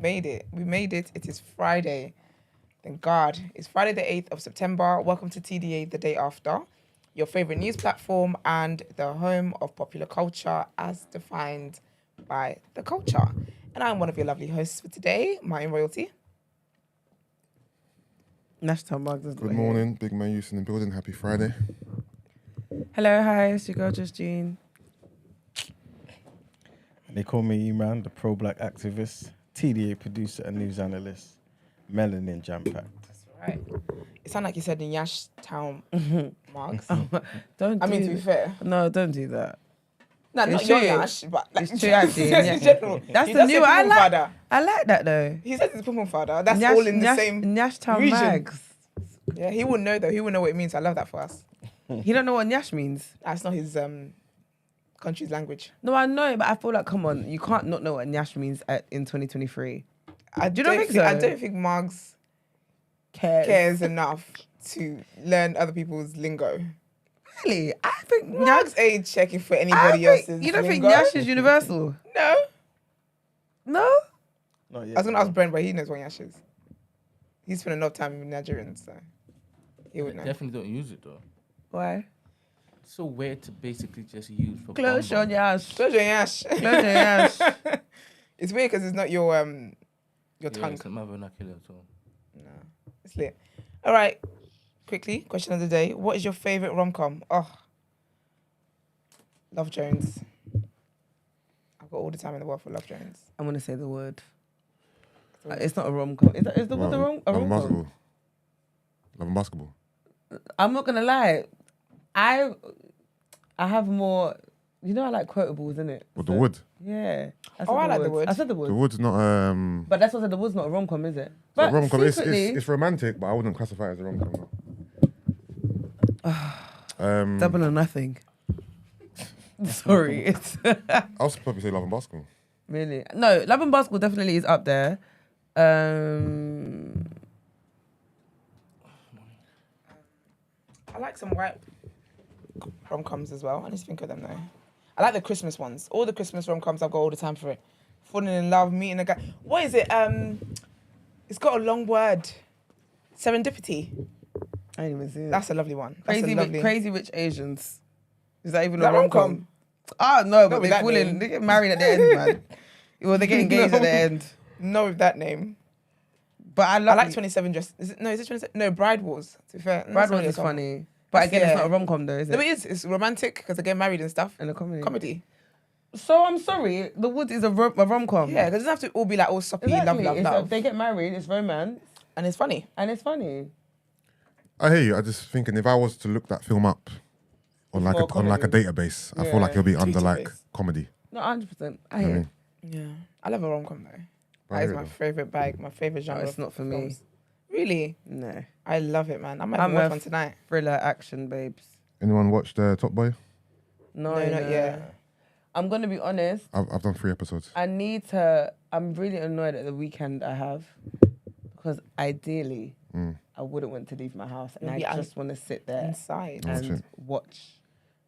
made it. We made it. It is Friday. Thank God. It's Friday the 8th of September. Welcome to TDA the day after. Your favourite news platform and the home of popular culture as defined by the culture. And I'm one of your lovely hosts for today, Martin Royalty. National Mugs. Good morning, Big Man Youth in the building. Happy Friday. Hello, hi, it's your girl Justine. They call me E-Man, the pro-black activist, TDA producer and news analyst, melanin jam-packed. That's right. It sounded like you said in Yash Town, Marks. Don't. I mean, to be fair. No, don't do that. No, It's not your true. Yash, but like, It's true, actually. Yeah. in general. That's He the does new say one. Pum Father. I like that though. He says it's Pum Father. That's Nyash- all in the Nyash- same Nyash Town region. Mags. Yeah, he wouldn't know though. He wouldn't know what it means. I love that for us. He don't know what Nyash means. That's not his country's language. No, I know, but I feel like, come on, you can't not know what Nyash means in 2023. Do you not think so? I don't think Margs cares enough to learn other people's lingo. Really? I think Margs ain't checking for anybody else's You don't think lingo. Nyash is universal? No. No? Not yet. I was going to ask Brent, but he knows what Nyash is. He's spent enough time with Nigerians, so he would know. Definitely don't use it though. Why? It's so weird to basically just use for Close your bum bum. Nyash. Close your Nyash. Close your Nyash. It's weird because it's not your tongue. It's not my vernacular at all. No, it's lit. All right, quickly, question of the day. What is your favourite rom-com? Oh, Love Jones. I've got all the time in the world for Love Jones. I'm going to say the word. It's not a rom-com. Is the word a Love and rom-com? basketball. Love and basketball. I'm not going to lie. I have more... You know I like quotables, innit? What, The Wood? Yeah. I Oh, I like The Wood. I said The Wood. The Wood's not... But that's what I said, The Wood's not a rom-com, is it? But But rom-com. secretly... It's romantic, but I wouldn't classify it as a rom-com. No. Double or nothing. Sorry. It's I'll probably say Love and Basketball. really... No, Love and Basketball definitely is up there. I like some white rom-coms as well. I need to think of them though. I like the Christmas ones. All the Christmas rom-coms, I've got all the time for it. Falling in love, meeting a guy. What is it? It's got a long word. Serendipity. I didn't even see it. That's a lovely one. That's a lovely... Crazy Rich Asians. Is that even Is that a rom-com? Oh, no, but with they're that name. falling. They get married at the end, man. Well, they get engaged at the end. No, with that name. But I I love like 27 Dress. Is it 27? No, Bride Wars, to be fair. Bride Wars is funny. But again, it's not a rom-com though, is it? No, it is. It's romantic because they get married and stuff. And a comedy. Comedy. So I'm sorry, The Wood is a rom-com. Yeah, because it doesn't have to all be like all soppy, Exactly. love. They get married, it's romance, And it's funny. and it's funny. I hear you. I just thinking if I was to look that film up on like For a database, I feel like it'll be under like Database. comedy. No, 100%. I You know what I hear. mean? Yeah. I love a rom-com though. I That is hear my it though. favourite bag, my favourite genre. it's not for me. films. Really? No. I love it, man. I might I'm watch a one tonight. Thriller action, babes. Anyone watched Top Boy? No, No, not yet. I'm going to be honest. I've done 3 episodes. I'm really annoyed at the weekend I have because ideally I wouldn't want to leave my house and Maybe I just want to sit there Inside. Watch and it. watch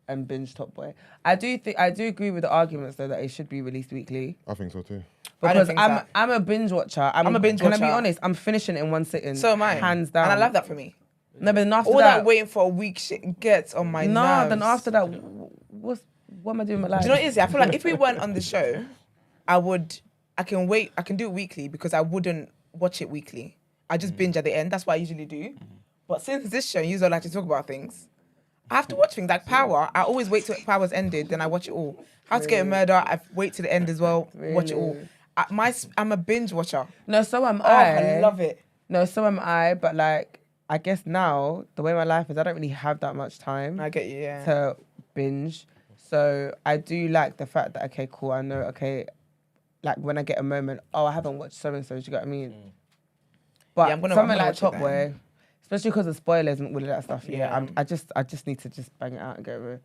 and binge Top Boy. I do agree with the arguments though that it should be released weekly I think so too. I don't because think so. I'm a binge watcher. I'm a binge Can I watcher. be honest? I'm finishing it in one sitting. So am I. Hands down. And I love that for me. No, but then after All that, that waiting for a week shit gets on my no, nerves. then after that, what am I doing with my life? Do you know what it is? I feel like if we weren't on the show, I can wait, I can do it weekly because I wouldn't watch it weekly. I just binge at the end. That's what I usually do. But since this show, you don't like to talk about things, I have to watch things like Power. I always wait till Power's ended, then I watch it all. How to Get a Murder, I wait till the end as well, watch it all. I'm a binge watcher. No, so am Oh, I love it. No, so am I. But like, I guess now the way my life is, I don't really have that much time I get you, yeah. to binge. So I do like the fact that okay, cool. I know. Okay, like when I get a moment, oh, I haven't watched so and so. Do you get what I mean? But Yeah, I'm gonna something like watch it Top then. Boy, especially because of spoilers and all of that stuff. Yeah. Yeah, I just need to just bang it out and get over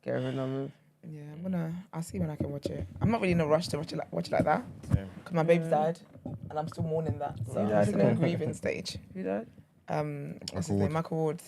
and done with. Yeah, I'll see when I can watch it. I'm not really in a rush to watch it like that. Same. Because my babe's died and I'm still mourning that. So Who I'm died still in a again? grieving stage. Who died? What's his name? Michael Ward.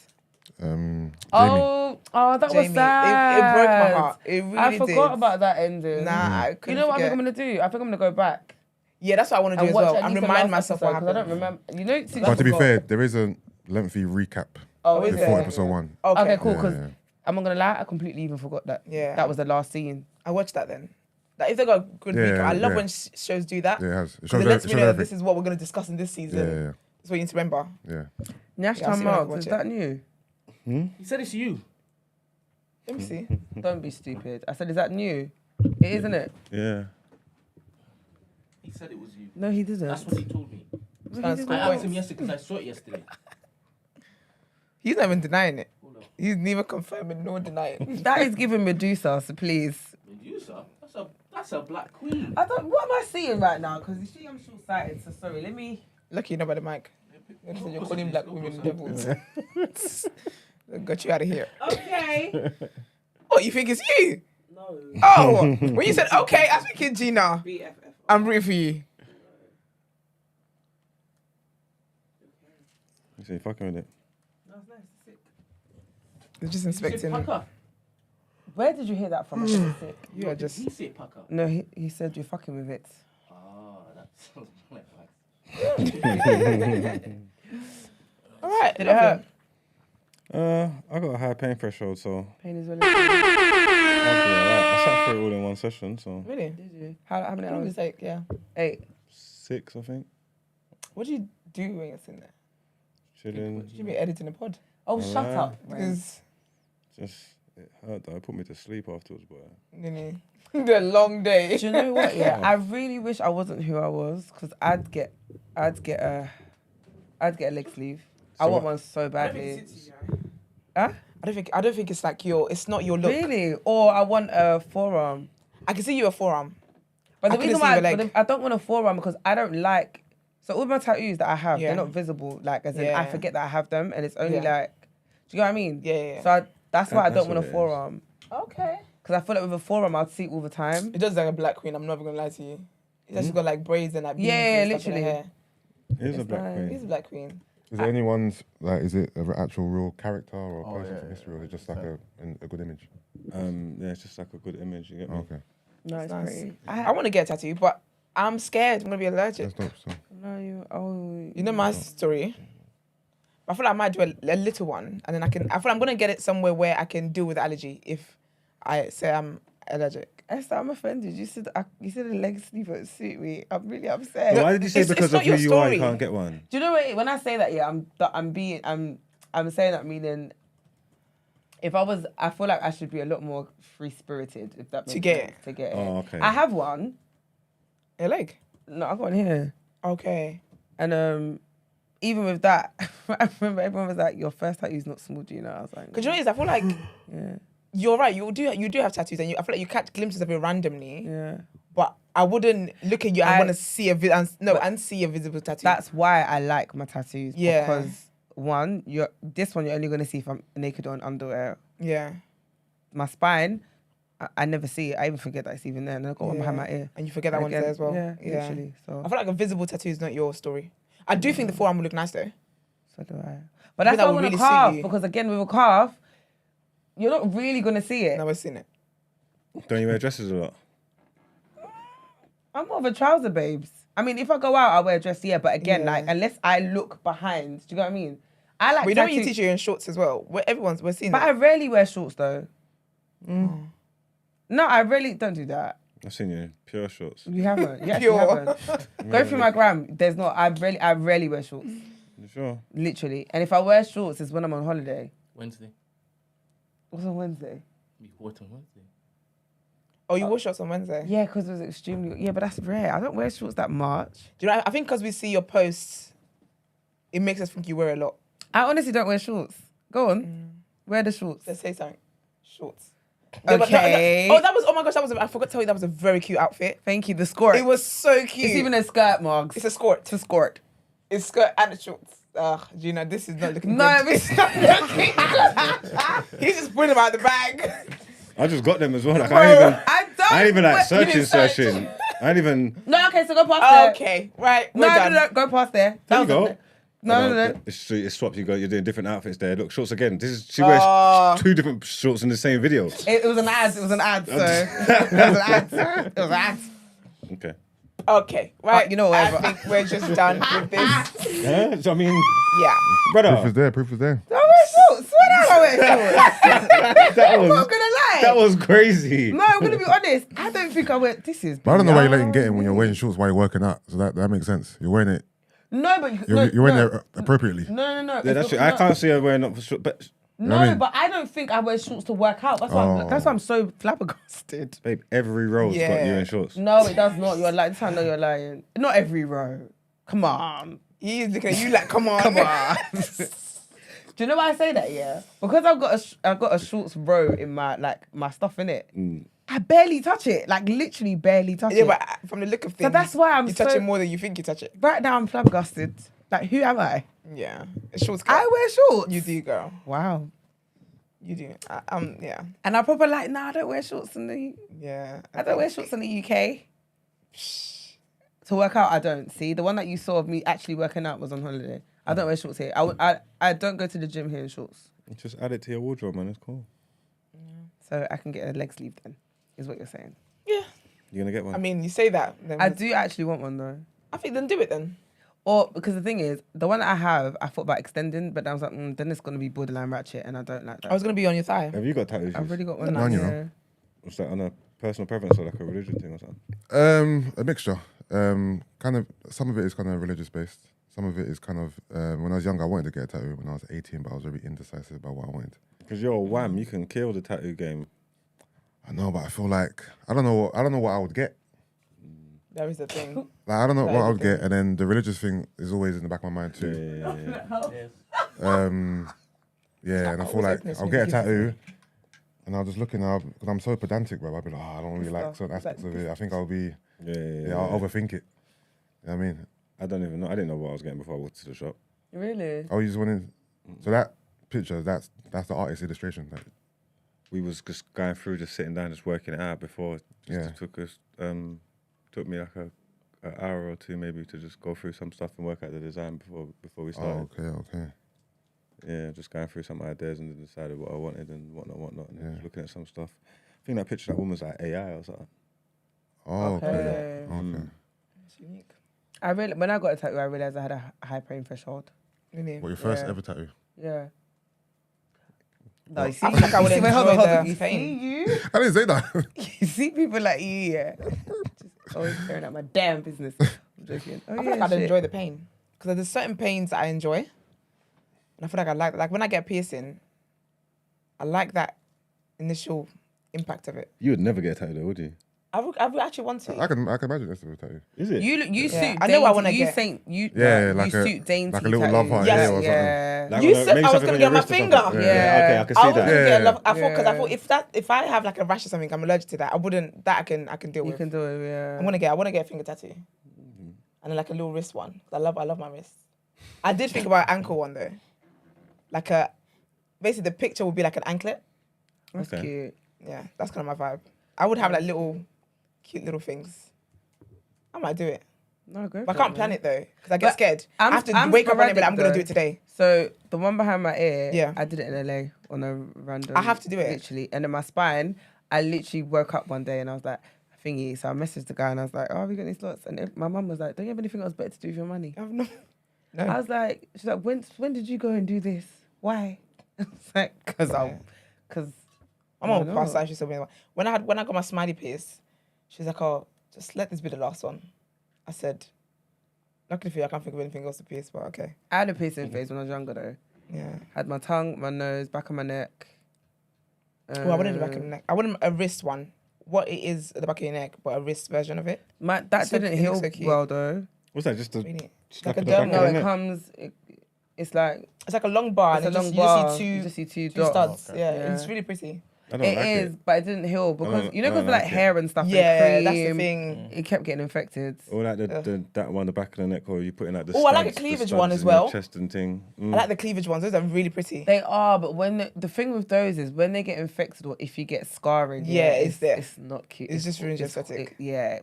Jamie. Oh, that was Jamie. sad. It broke my heart. It really I did. forgot about that ending. Nah, I You couldn't know what I think forget. I'm gonna do? I think I'm gonna go back. Yeah, that's what I want to do And as watch well. at And least the remind last myself what episode, 'cause I happened. don't remember. You know, since But to be forgot. fair, there is a lengthy recap Oh, is before there? episode 1. Okay, cool. Yeah, Because yeah. I'm not gonna lie, I completely even forgot that. Yeah. That was the last scene. I watched that then. Like, if they got a good Yeah, recap, I love yeah. when shows do that. Yeah, it has. It Because shows, it lets it me shows know that everything. this is what we're going to discuss in this season. Yeah, yeah, That's what you need to remember. yeah. Nash Yeah, I'll see when I Marks, watch is it. that new? He said it's you. Let me see. Don't be stupid. I said, is that new? It is, isn't it? Yeah. He said it was you. No, he didn't. That's what he told me. Sounds I cool. asked him yesterday because I saw it yesterday. He's not even denying it. Hold on. He's neither confirming nor denying. That is giving Medusa, so please. Medusa? That's a black queen. I don't. What am I seeing right now? Because you see, I'm short-sighted. So sorry. Let me. Lucky you're not by the mic. You're calling black women devils. Got you out of here. Okay. Oh, you think it's you? No. Oh, when you said okay, I was thinking Gina. BFF. I'm rooting for you. You say fucking with it. No, it's nice. It's sick. They're just Did you say inspecting. pucker? Where did you hear that from? I said it's sick. You are just. He said pucker. No, he said you're fucking with it. Ah, that sounds like facts. All right. Did it hurt? I got a high pain threshold, so Pain is really. I'll be alright. I sat through it all in one session, so Really? Did you? How many How long hours? does it take? Yeah. 8. 6, I think. What do you do when you're sitting there? Chilling. You should be editing a pod. Oh, shut Alright. up. Ren. Because, Just it hurt though. It put me to sleep afterwards, but you know, the long day. Do you know what? Yeah, I really wish I wasn't who I was because I'd get a leg sleeve. I So want what- one so badly. I don't think it's like it's not your look. Really? Or I want a forearm. I can see you a forearm. But I the couldn't reason see why your leg. I don't want a forearm because I don't like. So all my tattoos that I have, Yeah. they're not visible. Like as in, Yeah. I forget that I have them, and it's only Yeah. like. Do you know what I mean? Yeah. So that's why I That's don't want what a it is. forearm Okay. because I feel like with a forearm I'd see it all the time. It does look like a black queen. I'm never gonna lie to you. It's actually got like braids and like beads Yeah, and stuff in her literally. hair. it is a It's black nice. queen. He's a black queen. Is there anyone's, like, is it an actual real character or a Oh, person yeah, from history, or yeah, is it just like a good image? Yeah, it's just like a good image. You get me? Okay. No, it's Nice. pretty. I want to get a tattoo, but I'm scared. I'm gonna be allergic. That's dope. So. No, you. Oh. You know my story. I feel like I might do a little one, and then I feel like I'm gonna get it somewhere where I can deal with the allergy if I say I'm allergic. Esther, I'm offended. You said a leg sleeve won't suit me. I'm really upset. But why did you say It's because not of who your you are you story. can't get one? Do you know what? When I say that, yeah, I'm saying that meaning. If I feel like I should be a lot more free spirited. If that makes To get sense, to get it. Oh, okay. I have one. Your leg. No, I got one here, Okay. and even with that, I remember everyone was like, "Your first tattoo's not small, do you know?" I was like, Because you know what it is, I feel like "Yeah, you're right. You do have tattoos, and I feel like you catch glimpses of it randomly. yeah." But I wouldn't look at you and I- want to see and see a visible tattoo. That's why I like my tattoos. Yeah. Because one, this one you're only gonna see if I'm naked or in underwear. yeah. My spine, I never see it. I even forget that it's even there, and I got one behind Yeah. my ear. And you forget that one's there as well. Yeah, literally. So, I feel like a visible tattoo is not your story. I do think the forearm would look nice though. so do I. But think that's that why I would want really a suit calf you. because again with a calf, you're not really gonna see it. Never seen it. Don't you wear dresses a lot? I'm more of a trouser babes. I mean, if I go out, I wear a dress, yeah. But again, Yeah. like unless I look behind, do you know what I mean? I like. But you know when you tattoo- teach you in shorts as well. We're seeing But that. I rarely wear shorts though. No, I really don't do that. I've seen you in pure shorts. You haven't. Yes, Pure. you haven't. Go through my gram. There's not. I rarely wear shorts. You sure? Literally. And if I wear shorts, it's when I'm on holiday. Wednesday. What's on Wednesday? You bought on Wednesday. Oh, you wore shorts on Wednesday. Yeah, because it was extremely. Yeah, but that's rare. I don't wear shorts that much. Do you know? I think because we see your posts, it makes us think you wear a lot. I honestly don't wear shorts. Go on. Wear the shorts. Let's say something. Shorts. Okay. Oh my gosh, I forgot to tell you that was a very cute outfit. Thank you. The skirt. It was so cute. It's even a skirt, Margs. It's a skirt. It's a skirt. It's skirt and the shorts. Gina, this is not looking No, good. it's not looking He's just pulling them out of the bag. I just got them as well. Like Bro, I ain't even like but- you didn't searching. I ain't even. No, okay, so go past there. Okay, right. No, we're done. no, go past there. There you That was go. a- No. It's swapped. You're doing different outfits there. Look, shorts again. She wears two different shorts in the same video. It was an ad. It was an ad, so. It was an ad. It was an ad. Okay. Okay, right. You know I whatever. think we're just done with this. Yeah, so I mean, Yeah. Proof is brother, there. Proof is there. I wear shorts. Swear down, I wear shorts. that I'm was not gonna lie. that was crazy. No, I'm gonna be honest. I don't think I wear. This is. But I don't know why you're letting beyond get in when you're me. wearing shorts while you're working out. So that makes sense. You're wearing it. No, but You're wearing it appropriately. No. Yeah, It's that's true. not- I can't see her wearing up for short, but No, I mean- but I don't think I wear shorts to work out. That's why. Oh. That's why I'm so flabbergasted. babe, every role's got you Yeah. in shorts. No, it does not. You're lying. This time I know you're lying. Not every row. Come on. He's looking at you like, come on. Come on. Do you know why I say that? Yeah, because I've got a shorts row in my stuff in it. I barely touch it. Like literally barely touch Yeah, it. but from the look of things, that's why I'm you touch so- it more than you think you touch it. Right now I'm flabbergasted. Like who am I? Yeah. It's shorts. I wear shorts. You do, girl. Wow. You do. Yeah. And I probably like, I don't wear shorts in the. Yeah. I don't wear shorts in the UK. To work out, I don't. See, the one that you saw of me actually working out was on holiday. I don't wear shorts here. I don't go to the gym here in shorts. Just add it to your wardrobe, man. It's cool. So I can get a leg sleeve then, is what you're saying. Yeah. You're gonna get one. I mean, you say that. Then I do actually want one though. I think then do it then. Or because the thing is, the one that I have, I thought about extending, but I was like, then it's gonna be borderline ratchet, and I don't like that. I was gonna be on your thigh. Have you got tattoos? I've already got one. None, you know. yeah. Was that on a personal preference or like a religion thing or something? A mixture. Kind of. Some of it is kind of religious based. Some of it is kind of. When I was younger, I wanted to get a tattoo when I was 18, but I was very indecisive about what I wanted. Because you're a wham, you can kill the tattoo game. I know, but I feel like I don't know what I would get. There is a thing. Like I don't know That what is I the would get, and then the religious thing is always in the back of my mind too. Yeah, and I feel like I'll get a tattoo, and I'll just look in because I'm so pedantic, bro. I'll be like, I don't really like certain aspects of it. I think I'll be, I'll overthink it. You know what I mean? I don't even know. I didn't know what I was getting before I walked to the shop. Really? Oh, you just wanted. So that picture, that's the artist illustration. Like, We was just going through, just sitting down, just working it out before. Yeah. Took me like an hour or two maybe to just go through some stuff and work out the design before we started. okay. Yeah, just going through some ideas and then decided what I wanted and whatnot, and then just looking at some stuff. I think that picture of that woman's like AI or something. Oh, okay. Okay. It's unique. When I got a tattoo, I realized I had a high pain threshold. Really. What, your first Yeah. ever tattoo? Yeah. No, you see, I feel like I would you see, wait, enjoy hold on. the You pain. see you? I didn't say that. You see people like you, yeah. Just always staring at my damn business. I'm joking. Oh, I feel yeah, like I'd shit. enjoy the pain because there's certain pains that I enjoy, and I feel like I like when I get a piercing. I like that initial impact of it. You would never get a tattoo though, would you? I would actually want to. I can imagine this as a tattoo. Is it? You Yeah, suit. I know what I wanna dainty- you get. saint- You Yeah, you like a- suit dainty like a little love heart, Yes. yeah, or something. Yeah. Like You on a- said maybe I was something gonna on get your my wrist or finger. something. Yeah. Okay, I can I see was that. gonna get a love. I thought Yeah. because I thought if I have like a rash or something, I'm allergic to that. I wouldn't. That I can deal You with. can do it. Yeah. I want to get a finger tattoo, and then like a little wrist one. I love my wrist. I did think about an ankle one though, like basically the picture would be like an anklet. That's Okay. cute. Yeah, that's kind of my vibe. I would have like cute little things. I might do it, No, go. but I for can't plan man. it though because I get But scared. I I'm- have to I'm wake up on it, but I'm sporadic, gonna do though. it today. So the one behind my ear, Yeah. I did it in LA on a random. I have to do it. literally, and then my spine. I literally woke up one day and I was like, thingy. So I messaged the guy and I was like, oh, have you got any slots? And my mum was like, don't you have anything else better to do with your money? I have no. I was like, she's like, when did you go and do this? Why? I was like, because I'm on past that. She told me when I got my smiley pierce, she's like, oh, just let this be the last one. I said, luckily for you, I can't think of anything else to pierce, but okay. I had a piercing phase when I was younger though. Yeah. Had my tongue, my nose, back of my neck. Well, I wanted the back of the neck. I wanted a wrist one. What it is at the back of your neck, but a wrist version of it. That So- didn't it heal looks so cute. well though. What's that? Just a Really. slap Like a at the back dermal. of No, the it neck? comes. It's like It's like a long bar. it's a and long you bar. just see You just see two two dots. studs. Yeah, Yeah. it's really pretty. I don't It like is, it. but it didn't heal because don't- you know I don't because like like it. hair and stuff. Yeah, and that's the cream, thing. It kept getting infected. Or like that one on the back of the neck, or you putting like the. Oh, I like a studs- the cleavage studs one as in your well. Chest and thing. I like the cleavage ones. Those are really pretty. They are, but when the thing with those is when they get infected or if you get scarring, Yeah, it's there. It's not cute. It's just ruins your aesthetic. Yeah.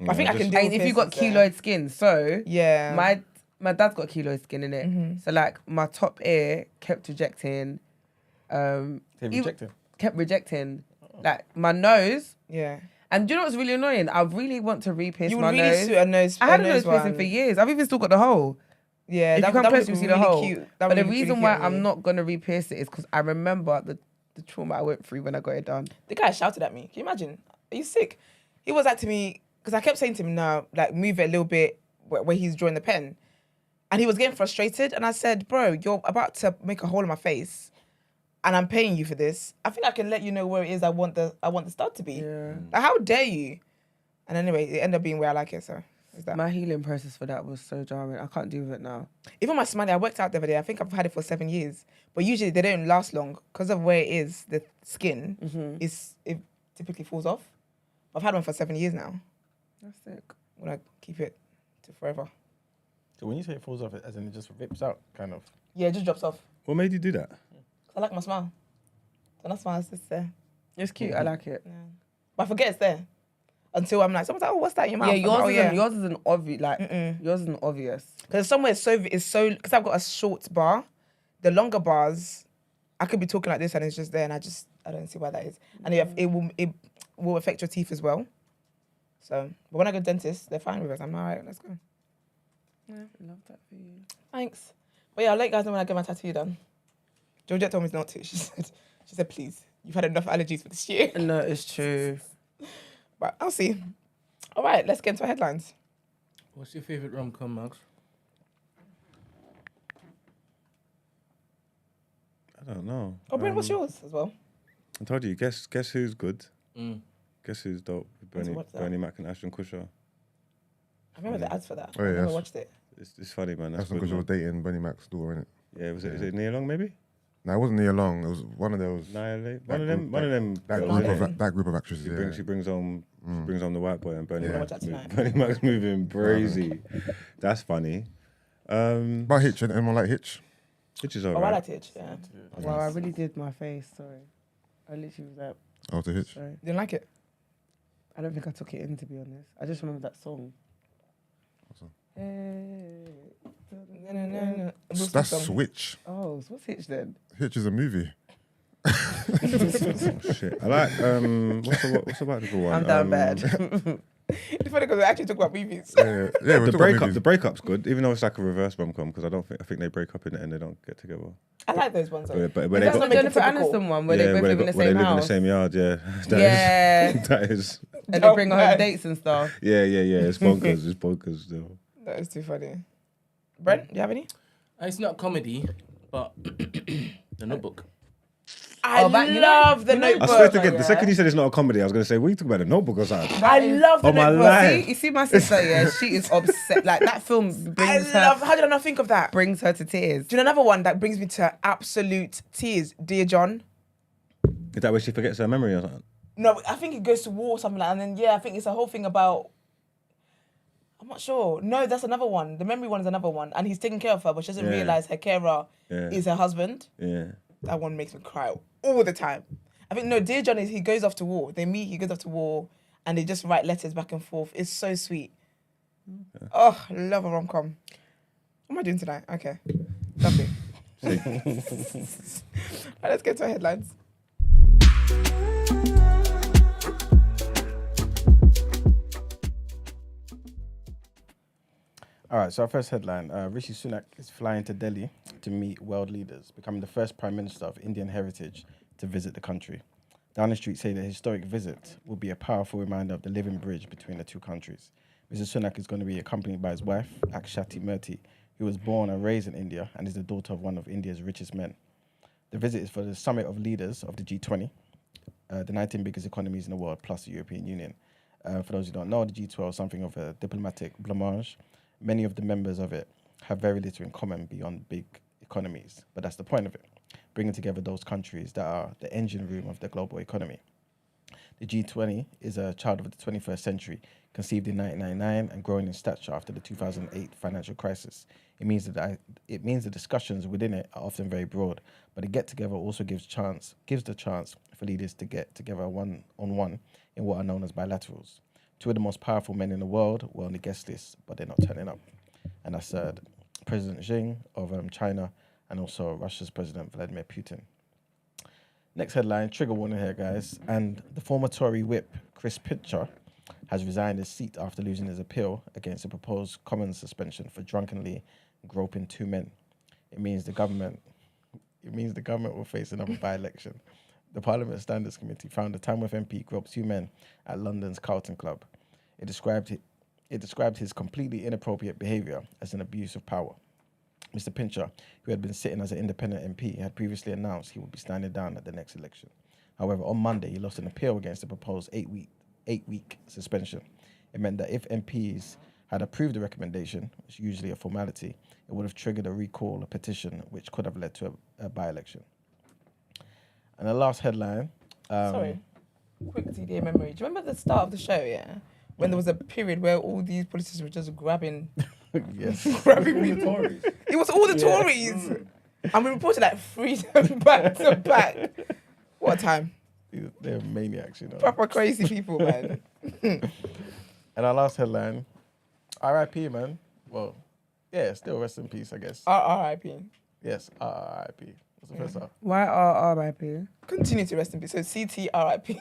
I think I can do And if you got keloid skin, so Yeah. my dad's got keloid skin in it. So like my top ear kept rejecting. They even- rejected. Kept rejecting. Like my nose, Yeah. And do you know what's really annoying? I really want to re-pierce You my would really nose. suit a nose. I had a nose one. piercing for years. I've even still got the hole. Yeah, If that you come would close, look you'll see the really hole. cute. That But would the look really reason cute why on I'm you. not gonna re-pierce it is because I remember the trauma I went through when I got it done. The guy shouted at me. Can you imagine? Are you sick? He was like to me, because I kept saying to him, no, like move it a little bit where he's drawing the pen. And he was getting frustrated. And I said, bro, you're about to make a hole in my face. And I'm paying you for this. I think I can let you know where it is I want the stud to be. Yeah. Like, how dare you? And anyway, it ended up being where I like it, so is that. My healing process for that was so jarring. I can't deal with it now. Even my smiley, I worked out the other day. I think I've had it for 7 years. But usually they don't last long because of where it is, the skin, it typically falls off. I've had one for 7 years now. That's sick. I'm going to keep it to forever. So when you say it falls off, as in it just rips out, kind of. Yeah, it just drops off. What made you do that? I like my smile. So that smile is just there. It's cute. I like it. Yeah. But I forget it's there. Until I'm like, someone's like, oh, what's that in your mouth? Yeah, I'm like, yours isn't obvious. Like yours isn't obvious. Because somewhere it's so because I've got a short bar. The longer bars, I could be talking like this and it's just there, and I don't see why that is. And it will affect your teeth as well. So, but when I go to dentist, they're fine with us. I'm like, all right, let's go. Yeah, I love that for you. Thanks. But yeah, I'll let you guys know when I get my tattoo done. Georgette told me not to. She said, please, you've had enough allergies for this year. No, it's true. But I'll see. All right, let's get into our headlines. What's your favourite rom-com, Max? I don't know. Oh, Brent, what's yours as well? I told you. Guess who's good. Mm. Guess who's dope. What's that? Bernie Mac and Ashton Kutcher. I remember the ads for that. Oh, yeah, I never yes. watched it. It's funny, man. That's That's because good, you were man. dating Bernie Mac's daughter, innit? Yeah, is it Neyo Long maybe? No, it wasn't near long. It was one of those. One That of them. group- One of them. That girls, group innit? of that group of actresses. She brings home the white boy, and Bernie Yeah. Mac's Watch that tonight. Bernie Mac's moving crazy. That's funny. But Hitch, anyone like Hitch? Which is Oh, I alright. liked it. Yeah. Wow, I really did my face. Sorry. I literally was like, Oh, to Hitch. sorry. Didn't like it. I don't think I took it in, to be honest. I just remember that song. What song? Hey. No. That's Switch. Oh, so what's Hitch then? Hitch is a movie. Oh, shit. I like what's about the one? I'm down bad. It's funny because we actually talk about movies. Yeah, we The talk about breakup, movies. the breakup's good, even though it's like a reverse rom-com, because I think they break up in the end, they don't get together. I like those ones. Though. But Is when they that got, the make it Jennifer typical. Aniston one where they both live in the where same they live in the house? same yard, yeah. Yeah. That is. And they bring her home dates and stuff. Yeah. It's bonkers. It's bonkers still. That is too funny. Brent, do you have any? It's not comedy, but The Notebook. I but love The I Notebook. swear to God, the second you said it's not a comedy, I was going to say, what are you talking about, The Notebook or something? I love The Oh, my Notebook. life. You see my sister, yeah, she is obsessed. Like that film brings How did I not think of that? brings her to tears. Do you know another one that brings me to absolute tears? Dear John. Is that where she forgets her memory or something? No, I think it goes to war or something like that. And then, I think it's a whole thing about... I'm not sure. No, that's another one. The memory one is another one. And he's taking care of her, but she doesn't Yeah. realise her carer is her husband. Yeah. That one makes me cry all the time. I think, no, Dear John is he goes off to war. They meet, he goes off to war, and they just write letters back and forth. It's so sweet. Okay. Oh, love a rom-com. What am I doing tonight? Okay. Lovely. Right, let's get to our headlines. All right, so our first headline, Rishi Sunak is flying to Delhi to meet world leaders, becoming the first Prime Minister of Indian heritage to visit the country. Downing Street say the historic visit will be a powerful reminder of the living bridge between the two countries. Mr. Sunak is going to be accompanied by his wife, Akshati Murthy, who was born and raised in India and is the daughter of one of India's richest men. The visit is for the summit of leaders of the G20, the 19 biggest economies in the world, plus the European Union. For those who don't know, the G12 is something of a diplomatic blancmange. Many of the members of it have very little in common beyond big economies, but that's the point of it, bringing together those countries that are the engine room of the global economy. The G20 is a child of the 21st century, conceived in 1999 and growing in stature after the 2008 financial crisis. It means the discussions within it are often very broad, but the get-together also gives the chance for leaders to get together one-on-one in what are known as bilaterals. Two of the most powerful men in the world were on the guest list, but they're not turning up. And that's President Xi of China and also Russia's President Vladimir Putin. Next headline, trigger warning here, guys. And the former Tory whip, Chris Pitcher, has resigned his seat after losing his appeal against a proposed Commons suspension for drunkenly groping 2 men. It means the government will face another by-election. The Parliament Standards Committee found the Tamworth MP groped 2 men at London's Carlton Club. It described his completely inappropriate behaviour as an abuse of power. Mr. Pincher, who had been sitting as an independent MP, had previously announced he would be standing down at the next election. However, on Monday, he lost an appeal against the proposed 8-week suspension. It meant that if MPs had approved the recommendation, which is usually a formality, it would have triggered a recall, a petition, which could have led to a by-election. And the last headline... Sorry, quick TDA memory. Do you remember the start of the show, when there was a period where all these politicians were just grabbing... Yes. grabbing people? It was all the Tories. And we reported like 3 back to back. What a time. They're maniacs, Proper crazy people, man. And our last headline, RIP, man. Well, yeah, still rest in peace, I guess. RIP. Yes, RIP. What's the first half? Why RIP? Continue to rest in peace. So CT RIP.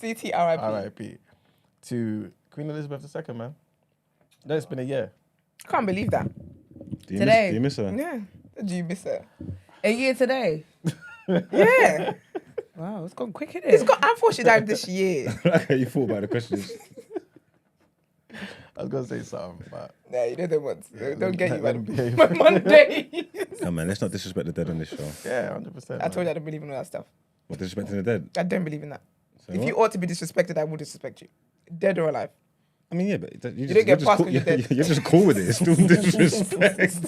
CT RIP. RIP to Queen Elizabeth II, man. No, it's been a year. I can't believe that. Do you Today. do you miss her? Yeah. Do you miss her? A year today. Yeah. Wow, it's gone quick, It's innit? got. I thought she died this year. Like how you thought about the questions. I was going to say something, but... Nah, you know them ones. Don't get you, let them man. behave. My Monday. No, man, let's not disrespect the dead on this show. Yeah, 100%. I told you I don't believe in all that stuff. What, disrespecting the dead? I don't believe in that. So If what? you ought to be disrespected, I will disrespect you. Dead or alive. I mean, yeah, but you don't get past cool, when you're dead. You're just cool with it. It's still disrespect.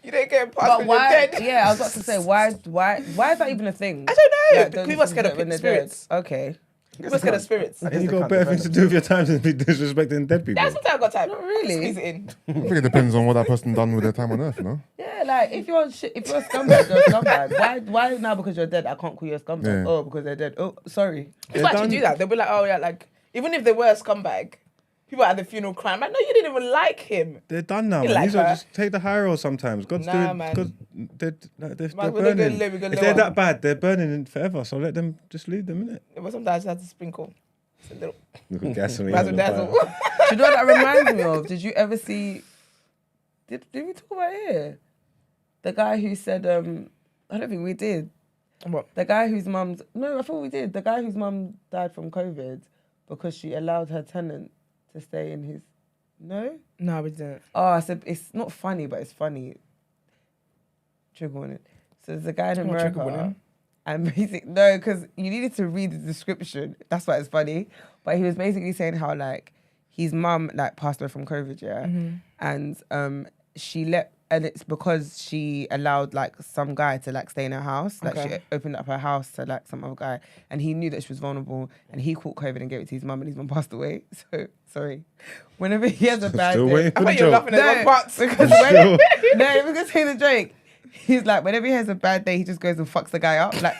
You don't get past But when why? you're dead. Yeah, I was about to say, why is that even a thing? I don't know. Like, don't We were scared disrespect when of they're dead. spirits. Okay. We were scared of spirits. Then you got better things to do with your time than be disrespecting dead people. That's what I've got time. Not really. Squeeze it in. I think it depends on what that person done with their time on earth, you know? Yeah, like if you're a scumbag, you're a scumbag. Why now because you're dead I can't call you a scumbag? Yeah. Oh, because they're dead. Oh, sorry. People actually do that. They'll be like, oh yeah, like even if they were a scumbag, people at the funeral crying, like, no, you didn't even like him. They're done now, You man. like These are her? just take the high road sometimes. God's Nah, doing. man. God, they're Man, burning. we're gonna go low, we go If lower. they're that bad, they're burning forever. So let them just leave them, innit? But sometimes I just have to sprinkle. It's a little Gasoline. razzle on the dazzle. fire. Do you know what that reminds me of? Did you ever see? Did we talk about it here? The guy who said, I don't think we did. What? The guy whose mum's no, I thought we did. The guy whose mum died from COVID because she allowed her tenant to stay in his. No. No, we didn't. Oh, I said it's not funny, but it's funny. Trigger warning. So there's a guy in What trigger America, warning? and basically no, because you needed to read the description. That's why it's funny. But he was basically saying how like his mum like passed away from COVID, yeah, and she let. And it's because she allowed like some guy to like stay in her house. Like Okay. she opened up her house to like some other guy, and he knew that she was vulnerable, and he caught COVID and gave it to his mum, and his mum passed away. So sorry, whenever he has a bad Still day, waiting I for the thought you were joke. laughing at the wrong parts. because Still. no, because say the joke. He's like whenever he has a bad day, he just goes and fucks the guy up. Like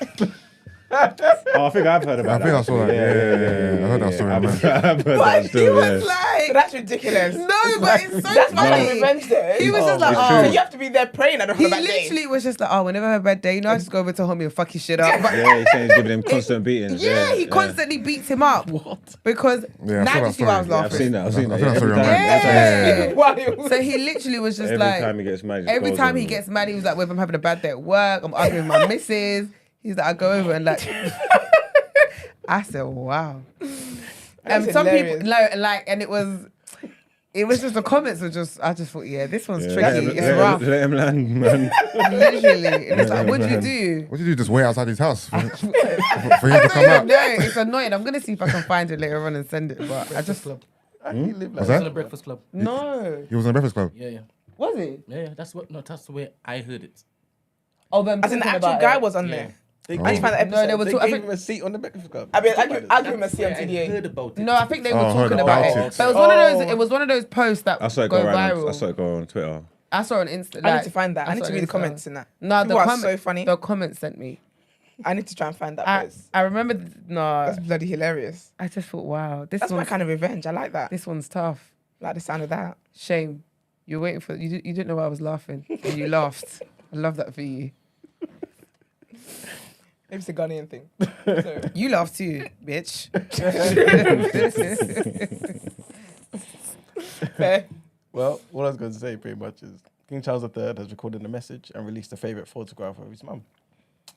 Oh, I think I've heard I about that. think I saw that. Yeah. I heard that story, man. I've heard but that he still, was yeah. like, So that's ridiculous. no, but it's so That's my kind of funny. revenge though. He was just like, it's So oh. true. you have to be there praying at He a bad day. literally was just like, oh, whenever I have a bad day, I just go over to homie and fuck his shit up. But Yeah, he's saying he's giving him constant beatings. yeah, he constantly beats him up. What? Because Yeah, I now saw you that see why I was story. Yeah, laughing. I've seen that. I've seen I that. think I saw Every it time- online. Yeah. Wild. So he literally was just Every like, time he gets mad, he just every goes time on he it. gets mad, he was like, whether I'm having a bad day at work, I'm arguing with my missus. He's like, I go over and like, I said, wow. And That's some hilarious. people, no, like, and it was just the comments were just, I just thought, yeah, this one's Yeah, tricky. let It's him- rough. Let him land, man. Literally. And it's like, what'd you do? What did you do? Just wait outside his house for him to I come don't even out? know. It's annoying. I'm gonna see if I can find it later on and send it. But I just He lived What's like It's that? a breakfast club. no. He was in the Breakfast Club. Yeah. Was it? Yeah, that's what. No, that's the way I heard it. Oh, then As an talking actual about guy it. was on Yeah. there. They Oh. I just found that No, episode. they were They I gave think him a seat on the Breakfast Club. I mean, I'll give him a C on I heard TDA. about it. no, I think they were Oh, I heard talking about about it. it. But it was one of those. It was one of those posts that I saw it go go around. viral. I saw it go on Twitter. I saw it on Insta. I like, need to find that. I need saw to it read the on Insta. comments in that. No, People are so funny. The comments sent me. I need to try and find that post. I remember. No, That's bloody hilarious. I just thought, wow, this That's my one's kind of revenge. I like that. this one's tough. I like the sound of that. Shame. You're waiting for you didn't know why I was laughing, and you laughed. I love that for you. Maybe it's a Ghanaian thing. So. You laughed too, bitch. Fair. Well, what I was going to say pretty much is King Charles III has recorded a message and released a favourite photograph of his mum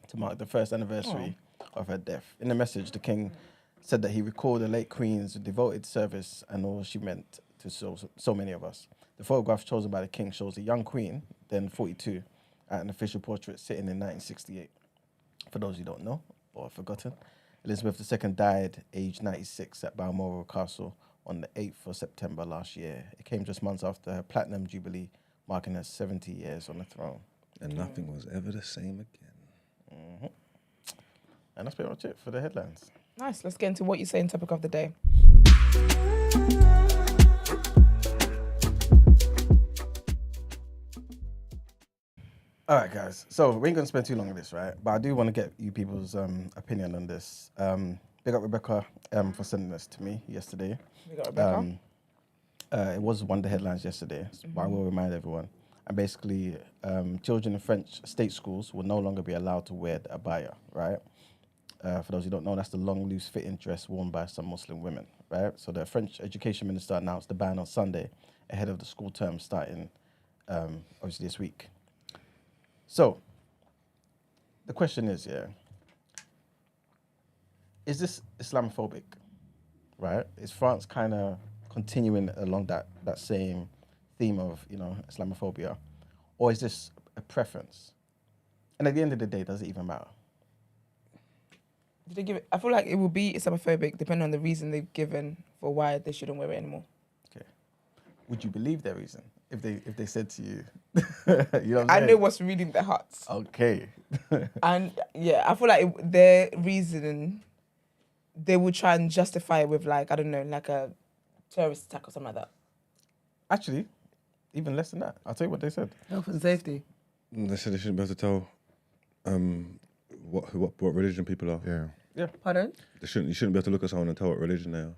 to mark the first anniversary of her death. In the message, the king said that he recalled the late queen's devoted service and all she meant to so many of us. The photograph chosen by the king shows a young queen, then 42, at an official portrait sitting in 1968. For those who don't know or have forgotten, Elizabeth II died aged 96 at Balmoral Castle on the 8th of September last year. It came just months after her Platinum Jubilee, marking her 70 years on the throne. And nothing was ever the same again. Mm-hmm. And that's pretty much it for the headlines. Nice. Let's get into what you say in topic of the day. All right, guys. So we ain't going to spend too long on this, right? But I do want to get you people's opinion on this. Big up Rebecca for sending this to me yesterday. We got Rebecca. It was one of the headlines yesterday, but I will remind everyone. And basically, children in French state schools will no longer be allowed to wear the abaya, right? For those who don't know, that's the long, loose fitting dress worn by some Muslim women, right? So the French education minister announced the ban on Sunday ahead of the school term starting, obviously, this week. So, the question is, is this Islamophobic, right? Is France kind of continuing along that same theme of, Islamophobia? Or is this a preference? And at the end of the day, does it even matter? Did they give it? I feel like it will be Islamophobic depending on the reason they've given for why they shouldn't wear it anymore. Okay. Would you believe their reason if they said to you, you know what I'm I saying? know what's reading their hearts. Okay. And I feel like their reasoning, they would try and justify it with like, I don't know, like a terrorist attack or something like that. Actually, even less than that. I'll tell you what they said. Health and safety. They said they shouldn't be able to tell what religion people are. Yeah. Pardon? You shouldn't be able to look at someone and tell what religion they are.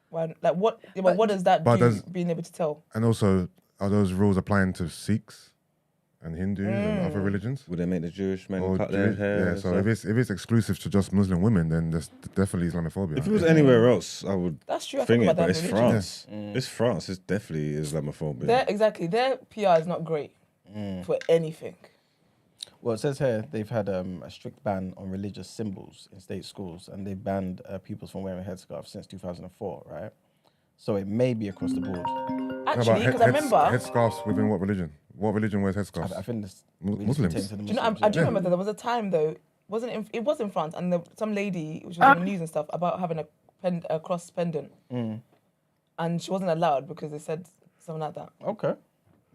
Why, like what? Yeah, but what does that do? Being able to tell. And also, are those rules applying to Sikhs and Hindus and other religions? Would they make the Jewish men Or cut their hair? Yeah, and so stuff? if it's exclusive to just Muslim women, then there's definitely Islamophobia. If it was anywhere else, I would That's true. I think think it, about but that it's in religion. France. It's France. It's definitely Islamophobia. Their PR is not great for anything. Well, it says here they've had a strict ban on religious symbols in state schools, and they've banned pupils from wearing headscarves since 2004, right? So it may be across the board. Actually, because I remember. Headscarves within what religion? What religion wears headscarves? I think this Muslims. pertains to the Do you know? Muslims, I do remember that there was a time though. It was in France, and some lady which was on the news and stuff about having a cross pendant, and she wasn't allowed because they said something like that. Okay.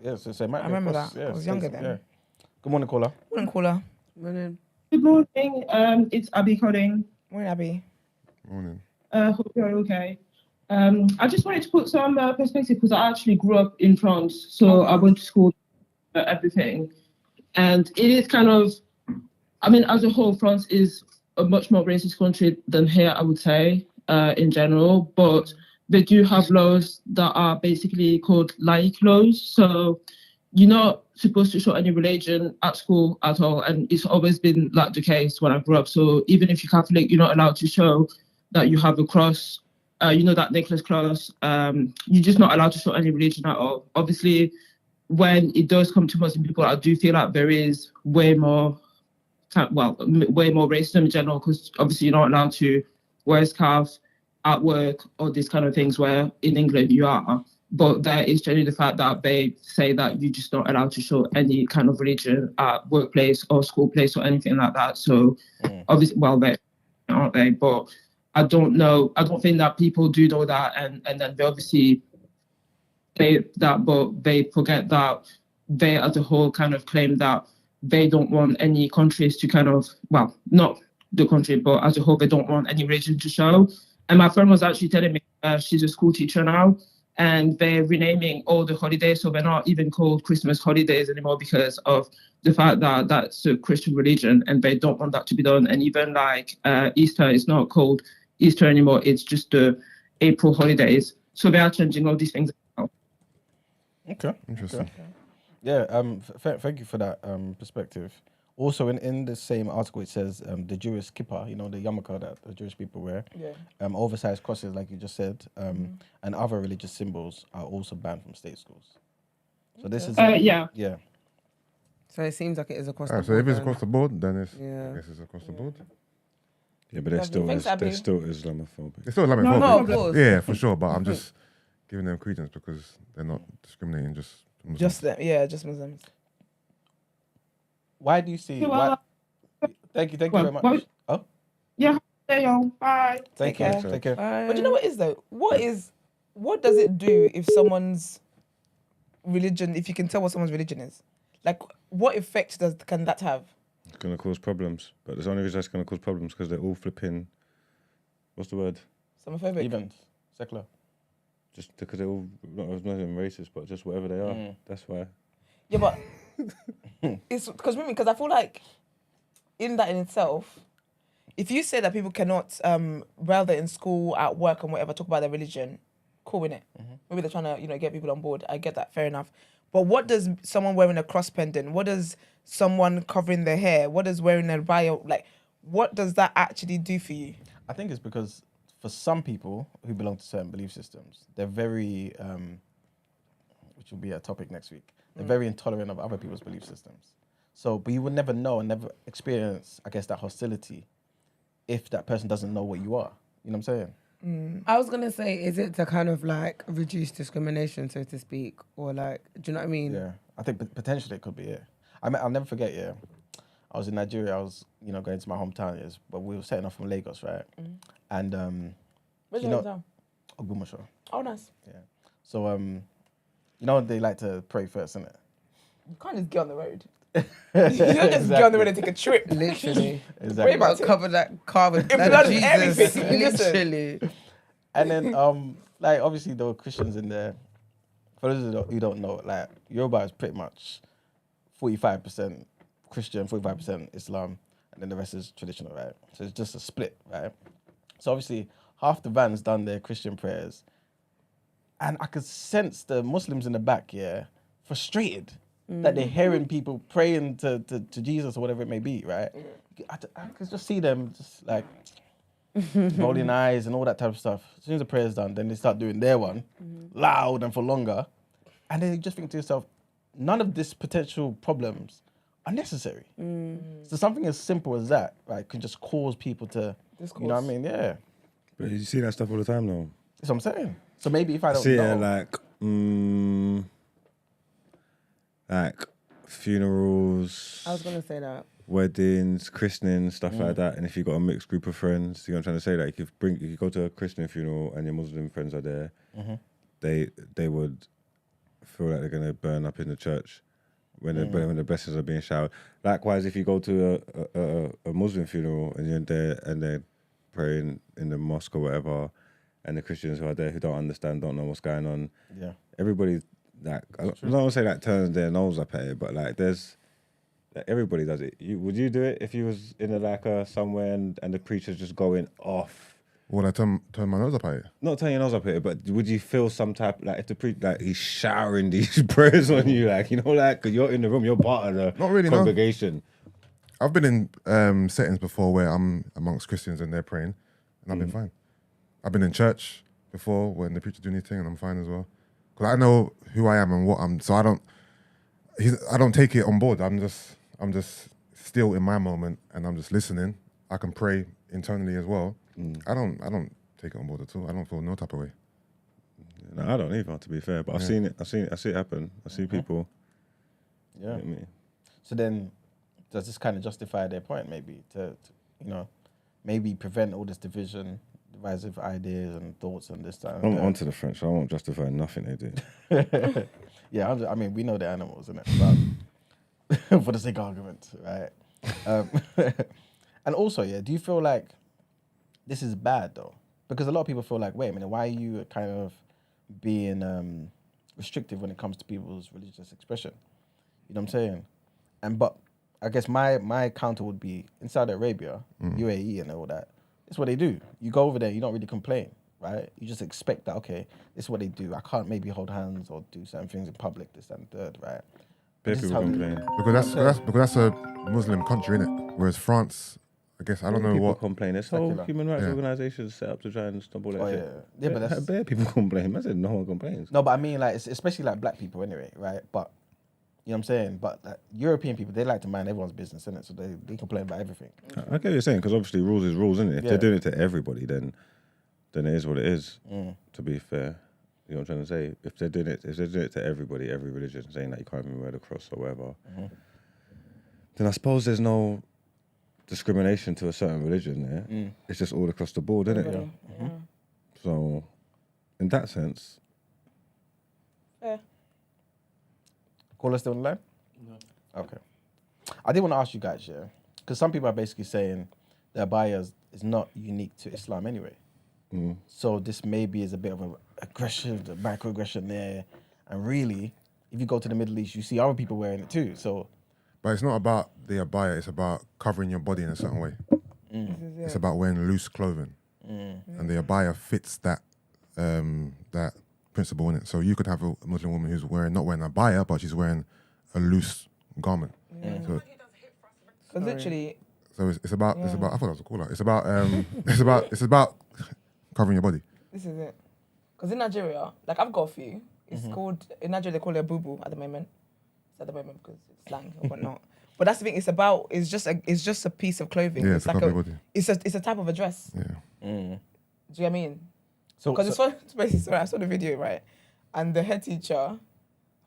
Yeah, so it might I be remember across, that. yeah, I was states, younger then. Yeah. Good morning, caller. Morning, caller. Morning. Good morning. It's Abby calling. Morning, Abby. Morning. Hope you're okay. I just wanted to put some perspective because I actually grew up in France, so I went to school, everything, and it is kind of, I mean, as a whole, France is a much more racist country than here, I would say, in general. But they do have laws that are basically called laïc laws, so you're not supposed to show any religion at school at all, and it's always been like the case when I grew up. So even if you're Catholic, you're not allowed to show that you have a cross, that necklace cross. You're just not allowed to show any religion at all. Obviously, when it does come to Muslim people, I do feel like there is way more racism in general, because obviously you're not allowed to wear a scarf at work or these kind of things, where in England you are. But there is generally the fact that they say that you're just not allowed to show any kind of religion at workplace or school place or anything like that. So obviously, well, they aren't they? But I don't know. I don't think that people do know that, and then they obviously say that, but they forget that they as a whole kind of claim that they don't want any countries to kind of, well, not the country, but as a whole, they don't want any religion to show. And my friend was actually telling me she's a school teacher now, and they're renaming all the holidays, so they're not even called Christmas holidays anymore because of the fact that that's a Christian religion and they don't want that to be done. And even like Easter is not called Easter anymore, it's just the April holidays. So they are changing all these things now. Okay. Interesting. Okay. Yeah. Thank you for that perspective. Also, in the same article, it says the Jewish kippah, you know, the yarmulke that the Jewish people wear, oversized crosses, like you just said, and other religious symbols are also banned from state schools. So this is yeah. So it seems like it is across the board. So if it's then. across the board, then it's Yeah. I guess it's across the board. Yeah, but they're still Thanks, Abby. Islamophobic. It's still Islamophobic. No, of course. Yeah, for sure. But I'm just giving them credence because they're not discriminating just Muslims. Just them, yeah, just Muslims. Why do you see? Well, Thank you well, very much. well- Oh, Yeah. Neyo, bye. take care. care. Take care. But you know what is though? What does it do if someone's religion, if you can tell what someone's religion is? Like, what effect can that have? It's going to cause problems. But there's only reason that's going to cause problems because they're all flipping. What's the word? Islamophobic. Even secular. Just because they're all not even racist, but just whatever they are. That's why. Yeah, but it's because I feel like in that in itself, if you say that people cannot, rather in school, at work, and whatever, talk about their religion, cool, innit? Maybe they're trying to, get people on board. I get that, fair enough. But what does someone wearing a cross pendant? What does someone covering their hair? What does wearing a bio like? What does that actually do for you? I think it's because for some people who belong to certain belief systems, they're very, which will be a topic next week. They're very intolerant of other people's belief systems. So, but you would never know and never experience, I guess, that hostility if that person doesn't know what you are. You know what I'm saying? I was gonna say, is it to kind of like reduce discrimination, so to speak, or like, do you know what I mean? Yeah, I think potentially it could be. Yeah, I mean, I'll never forget. Yeah, I was in Nigeria. I was, going to my hometown. Yes, but we were setting off from Lagos, right? And Where's you your know, hometown? Ogbomoso. Oh, nice. Yeah. So they like to pray first, innit? You can't just get on the road. You don't just get on the road and take a trip. Literally. Exactly. Pray about cover that car with In blood blood of and Jesus. everything. Listen. Literally. And then, like, obviously there were Christians in there. For those who don't know, like, Yoruba is pretty much 45% Christian, 45% Islam, and then the rest is traditional, right? So it's just a split, right? So obviously, half the van's done their Christian prayers, and I could sense the Muslims in the back, frustrated that they're hearing people praying to Jesus or whatever it may be, right? I could just see them just like rolling eyes and all that type of stuff. As soon as the prayer's done, then they start doing their one, loud and for longer. And then you just think to yourself, none of these potential problems are necessary. So something as simple as that, right, can just cause people to, you know what I mean? Yeah. But you see that stuff all the time, though. That's what I'm saying. So maybe if I don't See know. it like funerals. I was gonna say that. Weddings, christenings, stuff like that. And if you've got a mixed group of friends, you know what I'm trying to say? Like, if you go to a Christian funeral and your Muslim friends are there, they would feel like they're going to burn up in the church when the blessings are being showered. Likewise, if you go to a Muslim funeral and you're there and they're praying in the mosque or whatever, and the Christians who are there who don't understand, don't know what's going on, everybody, like, I don't want to say like turns their nose up at it, but like there's, like, everybody does it. Would you do it if you was in somewhere and the preacher's just going off? Would I turn my nose up at it? Not turning your nose up at it, but would you feel some type, like, if the preacher, like, he's showering these prayers on you, like, because you're in the room, you're part of the Not really, congregation. No. I've been in settings before where I'm amongst Christians and they're praying, and I've been fine. I've been in church before when the preacher doing his thing, and I'm fine as well. Because I know who I am and what I'm, so I don't take it on board. I'm just still in my moment and I'm just listening. I can pray internally as well. I don't take it on board at all. I don't feel no type of way. No, I don't either, to be fair. But I've seen it. I see it happen. I see people. Yeah. You know what I mean? So then, does this kind of justify their point, maybe, to maybe prevent all this division, the rise of ideas and thoughts and this, that, and I'm that? onto the French. I won't justify nothing they do. Yeah, I mean, we know they're animals, innit? But for the sake of argument, right? And also, do you feel like this is bad, though? Because a lot of people feel like, wait a minute, why are you kind of being restrictive when it comes to people's religious expression? You know what I'm saying? But I guess my counter would be, in Saudi Arabia, UAE and all that, it's what they do. You go over there, you don't really complain. right? You just expect that, okay, this is what they do. I can't maybe hold hands or do certain things in public, this and third, right? Bare This is people how they- complain. Because that's a Muslim country, innit? Whereas France, I guess I don't know People what. complain. There's whole Secular. human rights Yeah. organisations set up to try and stop all that Oh, shit. yeah. Yeah, but that's... Bare people complain. I said no one complains. No, but I mean, like, especially like black people anyway, right? But, you know what I'm saying? But like, European people, they like to mind everyone's business, innit? So they complain about everything. I get what you're saying, because obviously rules is rules, isn't it? If Yeah. they're doing it to everybody, then it is what it is. Mm. To be fair, you know what I'm trying to say. If they're doing it to everybody, every religion, saying that you can't even wear the cross or whatever, then I suppose there's no discrimination to a certain religion there. It's just all across the board, isn't it? Yeah. So, in that sense, Yeah. Call us still on the line? No. Okay. I did want to ask you guys, yeah, because some people are basically saying that abaya is not unique to Islam anyway. So this maybe is a bit of an aggression, a microaggression there. And really, if you go to the Middle East, you see other people wearing it too. So, But it's not about the abaya. It's about covering your body in a certain way. It's about wearing loose clothing, and the abaya fits that that principle in it. So you could have a Muslim woman who's not wearing a abaya, but she's wearing a loose garment. So, Because literally, it's about I thought that was a caller. It's about it's about covering your body. this is it. Because in Nigeria, like I've got a few. It's called, in Nigeria they call it a boo-boo at the moment. It's at the moment because it's slang or whatnot. But that's the thing. It's just a piece of clothing. Yeah, it's to like cover your body. it's a type of a dress. Yeah. Do you know what I mean? so, Because it's basically, sorry, I saw the video, right? And the head teacher,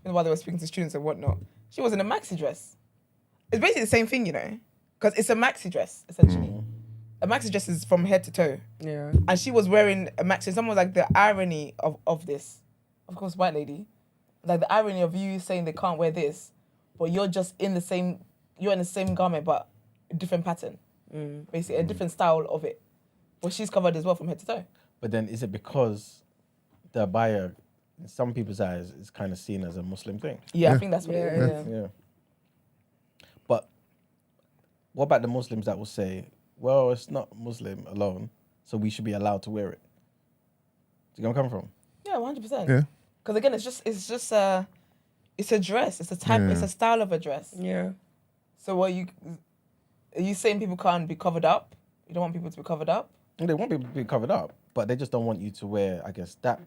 while they were speaking to students and whatnot, she was in a maxi dress. It's basically the same thing, you know, because it's a maxi dress essentially. A maxi dress is from head to toe, Yeah. and she was wearing a maxi. Someone was like, the irony of this, of course, white lady, like the irony of you saying they can't wear this, but you're just in the same garment, but a different pattern, basically a different style of it. But she's covered as well from head to toe. but then is it because the abaya, in some people's eyes, is kind of seen as a Muslim thing? Yeah, I Yeah. think that's what it is. Yeah. Yeah. Yeah. But what about the Muslims that will say, well, it's not Muslim alone, so we should be allowed to wear it? Do you know where I'm coming from? Yeah, 100%. Yeah. Because again, it's a dress. It's a type. Yeah. It's a style of a dress. Yeah. So are you saying people can't be covered up? You don't want people to be covered up? They want people to be covered up, but they just don't want you to wear, I guess, that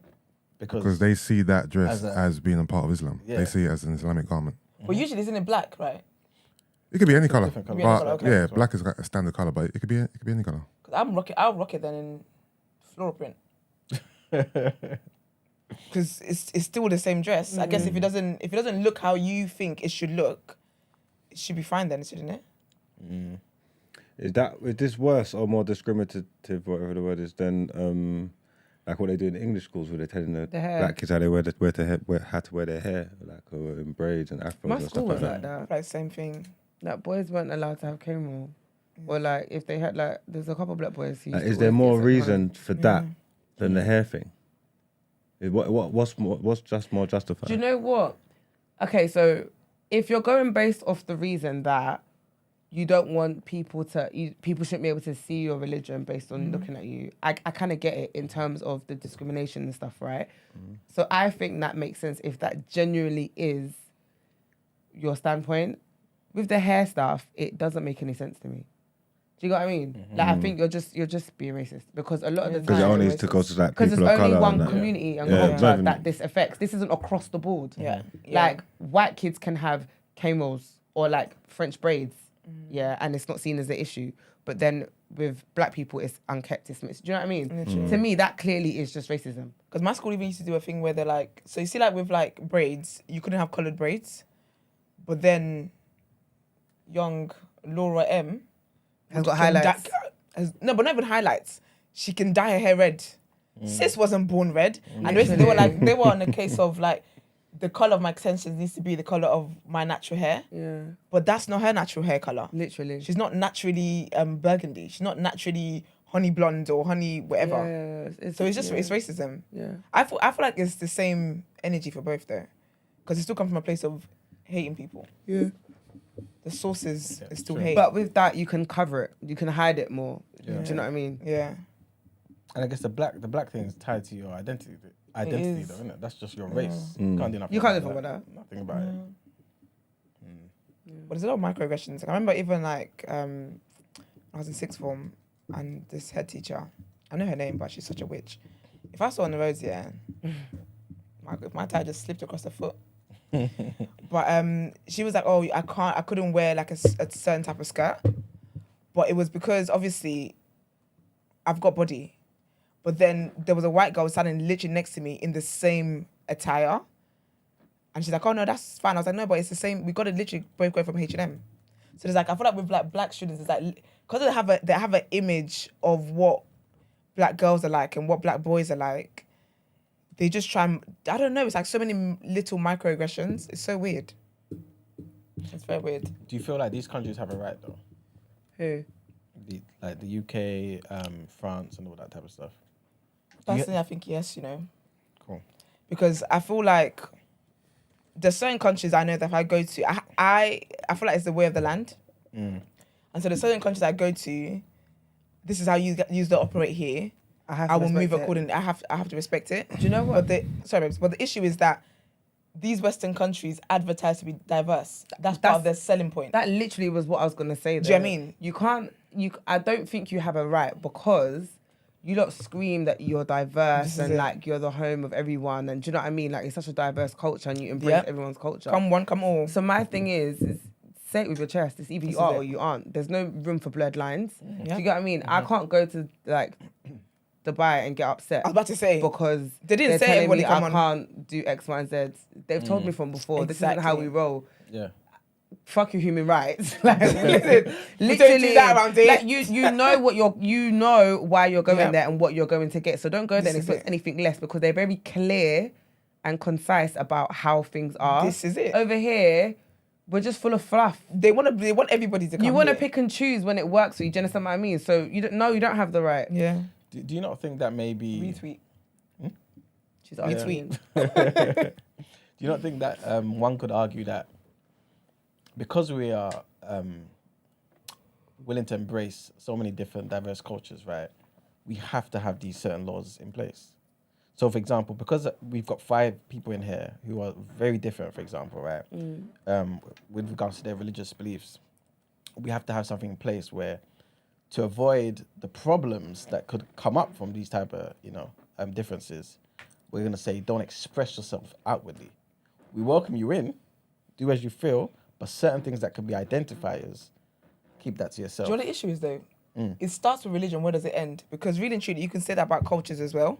Because they see that dress As as, a- being a part of Islam. Yeah. They see it as an Islamic garment. But usually it's in black, right? It could be any color. different colour. It could be any But colour, okay. yeah, black is like a standard color, but it could be any color. Because I'll rock it then in floral print. Because it's still the same dress. I guess if it doesn't look how you think it should look, it should be fine then, shouldn't it? is this worse or more discriminative, whatever the word is, than like what they do in English schools, where they're telling the hair. black kids how they how to wear their hair, like in braids and afros My and school stuff was like like that. that. Like same thing. Like boys weren't allowed to have camel. Or like if they had like there's a couple of black boys who used to Is there always more get sent reason home. for that than the hair thing? What's just more justified? Do you know what? Okay, so if you're going based off the reason that you don't want people shouldn't be able to see your religion based on looking at you, I kind of get it in terms of the discrimination and stuff, right? So I think that makes sense if that genuinely is your standpoint. With the hair stuff, it doesn't make any sense to me. Do you get what I mean? Like I think you're just being racist because a lot of the Because it time, only needs to go to like because people there's of only color. one and that. community and Yeah, culture not that even- this affects. This isn't across the board. Yeah. Like white kids can have camels or like French braids, yeah, and it's not seen as an issue. But then with black people, it's unkept. It's mixed. Do you know what I mean? Literally. To me, that clearly is just racism. Because my school even used to do a thing where they're like, so you see like with like braids, you couldn't have coloured braids. But then young Laura M Has got can highlights. no, but not even highlights. She can dye her hair red. Sis wasn't born red. And basically they were on a case of like, the colour of my extensions needs to be the colour of my natural hair. Yeah, But that's not her natural hair colour. literally. She's not naturally burgundy. She's not naturally honey blonde or honey whatever. Yeah, So it's just it's racism. Yeah. I feel like it's the same energy for both though, because it still comes from a place of hating people. Yeah. The source is still hate. But with that, you can cover it. You can hide it more. Yeah. Do you know what I mean? yeah, And I guess the black thing is tied to your identity is. though, isn't it? That's just your race. You can't do nothing. You can't do nothing about Nothing about it. But there's a lot of microaggressions. I remember even like I was in sixth form, and this head teacher, I know her name, but she's such a witch. If I saw her on the roads, my tire just slipped across the foot. But she was like, "Oh, I couldn't wear like a certain type of skirt." But it was because obviously I've got body. But then there was a white girl standing literally next to me in the same attire. And she's like, "Oh no, that's fine." I was like, "No, but it's the same. We got it literally both going from H&M." So there's like, I feel like with like black students, it's like, because they have an image of what black girls are like and what black boys are like. They just try and, I don't know, it's like so many little microaggressions. It's so weird. It's very weird. Do you feel like these countries have a right though? Who? Like the UK, France, and all that type of stuff. Personally, I think yes, Cool. because I feel like there's certain countries I know that if I go to, I feel like it's the way of the land. And so there's certain countries I go to, this is how you operate here. I will move accordingly. I have to respect it. Do you know what? But the issue is that these Western countries advertise to be diverse. That's part of their selling point. That literally was what I was gonna say. Do you know what I mean? You can't. I don't think you have a right because you lot scream that you're diverse and like you're the home of everyone, and do you know what I mean? Like it's such a diverse culture, and you embrace everyone's culture. Come one, come all. So my thing is say it with your chest. It's either you are or you aren't. There's no room for blurred lines. Do you get what I mean? I can't go to like Dubai and get upset. I was about to say because they didn't they're say telling it when me you come I on. can't do X, Y, and Z. They've told me from before. This isn't how we roll. Yeah. Fuck your human rights. Like, Listen, literally, don't do that around here. like you know why you're going there and what you're going to get. So don't go there and expect anything less because they're very clear and concise about how things are. This is it. Over here, we're just full of fluff. They want everybody to come. You want to here. pick and choose when it works for you. Do you understand what I mean? So you don't have the right. Yeah. Do you not think that maybe Retweet. She's asking. Retweet. Do you not think that one could argue that because we are willing to embrace so many different diverse cultures, right? We have to have these certain laws in place. So, for example, because we've got 5 people in here who are very different, for example, right? With regards to their religious beliefs, we have to have something in place where, to avoid the problems that could come up from these type of, differences, we're going to say, don't express yourself outwardly. We welcome you in, do as you feel, but certain things that could be identifiers, keep that to yourself. Do you know what the issue is though? It starts with religion. Where does it end? Because really and truly, you can say that about cultures as well.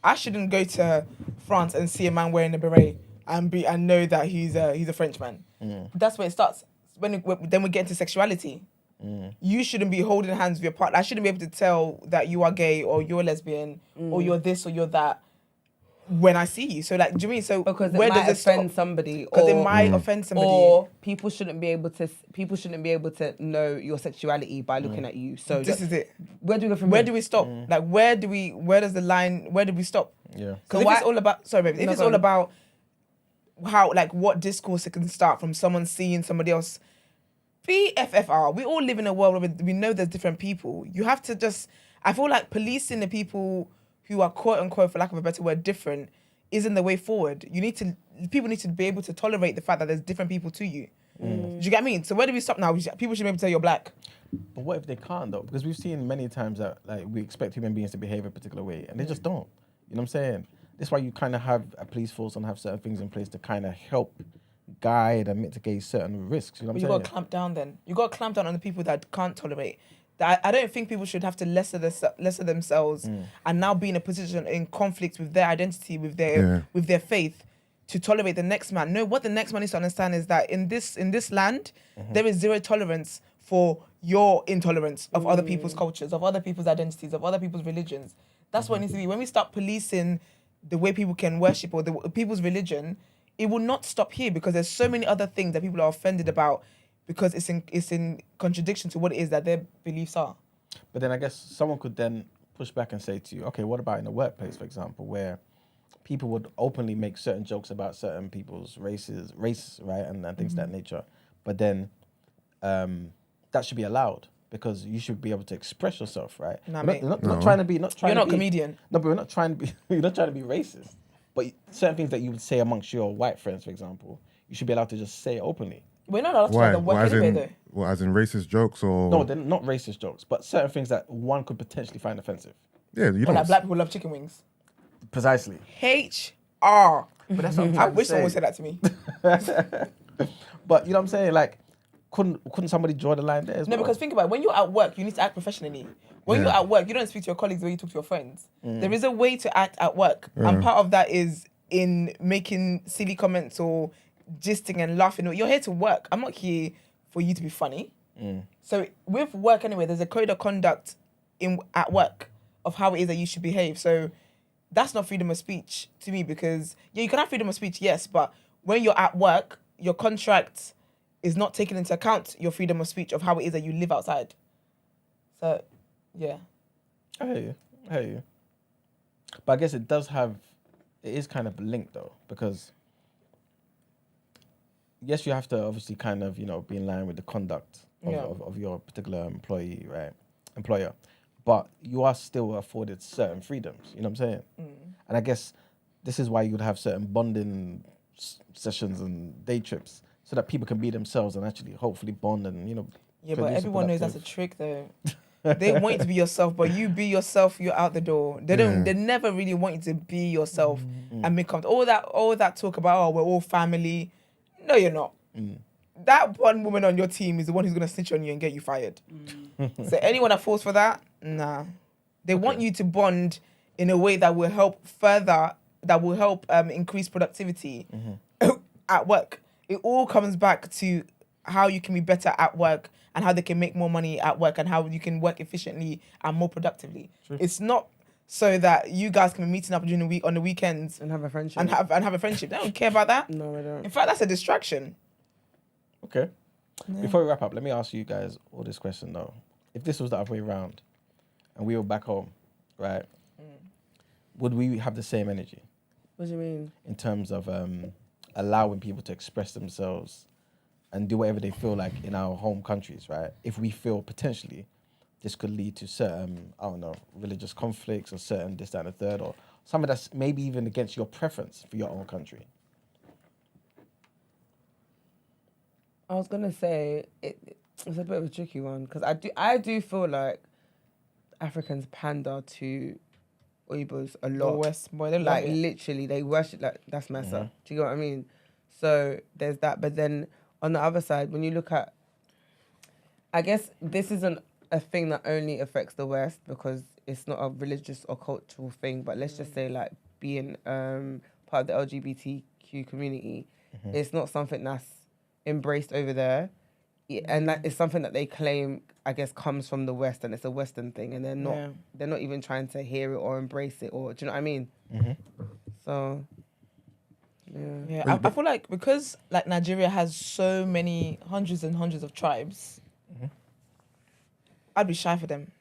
I shouldn't go to France and see a man wearing a beret and know that he's a Frenchman. That's where it starts. Then we get into sexuality. You shouldn't be holding hands with your partner. I shouldn't be able to tell that you are gay or you're lesbian or you're this or you're that when I see you. So like, do you mean so? Because where it might does it offend stop? somebody. Because it might offend somebody. Or people shouldn't be able to know your sexuality by looking at you. So this is it. Where do we go from Where here? do we stop? Like, where do we stop? Yeah. Because if it's all about, sorry, baby, if it's all about how, like, what discourse it can start from someone seeing somebody else, BFFR, we all live in a world where we know there's different people. You have to just, I feel like policing the people who are quote unquote, for lack of a better word, different, isn't the way forward. People need to be able to tolerate the fact that there's different people to you. Do you get what I mean? So where do we stop now? People should be able to tell you're black. But what if they can't though? Because we've seen many times that like we expect human beings to behave a particular way and they just don't. You know what I'm saying? That's why you kind of have a police force and have certain things in place to kind of help guide and mitigate certain risks. You know what I'm saying? You got to clamp down then. You got to clamp down on the people that can't tolerate. I don't think people should have to lesser themselves and now be in a position in conflict with their identity, with their faith, to tolerate the next man. No, what the next man needs to understand is that in this land, there is zero tolerance for your intolerance of other people's cultures, of other people's identities, of other people's religions. That's what it needs to be. When we start policing the way people can worship or the people's religion, it will not stop here because there's so many other things that people are offended about because it's in contradiction to what it is that their beliefs are. But then I guess someone could then push back and say to you, okay, what about in the workplace, for example, where people would openly make certain jokes about certain people's race, right, and things of that nature. But then that should be allowed because you should be able to express yourself, right? Nah, We're mate. not trying to be. Not trying You're to not a be, comedian. No, but we're not trying to be. You're not trying to be racist. But certain things that you would say amongst your white friends, for example, you should be allowed to just say it openly. We're not allowed to Why? try to work As anyway, in, though. what, as in racist jokes or? No, they're not racist jokes, but certain things that one could potentially find offensive. Yeah, you Or don't. like black people love chicken wings. Precisely. HR. But that's what I'm I trying to wish someone say. would say that to me. But you know what I'm saying? Like, couldn't somebody draw the line there as No, well? because think about it. When you're at work, you need to act professionally. When Yeah. you're at work, you don't speak to your colleagues the way you talk to your friends. There is a way to act at work. And part of that is in making silly comments or gisting and laughing. You're here to work. I'm not here for you to be funny. So with work anyway, there's a code of conduct at work of how it is that you should behave. So that's not freedom of speech to me, because you can have freedom of speech, yes, but when you're at work, your contract is not taking into account your freedom of speech of how it is that you live outside. So, yeah. I hear you. But I guess it is kind of linked though, because yes, you have to obviously kind of, be in line with the conduct of your particular employer, but you are still afforded certain freedoms, you know what I'm saying? And I guess this is why you would have certain bonding sessions and day trips so that people can be themselves and actually hopefully bond and, Yeah, but produce a everyone knows that's a productive- trick though. They want you to be yourself, but you be yourself, you're out the door. They never really want you to be yourself and make all that talk about, we're all family. No, you're not. That one woman on your team is the one who's gonna snitch on you and get you fired. So anyone that falls for that, nah. They want you to bond in a way that will help increase productivity at work. It all comes back to how you can be better at work and how they can make more money at work and how you can work efficiently and more productively. True. It's not so that you guys can be meeting up during the week on the weekends And have a friendship. and have a friendship. They don't care about that. No, I don't. In fact, that's a distraction. Okay. Before we wrap up, let me ask you guys all this question though. If this was the other way around and we were back home, right, would we have the same energy What do you mean? in terms of allowing people to express themselves and do whatever they feel like in our home countries, right? If we feel potentially this could lead to certain, I don't know, religious conflicts or certain this, that, and the third, or something that's maybe even against your preference for your own country. I was gonna say it's a bit of a tricky one because I do feel like Africans pander to Oibos a The lot. West, boy, they love Like it. literally, they worship like that's Massa. Do you get what I mean? So there's that, but then on the other side, when you look at, I guess this isn't a thing that only affects the West because it's not a religious or cultural thing. But let's just say like being part of the LGBTQ community, it's not something that's embraced over there, and that is something that they claim, I guess, comes from the West and it's a Western thing, and they're not even trying to hear it or embrace it, or do you know what I mean? So. Yeah, I feel like because like Nigeria has so many hundreds and hundreds of tribes, I'd be shy for them.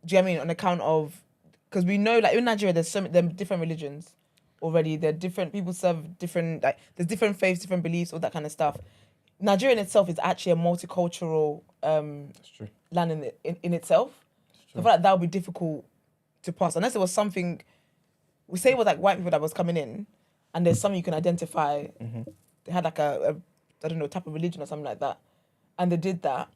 Do you know what I mean? On account of, because we know like in Nigeria there's there are different religions already. There are different people serve different there's different faiths, different beliefs, all that kind of stuff. Nigeria in itself is actually a multicultural That's true. land in itself. So I feel like that would be difficult to pass unless it was something. We say it was like white people that was coming in. And there's something you can identify. They had like a I don't know, type of religion or something like that. And they did that.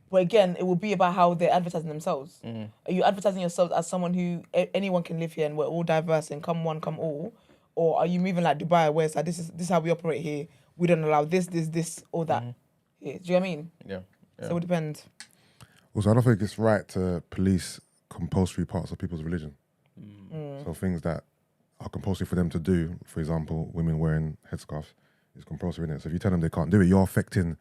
But again, it will be about how they're advertising themselves. Are you advertising yourselves as someone who anyone can live here and we're all diverse and come one, come all? Or are you moving like Dubai where it's like this is how we operate here. We don't allow this, all that. Here. Do you know what I mean? Yeah. So it would depend. Also, I don't think it's right to police compulsory parts of people's religion. So things that are compulsory for them to do, for example, women wearing headscarves, is compulsory in it. So if you tell them they can't do it, you're affecting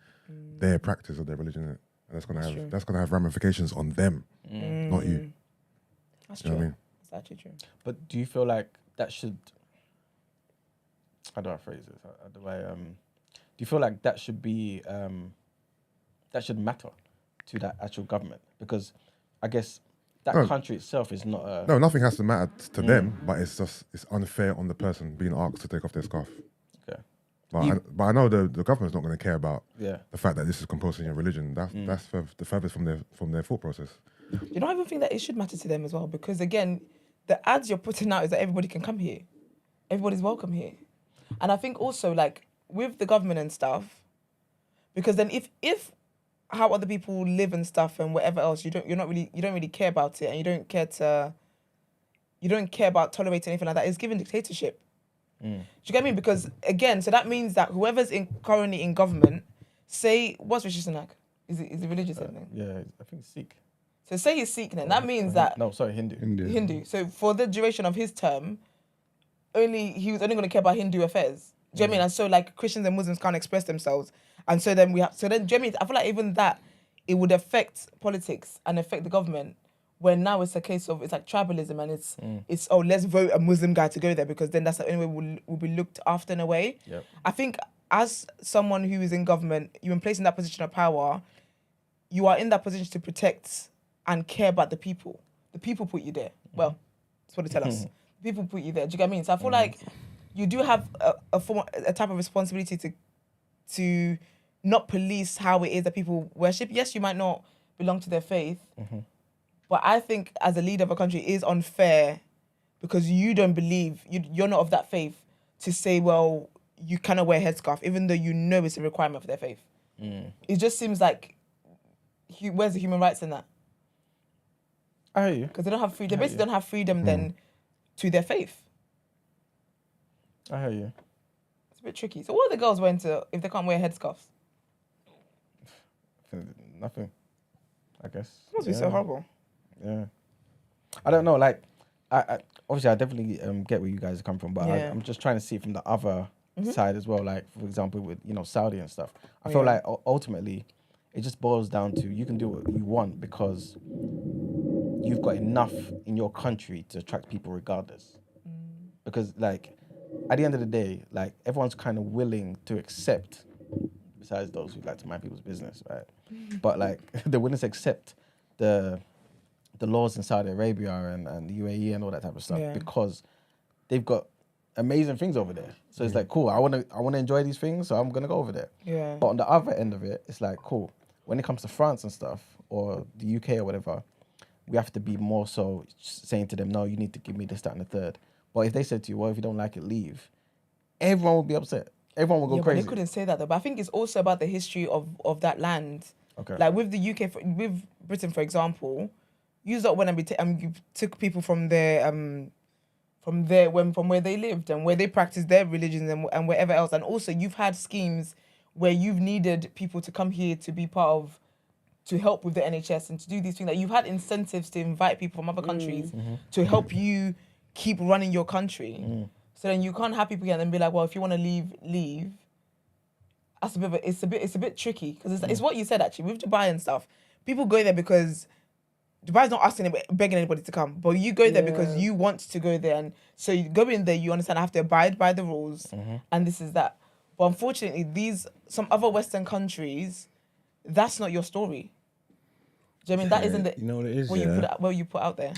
their practice of their religion, innit? And that's gonna have ramifications on them, not you. That's You know true. what I mean? That's actually true. But do you feel like that should? How do I phrase this? Do you feel like that should be? That should matter to that actual government, because I guess that No. country itself is not a. No, nothing has to matter to them, but it's unfair on the person being asked to take off their scarf. Okay. But I know the government's not going to care about Yeah. the fact that this is compulsory in your religion. That's the furthest from their thought process. You don't even think that it should matter to them as well, because again, the ads you're putting out is that everybody can come here, everybody's welcome here, and I think also like with the government and stuff, because then if how other people live and stuff and whatever else, you don't really care about it, and you don't care about tolerating anything like that. It's giving dictatorship. Do you get what I mean? Because again, so that means that whoever's currently in government, say what's Rishi Sunak? Is it religious thing? Yeah, I think Sikh. So say he's Sikh then. That means that No, sorry, Hindu. Hindu. So for the duration of his term, he was only going to care about Hindu affairs. Do you know what I mean? And so like Christians and Muslims can't express themselves, and so then do you know what I mean? I feel like even that it would affect politics and affect the government. When now it's a case of it's like tribalism, and it's let's vote a Muslim guy to go there because then that's the only way we'll be looked after in a way. Yep. I think as someone who is in government, you're placed in that position of power. You are in that position to protect and care about the people. The people put you there. Well, that's what they tell us. People put you there. Do you get what I mean? So I feel like you do have a type of responsibility to not police how it is that people worship. Yes, you might not belong to their faith, but I think as a leader of a country, it is unfair because you don't believe, you're not of that faith, to say, well, you cannot wear a headscarf, even though you know it's a requirement for their faith. It just seems like, where's the human rights in that? I hear you. Because they don't have freedom. They basically don't have freedom then to their faith. I hear you. It's a bit tricky. So what are the girls wearing if they can't wear headscarves? Nothing, I guess. It must be so horrible. Yeah. I don't know, like, I obviously I definitely get where you guys come from, but Yeah. I'm just trying to see it from the other side as well, like, for example, with, Saudi and stuff. I feel like ultimately it just boils down to you can do what you want because you've got enough in your country to attract people regardless. Because, like, at the end of the day, like, everyone's kind of willing to accept, besides those who like to mind people's business, right? But, like, they're willing to accept the laws in Saudi Arabia and the UAE and all that type of stuff because they've got amazing things over there. So it's like, cool, I want to enjoy these things, so I'm going to go over there. Yeah. But on the other end of it, it's like, cool, when it comes to France and stuff, or the UK or whatever, we have to be more so saying to them, no, you need to give me this, that, and the third. But if they said to you, well, if you don't like it, leave, everyone will be upset. Everyone will go crazy. But they couldn't say that though. But I think it's also about the history of that land. Okay. Like with the UK, with Britain, for example, you lot when you took people from their from where they lived and where they practiced their religions and wherever else, and also you've had schemes where you've needed people to come here to be part of, to help with the NHS and to do these things. Like you've had incentives to invite people from other countries to help you keep running your country. So then you can't have people here and then be like, well, if you want to leave. That's it's a bit tricky because it's what you said actually with Dubai and stuff. People go there because Dubai's not asking begging anybody to come, but you go there because you want to go there, and so you go in there. You understand I have to abide by the rules, and this is that. But unfortunately, some other Western countries, that's not your story. Do you know what I mean? That isn't You know what it is, what you put out there.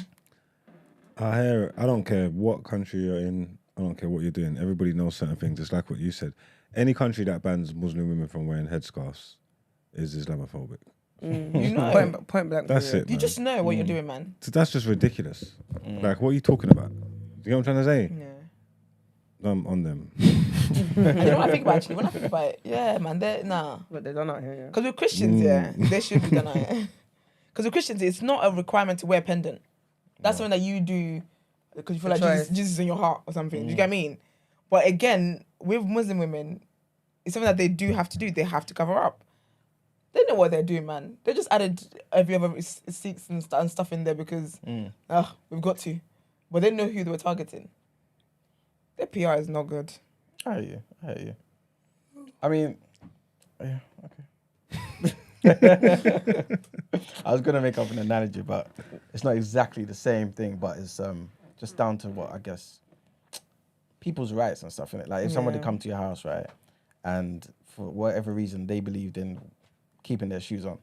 I don't care what country you're in. I don't care what you're doing. Everybody knows certain things. It's like what you said. Any country that bans Muslim women from wearing headscarves is Islamophobic. You know, Point blank. That's it. you Man. just know what you're doing, man. So that's just ridiculous. Like, what are you talking about? You know what I'm trying to say? Yeah. I'm on them. And you know what I think about actually? When I think about it, yeah, man, But they don't out here, yeah. Because with Christians, they should be done out. Because with Christians, it's not a requirement to wear a pendant. That's something that you do because you feel like Jesus is in your heart or something. Do you get what I mean? But again, with Muslim women, it's something that they do have to do. They have to cover up. They know what they're doing, man. They just added every other Sikhs and stuff in there because we've got to. But they know who they were targeting. Their PR is not good. I hear you. I mean, yeah, okay. I was gonna make up an analogy, but it's not exactly the same thing. But it's just down to what I guess people's rights and stuff in it. Like if somebody come to your house, right, and for whatever reason they believed in keeping their shoes on,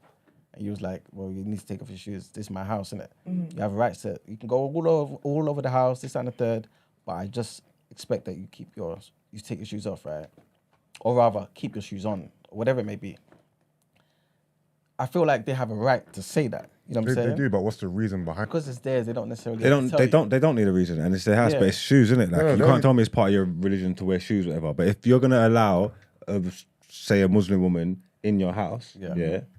and you was like, well, you need to take off your shoes. This is my house, innit? You have rights to. You can go all over the house, this and the third, but I just expect that you take your shoes off, right? or rather, keep your shoes on, whatever it may be. I feel like they have a right to say that. You know what I'm saying? They do, but what's the reason behind? Because it's theirs, they don't necessarily. They don't need a reason, and it's their house, but it's shoes, isn't it? Like you can't tell me it's part of your religion to wear shoes, whatever. But if you're gonna allow, say, a Muslim woman in your house,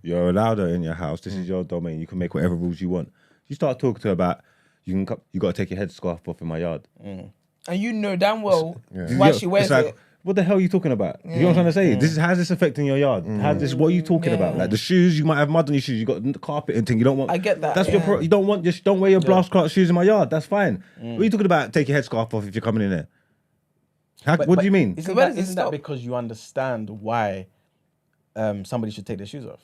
you're allowed her in your house. This is your domain. You can make whatever rules you want. You start talking to her about you got to take your headscarf off in my yard, and you know damn well why she wears it. What the hell are you talking about? You know what I'm trying to say? This is how's this affecting your yard? What are you talking about? Like the shoes, you might have mud on your shoes. You got the carpet and thing. You don't want. I get that. That's you don't want. Just don't wear your blast cart shoes in my yard. That's fine. What are you talking about? Take your headscarf off if you're coming in there. What do you mean? Isn't that because you understand why somebody should take their shoes off?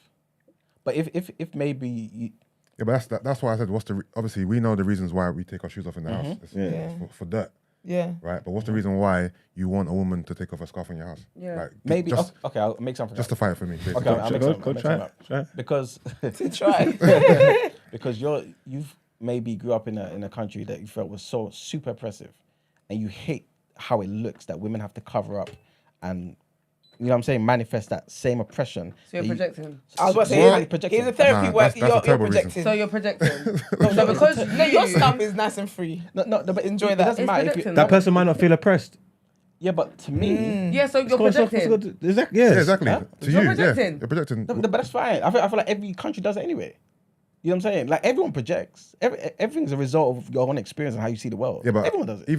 But if maybe. Yeah, but that's why I said. Obviously we know the reasons why we take our shoes off in the house. It's for dirt. Yeah. Right, but what's the reason why you want a woman to take off a scarf in your house? Yeah. Like, maybe okay, I'll make something. Justify it for me. Basically. Okay, I'll make something up. Because to try. Because you've maybe grew up in a country that you felt was so super oppressive, and you hate how it looks that women have to cover up and. You know what I'm saying? Manifest that same oppression. So you're projecting. I was about to say, he's a therapy work. You're projecting. So you're projecting. No, because your stuff is nice and free. No, but enjoy that. It doesn't matter if that person might not feel oppressed. Yeah, but to me... Yeah, so you're projecting. Exactly. Yeah, exactly. Huh? To You're you, projecting. You're projecting. No, but that's fine. I feel like every country does it anyway. You know what I'm saying? Like, everyone projects. Everything's a result of your own experience and how you see the world. Yeah, but everyone does it.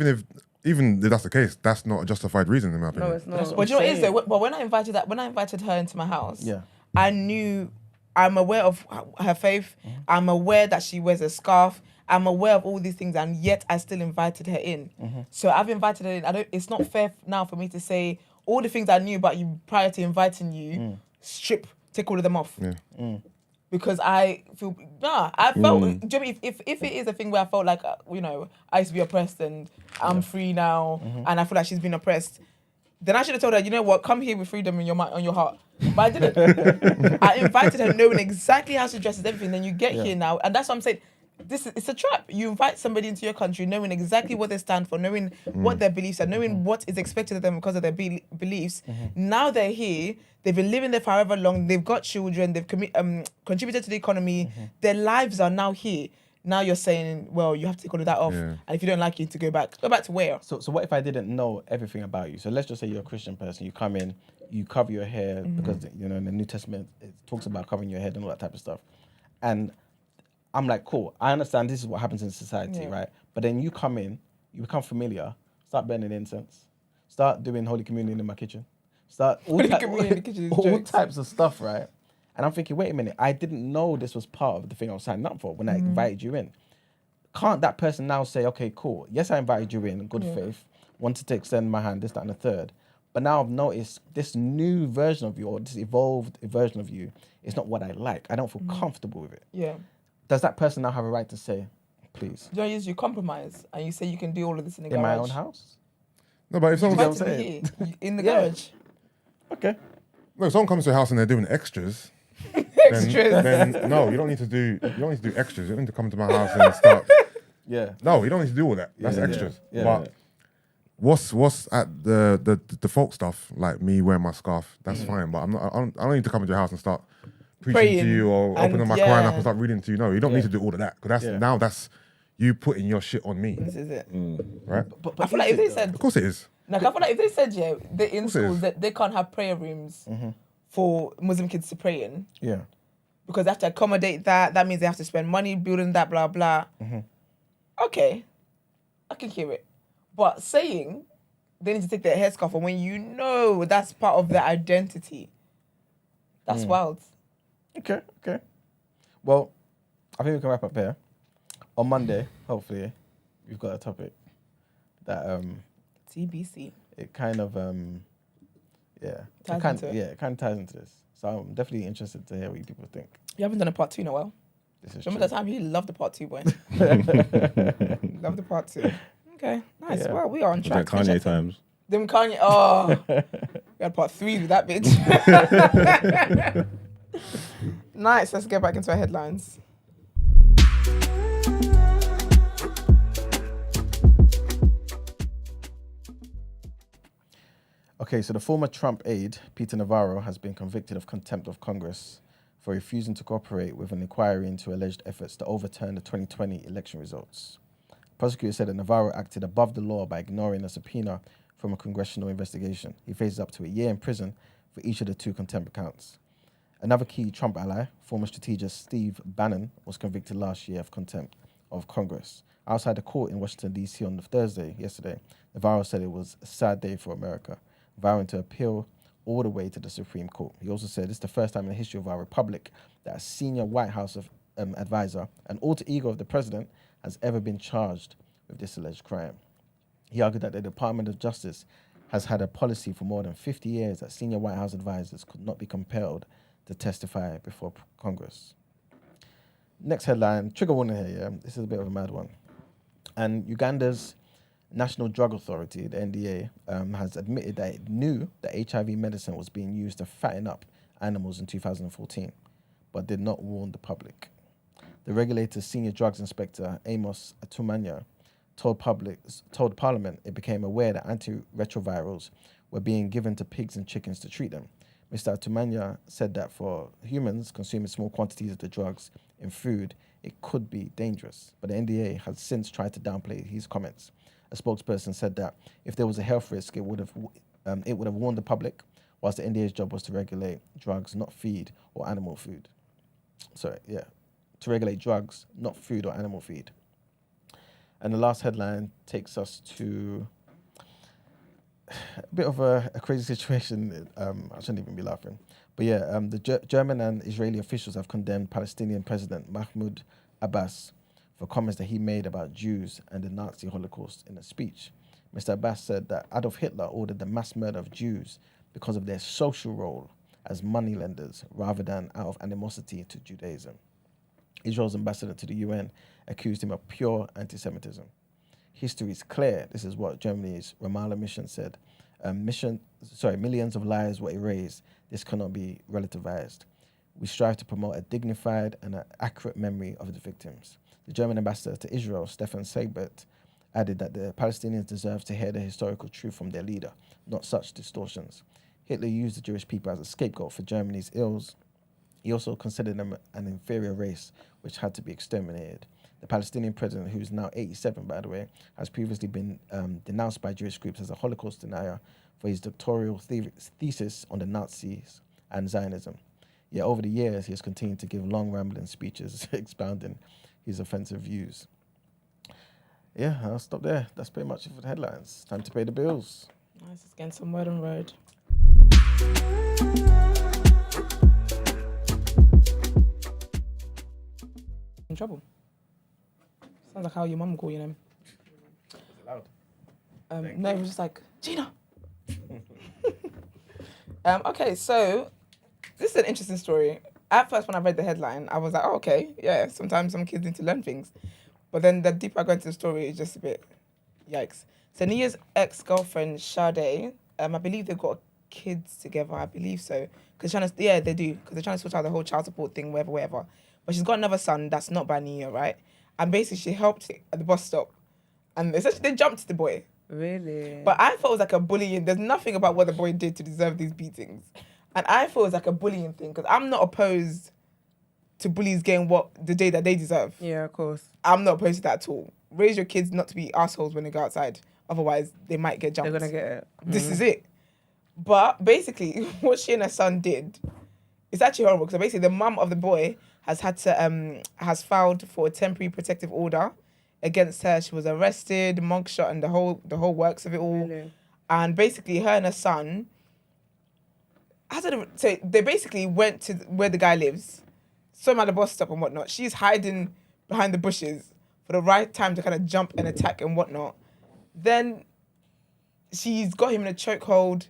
Even if that's the case, that's not a justified reason in my opinion. No, it's not. But you know what it is though? But when I invited her into my house, Yeah. I knew I'm aware of her faith. I'm aware that she wears a scarf. I'm aware of all these things, and yet I still invited her in. So I've invited her in. It's not fair now for me to say all the things I knew about you prior to inviting you. Take all of them off. Yeah. Because I feel I felt. Do you know what I mean? If it is a thing where I felt like I used to be oppressed and I'm free now, and I feel like she's been oppressed, then I should have told her, you know what, come here with freedom in your mind, on your heart. But I didn't. I invited her knowing exactly how she dresses, everything. Then you get here now, and that's what I'm saying. It's a trap. You invite somebody into your country knowing exactly what they stand for, knowing what their beliefs are, knowing what is expected of them because of their beliefs. Now they're here. They've been living there for however long. They've got children. They've contributed to the economy. Their lives are now here. Now you're saying, well, you have to take all of that off. Yeah. And if you don't like it, to go back. Go back to where? So what if I didn't know everything about you? So let's just say you're a Christian person. You come in, you cover your hair because in the New Testament it talks about covering your head and all that type of stuff. And I'm like, cool, I understand this is what happens in society, right? But then you come in, you become familiar, start burning incense, start doing Holy Communion in my kitchen, start all types of stuff, right? And I'm thinking, wait a minute, I didn't know this was part of the thing I was signing up for when I invited you in. Can't that person now say, okay, cool, yes, I invited you in good faith, wanted to extend my hand, this, that, and the third, but now I've noticed this new version of you, or this evolved version of you, is not what I like. I don't feel comfortable with it. Yeah. Does that person now have a right to say, please? You compromise and you say you can do all of this in the garage. In my own house? No, but if someone in the garage. Okay. No, if someone comes to your house and they're doing extras. Then no, you don't need to do extras. You don't need to come to my house and start. Yeah. No, you don't need to do all that. That's extras. Yeah. But what's at the default stuff, like me wearing my scarf, that's fine. But I don't need to come to your house and start preaching to you or opening my Quran up and start reading to you. No, you don't need to do all of that. Because that's you putting your shit on me. This is it. Right? But I feel like if they said... Of course it is. Like, I feel like if they said, they're in schools, that they can't have prayer rooms for Muslim kids to pray in. Yeah. Because they have to accommodate that. That means they have to spend money building that, blah, blah. Okay. I can hear it. But saying they need to take their headscarf off when you know that's part of their identity, that's wild. Okay. Well, I think we can wrap up here. On Monday, hopefully, we've got a topic that TBC. it kind of it kind of ties into this. So I'm definitely interested to hear what you people think. You haven't done a part 2 in a while. This is Remember that time you loved the part 2, boy? Loved the part 2. Okay, nice. Yeah. Well, we are on track. Kanye times. Them Kanye. Oh, we had part 3 with that bitch. Nice. Let's get back into our headlines. Okay, so the former Trump aide, Peter Navarro, has been convicted of contempt of Congress for refusing to cooperate with an inquiry into alleged efforts to overturn the 2020 election results. Prosecutors said that Navarro acted above the law by ignoring a subpoena from a congressional investigation. He faces up to a year in prison for each of the 2 contempt counts. Another key Trump ally, former strategist Steve Bannon, was convicted last year of contempt of Congress. Outside the court in Washington, D.C. on yesterday, Navarro said it was a sad day for America, vowing to appeal all the way to the Supreme Court. He also said it's the first time in the history of our republic that a senior White House advisor, an alter ego of the president, has ever been charged with this alleged crime. He argued that the Department of Justice has had a policy for more than 50 years that senior White House advisors could not be compelled to testify before Congress. Next headline, trigger warning here, yeah? This is a bit of a mad one. And Uganda's National Drug Authority, the NDA, has admitted that it knew that HIV medicine was being used to fatten up animals in 2014, but did not warn the public. The regulator's senior drugs inspector, Amos Atumanya, told Parliament it became aware that antiretrovirals were being given to pigs and chickens to treat them. Mr. Atumanya said that for humans consuming small quantities of the drugs in food, it could be dangerous, but the NDA has since tried to downplay his comments. A spokesperson said that if there was a health risk, it would have warned the public, whilst the NDA's job was to regulate drugs, not feed or animal food. To regulate drugs, not food or animal feed. And the last headline takes us to a bit of a crazy situation. I shouldn't even be laughing. But yeah, the German and Israeli officials have condemned Palestinian President Mahmoud Abbas for comments that he made about Jews and the Nazi Holocaust in a speech. Mr. Abbas said that Adolf Hitler ordered the mass murder of Jews because of their social role as moneylenders rather than out of animosity to Judaism. Israel's ambassador to the UN accused him of pure anti-Semitism. History is clear. This is what Germany's Ramallah mission said. Millions of lives were erased. This cannot be relativized. We strive to promote a dignified and an accurate memory of the victims. The German ambassador to Israel, Stefan Seibert, added that the Palestinians deserve to hear the historical truth from their leader, not such distortions. Hitler used the Jewish people as a scapegoat for Germany's ills. He also considered them an inferior race which had to be exterminated. The Palestinian president, who's now 87, by the way, has previously been denounced by Jewish groups as a Holocaust denier for his doctoral thesis on the Nazis and Zionism. Yet over the years, he has continued to give long, rambling speeches expounding his offensive views. Yeah, I'll stop there. That's pretty much it for the headlines. Time to pay the bills. Nice, it's getting some word on road. In trouble. Sounds like how your mum call you name. Is it loud? No, it was just like, Gina. Okay, so this is an interesting story. At first, when I read the headline, I was like, oh, okay, yeah, sometimes some kids need to learn things. But then the deeper I go into the story, it's just a bit yikes. So Neyo's ex-girlfriend, Sade, I believe they've got kids together, I believe so. They do, because they're trying to sort out the whole child support thing, whatever. But she's got another son that's not by Neyo, right? And basically, she helped at the bus stop. And essentially, they jumped the boy. Really? But I thought it was like a bullying. There's nothing about what the boy did to deserve these beatings. And I thought it was like a bullying thing, because I'm not opposed to bullies getting the day that they deserve. Yeah, of course. I'm not opposed to that at all. Raise your kids not to be assholes when they go outside. Otherwise, they might get jumped. They're going to get it. This is it. But basically, what she and her son did is actually horrible. Because basically, the mum of the boy has filed for a temporary protective order against her. She was arrested, mugshot, and the whole works of it all. Really? And basically, her and her son, so they basically went to where the guy lives, saw him at the bus stop and whatnot. She's hiding behind the bushes for the right time to kind of jump and attack and whatnot. Then she's got him in a chokehold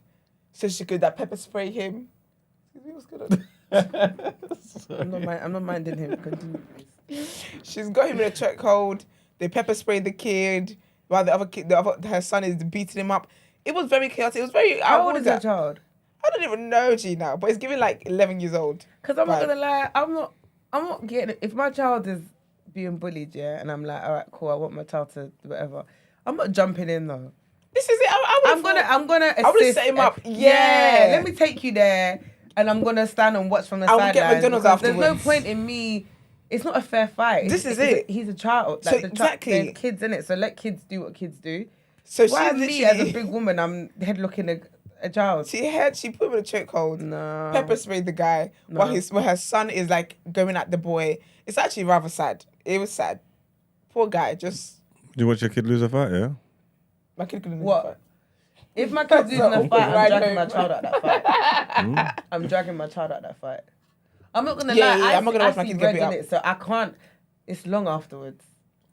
so she could pepper spray him. Excuse me, what's going on? I'm not minding him. Continue, please. She's got him in a chokehold. They pepper sprayed the kid while her son is beating him up. It was very chaotic. It was very. How old is that child? I don't even know, G, now, but it's giving like 11 years old. Because I'm not gonna lie, I'm not getting it. If my child is being bullied, yeah, and I'm like, all right, cool, I want my child to do whatever. I'm not jumping in though. This is it. I'm gonna assist. I would've set him up. Yeah. Yeah. Let me take you there, and I'm gonna stand and watch from the I will sidelines. get McDonald's because there's no afterwards. point in me. It's not a fair fight. This is He's it. He's a child. So Like exactly. there's kids in it, so let kids do what kids do. So Why she's me as a literally. big woman? I'm headlocking a child. She put him in a chokehold. No. Pepper sprayed the guy while her son is like going at the boy. It's actually rather sad. It was sad. Poor guy. Just You watch your kid lose a fight, yeah? my kid couldn't. What? If my kid's losing a fight, I'm Right dragging home. my child out that fight. I'm dragging my child out that fight. I'm not gonna Yeah, lie. I'm not gonna watch my see kid get red beat in up. it, so I can't. It's long afterwards.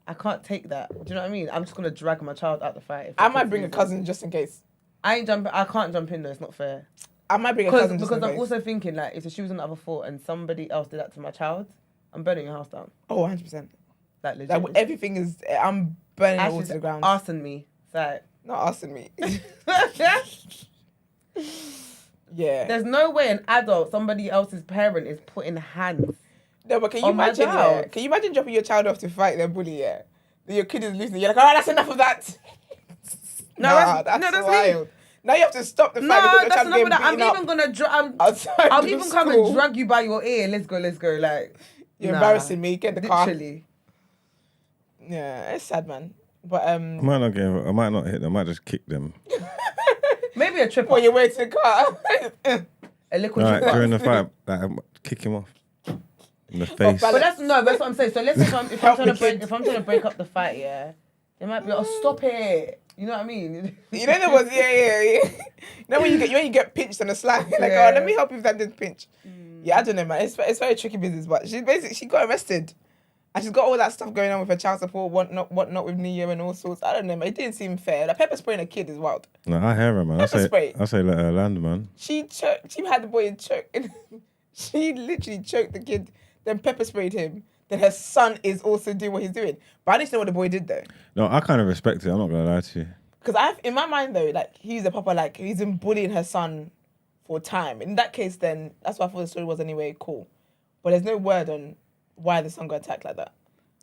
I can't take that. Do you know what I mean? I'm just gonna drag my child out the fight. I might bring a cousin just in case. I ain't jumping. I can't jump in though. It's not fair. I might bring a cousin just Because in I'm case. also thinking like if the shoe was on the other foot and somebody else did that to my child, I'm burning your house down. Oh, 100%. Like legit. Like everything is. I'm burning it all to the ground. Arsing me. It's like Not asking me. Yeah. there's no way an adult, somebody else's parent, is putting hands. No, but can you on my imagine? Yeah, child. can you imagine dropping your child off to fight their bully? Yeah, then your kid is losing. You're like, all right, that's enough of that. No, Nah, that's me. wild. Now you have to stop the fight No, because your that's child enough of getting that. I'm beaten even up gonna outside I'll of even come school. and drag you by your ear. Let's go. Like You're nah, embarrassing me. Get in the car. Literally. Yeah, it's sad, man. But I might not hit them. I might just kick them. Maybe a trip when up. you're way to the car. A liquid Right, trip up. during the fight, like, kick him off in the face. But that's what I'm saying. So let's say if I'm Help trying the to break kid. if I'm trying to break up the fight, yeah, they might be stop it. You know what I mean? You know there was yeah. You know when you get pinched on the slide, like Yeah. oh let me help you with that pinch. Yeah, I don't know, man. It's very tricky business, but she got arrested, and she's got all that stuff going on with her child support, whatnot with Neyo and all sorts. I don't know, man. It didn't seem fair. Like pepper spraying a kid is wild. No, I hear her, man. Pepper spray. I say let her land, man. She had the boy in choke. She literally choked the kid, then pepper sprayed him. Then her son is also doing what he's doing. But I didn't know what the boy did though. No, I kind of respect it. I'm not gonna lie to you. Because in my mind though, like he's a papa, like he's been bullying her son for time. In that case, then that's why I thought the story was anyway cool. But there's no word on why the son got attacked like that.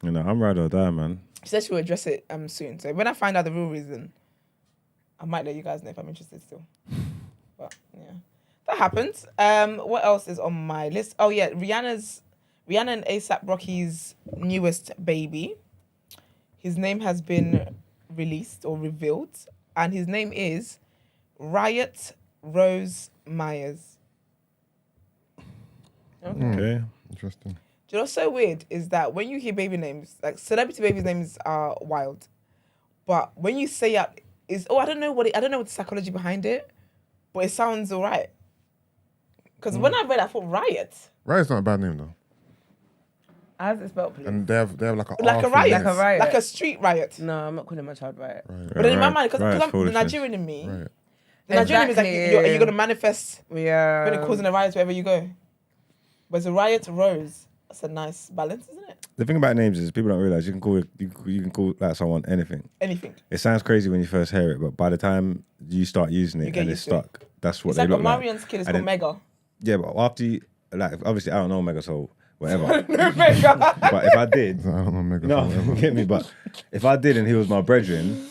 You know, I'm ride or die, man. She said she will address it soon. So when I find out the real reason, I might let you guys know if I'm interested still. But yeah, that happens. What else is on my list? Oh yeah, Rihanna and ASAP Rocky's newest baby. His name has been released or revealed, and his name is Riot Rose Myers. Okay. Interesting. Do you know what's so weird is that when you hear baby names, like celebrity babies' names are wild, but when you say out, I don't know I don't know what the psychology behind it, but it sounds alright. Because when I read, I thought Riot, Riot's not a bad name though. How's it spelled, please? And they have like a like a R riot, thing. Like a riot. like a street riot. No, I'm not calling my child riot. Right. But then in my Right, mind, because right, I'm the foolishness. Nigerian in me, Right. the Nigerian in me is like Exactly. you're gonna manifest Yeah. when it causing a riot wherever you go. But it's a Riot Rose. That's a nice balance, isn't it? The thing about names is people don't realize you can call like someone anything. Anything. It sounds crazy when you first hear it, but by the time you start using it get and it's used to it. stuck, that's what It's they like look like. Omarian's kid is And called then- Mega. Yeah, but after you, like, obviously I don't know Mega, so whatever. Mega. But if I did, I don't know Mega. no, whatever. get me. But if I did and he was my brethren,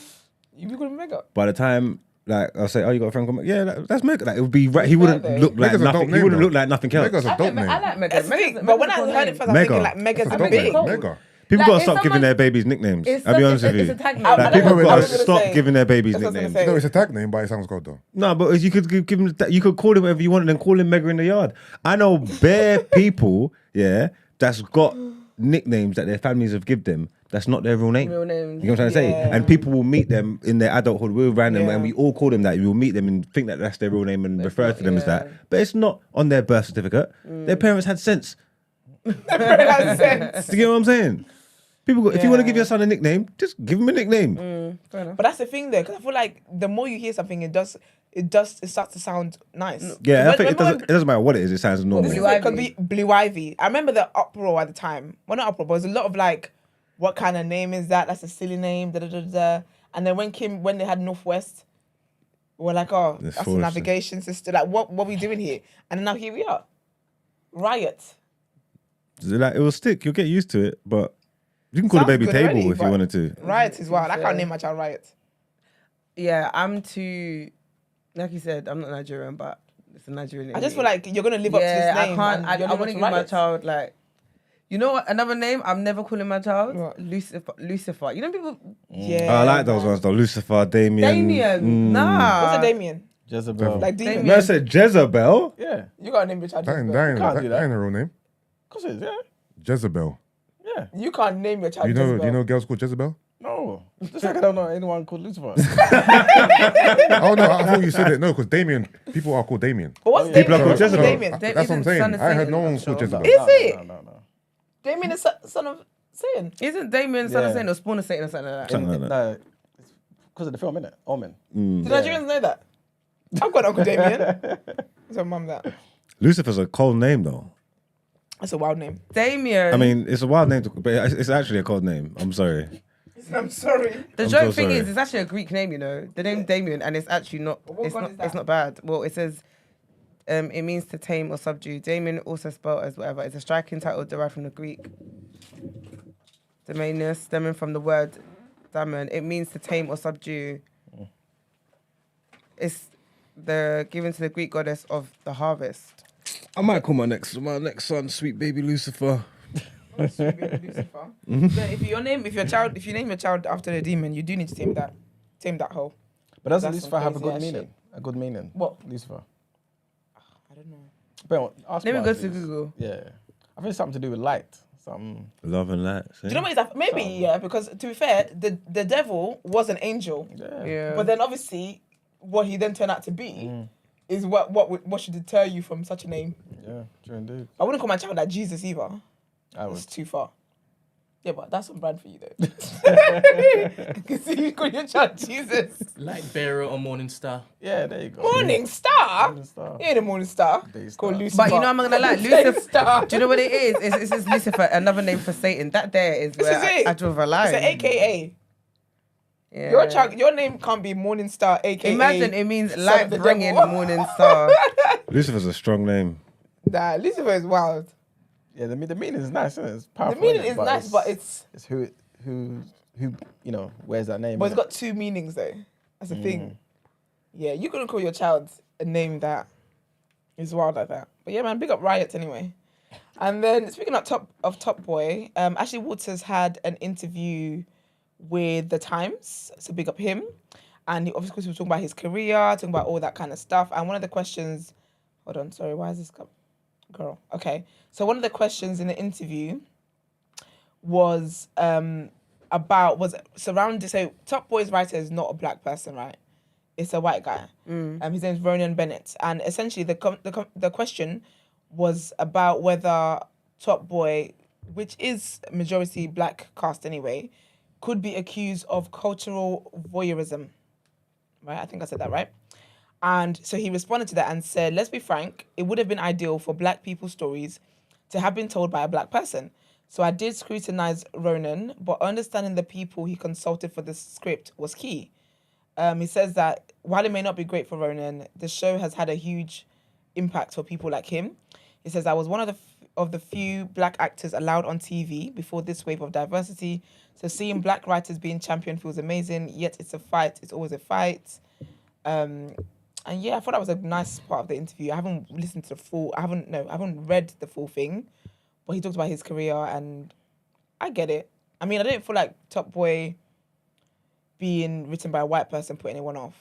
You be called Mega. by the time like I'll say, oh, you got a friend called Mega? Yeah, that's Mega. Like it would be right. He wouldn't though. look like Mega's a dope nothing. He name, wouldn't though. look like nothing else. Mega's a dope name. I like Mega. That's the thing. But when I heard it first, I was Mega. thinking like Mega's That's a a dope big. name. Mega. People Like, gotta if stop giving someone- their babies nicknames. It's I'll be such honest a- with it's you. a tag name. I People know what I gotta was gonna stop say. giving their babies That's what I was nicknames. gonna say. No, it's a tag name, but it sounds good though. No, but you could give him. You could call him whatever you want, and then call him Mega in the yard. I know bare people, yeah, that's got nicknames that their families have given them. That's not their real name. Real names. You know what I'm trying to Yeah. say? And people will meet them in their adulthood. We'll random, Yeah. and we all call them that. You will meet them and think that that's their real name and refer to them as yeah. that. But it's not on their birth certificate. Their parents had sense. That's sense. Do you get what I'm saying? People, if you want to Yeah. give your son a nickname, just give him a nickname. But that's the thing though, because I feel like the more you hear something, it starts to sound nice. Yeah, I think it Remember doesn't. It doesn't matter what it is. It sounds normal. This is Blue it, could Ivy. be Blue Ivy. I remember the uproar at the time. Well, not uproar, but it was a lot of like, what kind of name is that? That's a silly name. Da, da, da, da. And then when they had Northwest, we're like, oh, It's that's a foolish. navigation system. Like, what are we doing here? And then now here we are. Riot. Like it will stick. You'll get used to it, but you can call the Sounds baby good Table already, if you but- wanted to. Riot is wild. I can't name my child Riot. Yeah, I'm too. Like you said, I'm not Nigerian, but it's a Nigerian name. I just feel like you're gonna live up to this name. I can't. and you're I living want up to give my Riot. child like. You know what? Another name I'm never calling my child. What? Lucifer. You know people. Yeah. I like those ones though. Lucifer, Damien. Nah. What's a Damien? Jezebel. Like demon. Damien. No, I said Jezebel. Yeah. You gotta name your child That ain't, Jezebel. that ain't, can't that, do that that. ain't a real name. Of course it is, yeah. Jezebel. Yeah. You can't name your child Do Jezebel. you know girls called Jezebel? No. Just like I don't know anyone called Lucifer. Oh no, I thought you said it. No, because Damien, people are called Damien. But what's People Damien? are called Jezebel. Damien. That's what I'm Isn't saying. son of I heard Satan, no I'm one called sure. Jezebel. Is it? No. Damien is son of Satan. Isn't Damien son of Yeah. Satan or spawn of Satan or something like that? Something like that. No. It's because of the film, innit? Omen. Do Nigerians know that? I've got Uncle Damien. That's my mum that. Lucifer's a cold name though. That's a wild name. Damien. I mean, it's a wild name, but it's actually a cold name. I'm sorry. I'm sorry. the I'm joke so thing sorry. is, it's actually a Greek name. You know, the name Damien, and it's actually not. what It's god not. is that? It's not bad. Well, it says. It means to tame or subdue. Damien, also spelled as whatever, is a striking title derived from the Greek Damanus, stemming from the word daemon. It means to tame or subdue. It's given to the Greek goddess of the harvest. I might call my next son Sweet Baby Lucifer. Lucifer. Yeah, if you name your child after the demon, you do need to tame that hoe. But doesn't That's Lucifer some have a crazy good ass meaning? shit. A good meaning? What? Lucifer. I don't know. But ask Let me Mark, go to please. Google. Yeah. I think it's something to do with light. Something. Love and light. Do you know what is that? Maybe yeah, because to be fair, the devil was an angel, Yeah. but then obviously what he then turned out to be is what should deter you from such a name. Yeah, true indeed. I wouldn't call my child like Jesus either. I It's would. too far. Yeah, but that's on brand for you though. I can see you call your child Jesus. Light bearer or morning star. Yeah, there you go. Morning star. Morning star. You ain't a morning star. Day star. Called Lucifer. But you know, I'm not gonna lie, Day Lucifer. star. Do you know what it is? It's Lucifer, another name for Satan. That there is This where is it. I draw a line. It's an AKA. Yeah. Your name can't be morning star, AKA. Imagine it means son of light the bringing devil. morning star. Lucifer's a strong name. Nah, Lucifer is wild. Yeah, the meaning is nice, isn't it? It's powerful. The meaning innit? is nice, but it's who wears that name. but it's innit? got two meanings though. That's the thing. Yeah, you couldn't call your child a name that is wild like that. But yeah, man, big up Riot anyway. And then speaking of Top Boy, Ashley Walters had an interview with the Times, so big up him. And he obviously was talking about his career, talking about all that kind of stuff. And one of the questions, hold on, sorry, why is this girl? Okay, so one of the questions in the interview was surrounded. So Top Boy's writer is not a black person, right? It's a white guy. His name's Ronan Bennett, and essentially the question was about whether Top Boy, which is majority black cast anyway, could be accused of cultural voyeurism. Right, I think I said that right. And so he responded to that and said, let's be frank, it would have been ideal for black people's stories to have been told by a black person. So I did scrutinize Ronan, but understanding the people he consulted for the script was key. He says that while it may not be great for Ronan, the show has had a huge impact for people like him. He says, I was one of the few black actors allowed on TV before this wave of diversity. So seeing black writers being championed feels amazing, yet it's a fight. It's always a fight. And yeah, I thought that was a nice part of the interview. I haven't listened to I haven't read the full thing, but he talked about his career and I get it. I mean, I didn't feel like Top Boy being written by a white person put anyone off.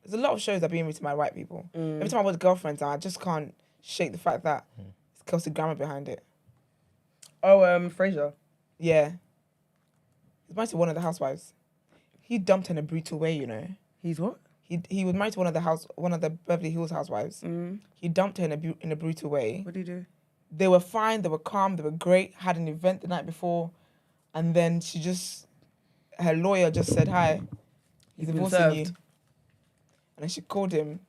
There's a lot of shows that are being written by white people. Every time I watch Girlfriends, I just can't shake the fact that it's Kelsey Grammer behind it. Oh, Frasier. Yeah. He's married to one of the housewives. He dumped her in a brutal way, you know. He's what? He was married to one of the Beverly Hills housewives. He dumped her in a brutal way. What did he do? They were fine, they were calm, they were great, had an event the night before, and then her lawyer just said, hi, he's been divorcing served. you. And then she called him,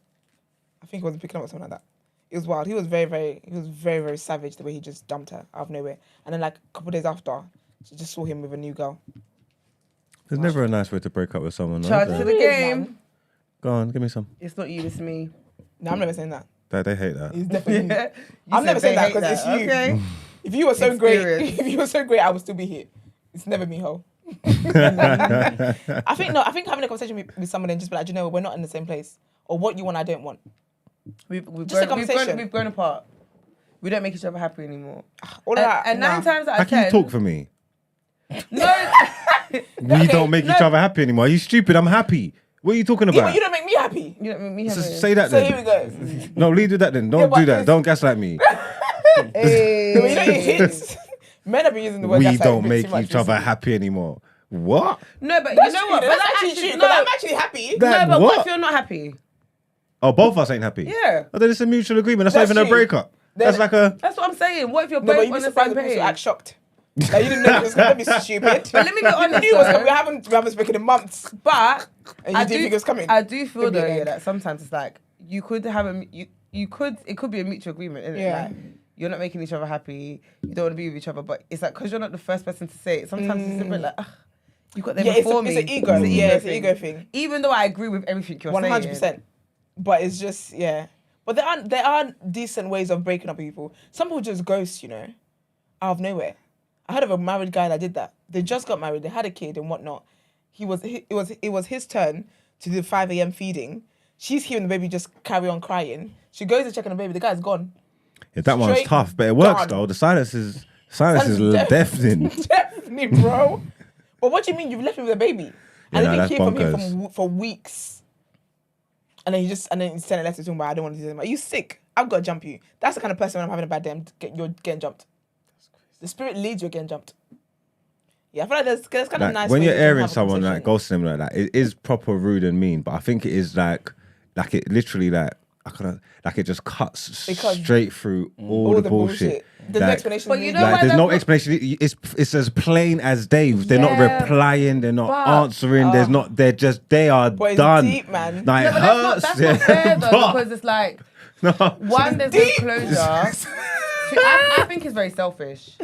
I think he wasn't picking up or something like that. It was wild. He was very, very savage the way he just dumped her out of nowhere. And then like a couple of days after, she just saw him with a new girl. There's never a nice way to break up with someone. Charge Is to there? the It is, game. man. Go on, give me some. It's not you, it's me. No, I'm never saying that. They hate that. It's definitely me. You I'm said never saying they that hate because it's you. Okay. If you were so Experience. great, I would still be here. It's never me, ho. I think having a conversation with someone and just be like, you know, we're not in the same place, or what you want, I don't want. We've Just a conversation. We've grown apart. We don't make each other happy anymore. All of that. And 9 times out How of can 10. you talk for me? No. We don't make each other happy anymore. Are you stupid? I'm happy. What are you talking Yeah, about? but you don't make me happy. You don't make me happy. Just say that So then. here we go. No, lead with that then. Don't but do that. it's- Don't gaslight me. Hey. No, but you know you hit. Men have been using the word We gaslight don't a bit make too much each other recently. happy anymore. What? No, but That's you know true, what? though. But That's actually true. no, Because I'm actually happy. That no, but what what? if you're not happy? Oh, both of us ain't happy. Yeah. Oh, then it's a mutual agreement. That's, That's not even true. a breakup. That's like a. That's what I'm saying. What if you're No, both but you'd on be the surprised same if people page? act shocked. Like, you didn't know it was going to be stupid. But let me be honest, You knew it was though. coming. We haven't spoken in months. But And you didn't think it was coming. I do feel Could be though, an yeah, egg. that sometimes it's like you could have it could be a mutual agreement, isn't Yeah. it? Like you're not making each other happy, you don't want to be with each other, but it's like because you're not the first person to say it. Sometimes it's a bit like, you got there Yeah, before it's me. an ego. Yeah, it's an ego thing. Even though I agree with everything you're 100%. saying. But it's just, yeah. But there are decent ways of breaking up with people. Some people just ghost, you know, out of nowhere. I heard of a married guy that did that. They just got married. They had a kid and whatnot. It was his turn to do 5 a.m. feeding. She's hearing the baby just carry on crying. She goes to check on the baby. The guy's gone. Yeah, that one's Straight tough, but it works gone. though. The silence is Silence deafening. Definitely, bro. But what do you mean you've left him with a baby? Yeah, And no, then you that's hear from him bonkers. for weeks. And then you send a letter to him, but I don't want to do them. Are you sick? I've got to jump you. That's the kind of person when I'm having a bad day, you're getting jumped. The spirit leads you getting jumped. Yeah, I feel like there's kind of Like, nice when ways you're you can airing have a someone like conversation. ghosting them like that, it is proper rude and mean. But I think it is like it literally it just cuts Because straight through all the bullshit. There's no Like, explanation. But you needed. know why like, there's that's no not- explanation. It's as plain as day. They're not Yeah. replying. They're not But- answering. There's not. They're just. They are But it's done. deep, man. Like, No, it but hurts. that's not fair though, But- because it's like no. one, there's no closure. I think it's very selfish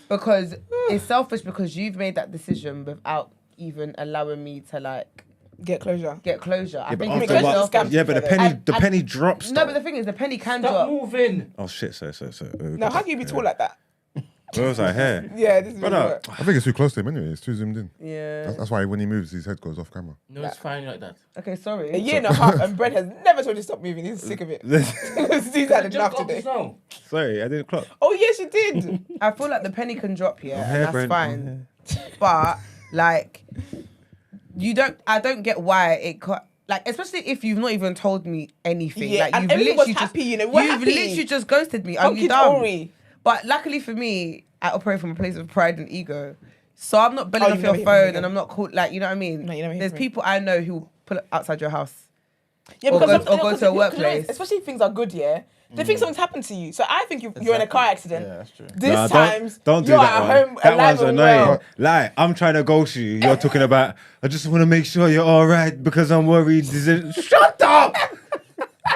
because it's selfish because you've made that decision without even allowing me to like Get closure. get closure. I Yeah, but think after it's very what- what- selfish. yeah, but the And- penny drops. No, though. but the thing is, the penny can Stop drop. moving. Oh shit! So. Now, how can you be tall like that? Where was I here? Yeah, this is But really no, work. I think it's too close to him anyway. It's too zoomed in. Yeah. That's why when he moves, his head goes off camera. No, it's fine like that. Okay, sorry. A year and a half, and Brent has never told you to stop moving. He's sick of it. He's had enough today. sorry, I didn't clock. Oh, yes, you did. I feel like the penny can drop here, here, and that's Brent. fine. But like, I don't get why it cut. Like, especially if you've not even told me anything. Yeah, like, and you've everyone literally was just, happy, you know, we're you've happy. literally just ghosted me. Are you Hunky dumb? dory. But luckily for me, I operate from a place of pride and ego. So I'm not belling Oh, off you your never hear from me phone again. and I'm not called, like, you know what I mean? No, you never hear There's from me. people I know who will pull up outside your house. Yeah, Or because go- or go to a workplace. Especially if things are good, yeah. They think something's happened to you. So I think you're in a car accident. Yeah, that's true. This Nah, times don't do you're that at one. home That alive one's and annoying. well. Like, I'm trying to ghost you. You're talking about, I just want to make sure you're all right because I'm worried. Shut up!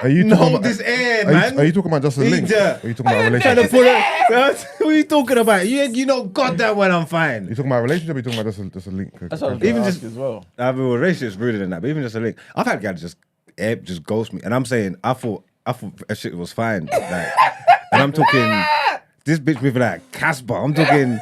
Are you No, talking about, this air, are man. you talking about just a link? Yeah. Are you talking about a Trying to relationship? pull it. What are you talking about? You know, goddamn well I'm fine. You talking about a relationship? Or you talking about just a link? That's what I was Even even just- just as well. I mean, well, relationship's ruder than that, but even just a link. I've had guys just ghost me, and I'm saying I thought that shit was fine. Like, and I'm talking this bitch moving like Casper. I'm talking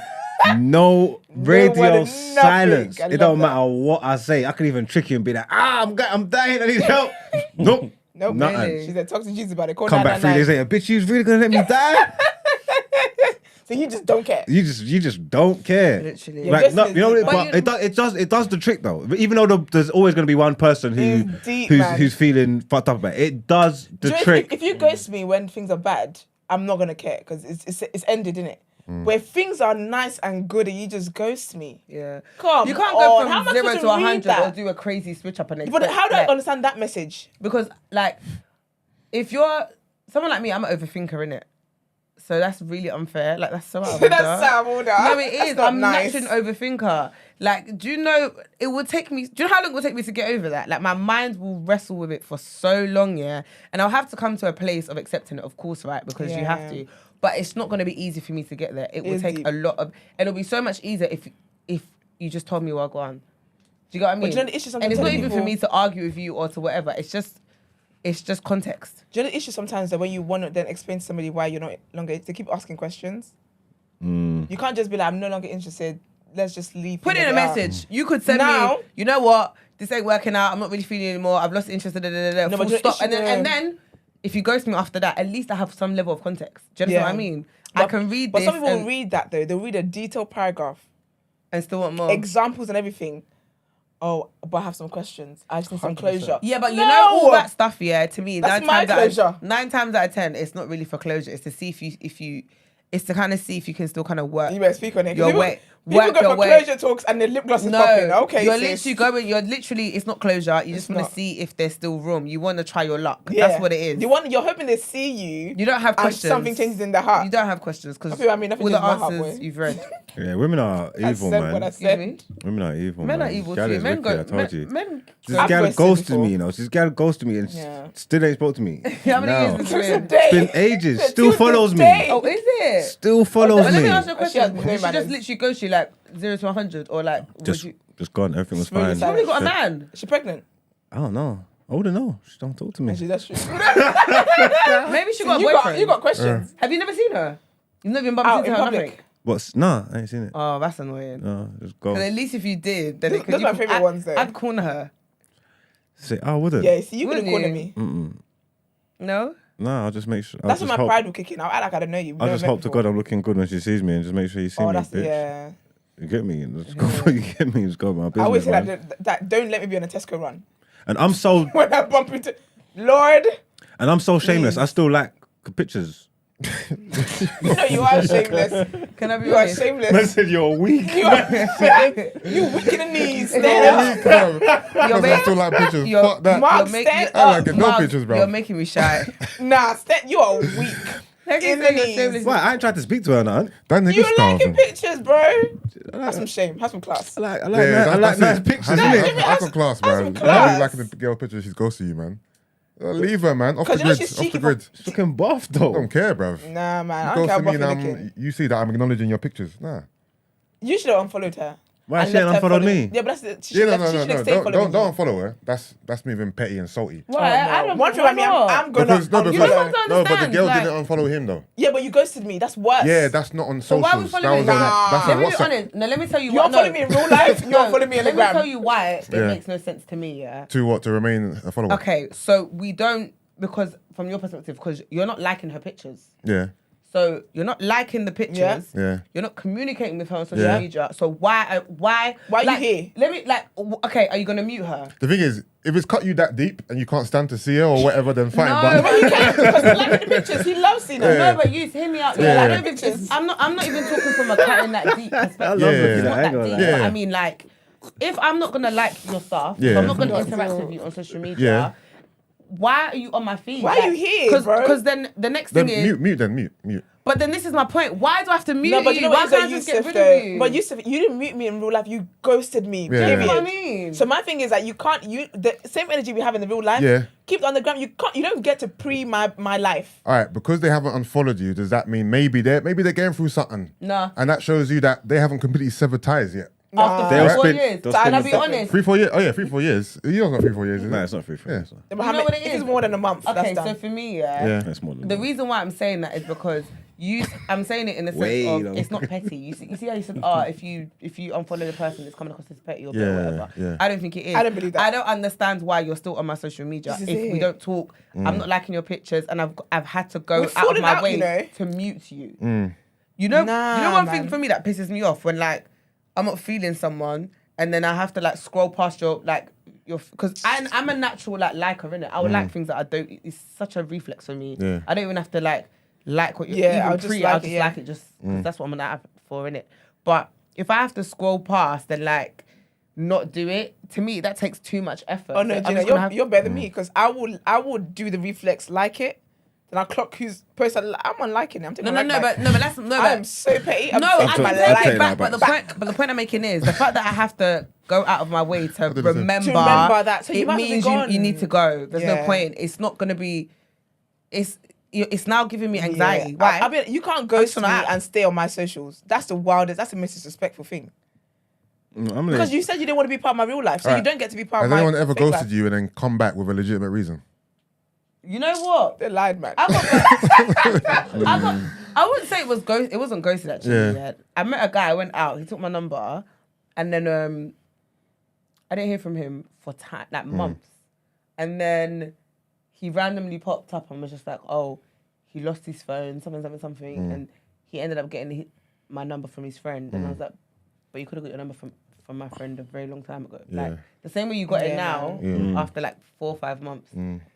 no radio nothing. silence. I It love don't that. matter what I say. I can even trick you and be like, I'm dying. I need help. Nope. Nope, Nothing. really. She said, talk to Jesus about it. Call Come back 3 days 999. later, bitch. You was really gonna let me die? So you just don't care. You just don't care. Literally. Yeah, Like, this no, is you know, deep, but man. it does the trick though. Even though there's always going to be one person It's deep, man. who's feeling fucked up about it, it does the Do you know, trick. If you ghost me when things are bad, I'm not gonna care because it's ended, innit? Where things are nice and good and you just ghost me. Yeah. Come You can't on, go how am from I 0 supposed to to read 100 that? or do a crazy switch up and But how do I like, understand that message? Because like, if you're someone like me, I'm an overthinker, innit? So that's really unfair. Like that's so out of order. That's out of order. No, it That's is. not I'm nice. naturally an overthinker. Like, do you know it would take me? Do you know how long it would take me to get over that? Like, my mind will wrestle with it for so long, yeah. And I'll have to come to a place of accepting it, of course, right? Because you have Yeah. to. But it's not going to be easy for me to get there. It will It's take deep. a lot of, and it'll be so much easier if you just told me where I go on. Do you get what I mean? do you know the issue sometimes and it's not telling even for people- me to argue with you or to whatever. It's just context. Do you know the issue sometimes that when you want to then explain to somebody why you're not longer, they keep asking questions. You can't just be like, I'm no longer interested. let's just leave. Put in a things as they are. message. You could send Now- me, you know what? This ain't working out. I'm not really feeling anymore. I've lost interest. No, Full but the stop. issue And there- then, if you ghost me after that, at least I have some level of context. Do you understand what I mean? I can read But this some people will and, read that though. They'll read a detailed paragraph, and still want more. examples and everything. Oh, but I have some questions. I just need some 100%. closure. Yeah, but you No! know all that stuff. Yeah, to me, That's my closure. 9 times out of 10, it's not really for closure. It's to see if you, it's to kind of see if you can still kind of work. You better speak on it. 'Cause Your people, way- people work go your for way. closure talks and the lip gloss is No, popping. Okay, you're sis. literally going. You're literally. It's not closure. You just want not. to see if there's still room. You want to try your luck. Yeah. That's what it is. You're hoping they see you. You don't have and questions. something changes in their heart. You don't have questions because I mean, nothing all the changes in my heart, answers boy. you've read. Yeah, women are I evil, said what I man. Excuse said. me? Women are evil, Men man. are evil Gal too. is Men wicked, go. I told you. Men. This I've gal ghosted ghosted before. me, you know. This gal ghosted me and Yeah. still ain't spoke to me. How many Now. years has it been? Today. It's been ages. Till Still follows me. today. Oh, is it? Still follows But let me. me ask you a Oh, she has question. no Did she manners. just literally ghost you like 0 to 100 or like? Just, would you? just gone. Everything was Smooth fine. as You probably got a Shit. man. Is she pregnant? I don't know. I wouldn't know. She don't talk to me. Actually, that's true. Maybe she got a you boyfriend. got questions. Have you never seen her? You've never been bumped Out into in her? public. Nothing? What's nah? I ain't seen it. Oh, that's annoying. No, just go. Because at least if you did, then Those- it could. those you are my could- favourite ones, though. I'd corner her. Say, I wouldn't. Yeah, see, you Wouldn't couldn't corner you? me. Mm-mm. No. Nah, I'll just make sure. That's when my pride will kick in. I'll act like I don't know you. We've I never just met hope to before. God I'm looking good when she sees me and just make sure you see Oh, me, that's bitch. yeah. You get me? Just go, you get me? Just go about my I always business, say man. that don't let me be on a Tesco run. And I'm so When I bump into Lord, shameless. I still like pictures. you know you are shameless. Can I be You are honest? shameless. said you're weak. You are you weak in the knees. Stand up. You're I still like pictures. you're- Fuck that. Mark, You're making- stand I like up. it. No Mark, pictures, bro. You're making me shy. Nah, you are weak. In the knees. Why? I ain't tried to speak to her, now. That nigga You starving. liking pictures, bro. Have some shame. Have some class. I like Yeah, nice that's it. pictures. That's innit? that's some class, have man. some You class. really liking the girl picture, she's ghosting you, man. Leave her, man. Off the 'Cause you know grid. she's Off the cheeky grid. She's looking buff though. Don't care, bruv. Nah, man. I You don't care ghosting me about and looking. you see that I'm acknowledging your pictures. Nah. You should have unfollowed her. Why and she ain't left her unfollowed following- me? Yeah, but that's she Yeah, should no, have no, stayed no. following Don't you. unfollow her. That's me being petty and salty. Why? Oh, I no. don't. One thing about me, I'm gonna Because no, unfollow. You don't because have to no, but the understand, girl like- didn't unfollow him though. Yeah, but you ghosted me. That's worse. Yeah, that's not on So why are we socials. That following was each on. other? That's Let on me be WhatsApp. honest. No, let me tell you. You what. don't follow me in real life. You don't follow me in the Let me tell gram. you why it Yeah. makes no sense to me. Yeah. To what? To remain a follower. Okay, so we don't because from your perspective, because you're not liking her pictures. Yeah. So you're not liking the pictures. Yeah. You're not communicating with her on social Yeah. media. So why? Why are you like, here? Let me okay. Are you gonna mute her? The thing is, if it's cut you that deep and you can't stand to see her or whatever, then fine. No, but You can because he likes the pictures. He loves seeing them. Yeah. No, but you hear me out. Yeah. I don't think it's, I'm not even talking from a cutting that deep perspective. I love Yeah. looking It's at not her. I ain't that gonna deep. lie. Yeah. But I mean, like, if I'm not gonna like your stuff, if Yeah. I'm not gonna interact with you on social media. Yeah. Why are you on my feed? Why are you here, bro? Because then the next then thing is. mute. But then this is my point. Why do I have to mute No, but you know Why what can't I is just though, get Yusuf rid though? of you? But Yusuf, you didn't mute me in real life. You ghosted me. Yeah. Period. That's what I mean. So my thing is that you can't. The same energy we have in the real life. Yeah. Keep it on the gram. You can't. You don't get to my life. All right, because they haven't unfollowed you, does that mean maybe they're going through something? No. And that shows you that they haven't completely severed ties yet. After They'll 4 spin- years. they'll Can spin I the be stuff. honest? 3-4 years. Oh yeah, 3-4 years. You don't know 3-4 years, is it? No, it's not free for Yeah. us. But You how know many- what it if is? it's more than a month, Okay, that's so done. for me, Yeah. That's more than the that. reason why I'm saying that is because I'm saying it in the sense Way of long. it's not petty. You see how you said, if you unfollow the person, it's coming across as petty or Yeah, whatever. yeah. I don't think it is. I don't believe that. I don't understand why you're still on my social media This is if we it. don't talk. I'm not liking your pictures, and I've had to go We've out of fallen my out, way you know. to mute you. Mm. You know, Nah, one man. thing for me that pisses me off when like I'm not feeling someone and then I have to like scroll past your because I'm a natural liker, innit? I would like things that I don't. It's such a reflex for me. Yeah. I don't even have to like what you're Yeah, even I'll just pre. like I'll it, just yeah. like it just because that's what I'm on that app for, innit? But if I have to scroll past and like not do it, to me that takes too much effort. Oh no, So I'm Gina, just gonna have- you're better than me because I would do the reflex like it. Then I clock who's post. I'm unliking it. I'm taking No, a like back. but that's no. I am so petty. I'm No, taking I took- my can I'll take like take it that back, back. but the point I'm making is the fact that I have to go out of my way to did it say? remember, To remember that, so you it might as well be means gone. you need to go. There's no Yeah. point. It's not gonna be. It's now giving me anxiety. Yeah. Why? I mean, you can't ghost on me that. and stay on my socials. That's the wildest. That's the most disrespectful thing. I'm Because like, you said you didn't want to be part of my real life, so you Alright. don't get to be part Has of my. anyone ever fake ghosted life. you and then come back with a legitimate reason? You know what? They lied, man. I got. I wouldn't say it was ghost. It wasn't ghosted actually. Yeah. Yeah. I met a guy. I went out. He took my number, and then I didn't hear from him for months, and then he randomly popped up and was just like, "Oh, he lost his phone, something, and he ended up getting my number from his friend." And I was like, "But you could have got your number from my friend a very long time ago. Like the same way you got it now after like 4 or 5 months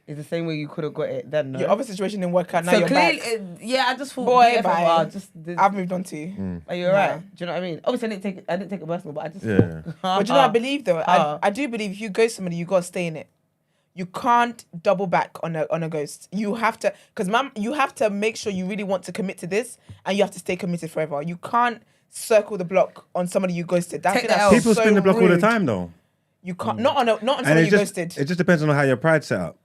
is the same way you could have got it then. No? Your other situation didn't work out. Now So you're clearly, back. I just thought, Boy, BFF, bye. I've moved on to you. Are you alright? Do you know what I mean? Obviously, I didn't take it personal, but I just Yeah. But do you know what I believe though? I do believe if you ghost somebody, you gotta stay in it. You can't double back on a ghost. You have to, because you have to make sure you really want to commit to this, and you have to stay committed forever. You can't circle the block on somebody you ghosted. That's Take the L. People spin the block all the time, though. You can't not on And somebody you ghosted. it just depends on how your pride's set up.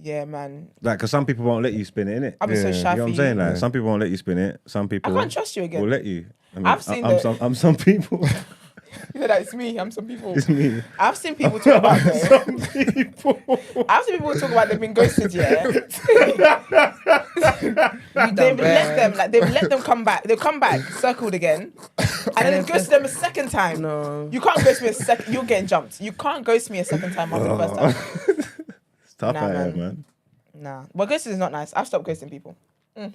Yeah, man. Like, because some people won't let you spin it, innit? I'll be so Yeah. shy You know for what I'm you. saying? Like, some people won't let you spin it. Some people I can't trust you again. will let you. I mean, I've seen I'm some people. You know that it's me. I'm some people. It's me. I've seen people talk about Some people. I've seen people talk about they've been ghosted, yeah. They've let them come back. They'll come back, circled again, and then they've ghosted them a second time. No. You can't ghost me a second. You're getting jumped. You can't ghost me a second time after the first time. It's tough Nah, out here, man. man. Nah. But ghosting is not nice. I've stopped ghosting people. I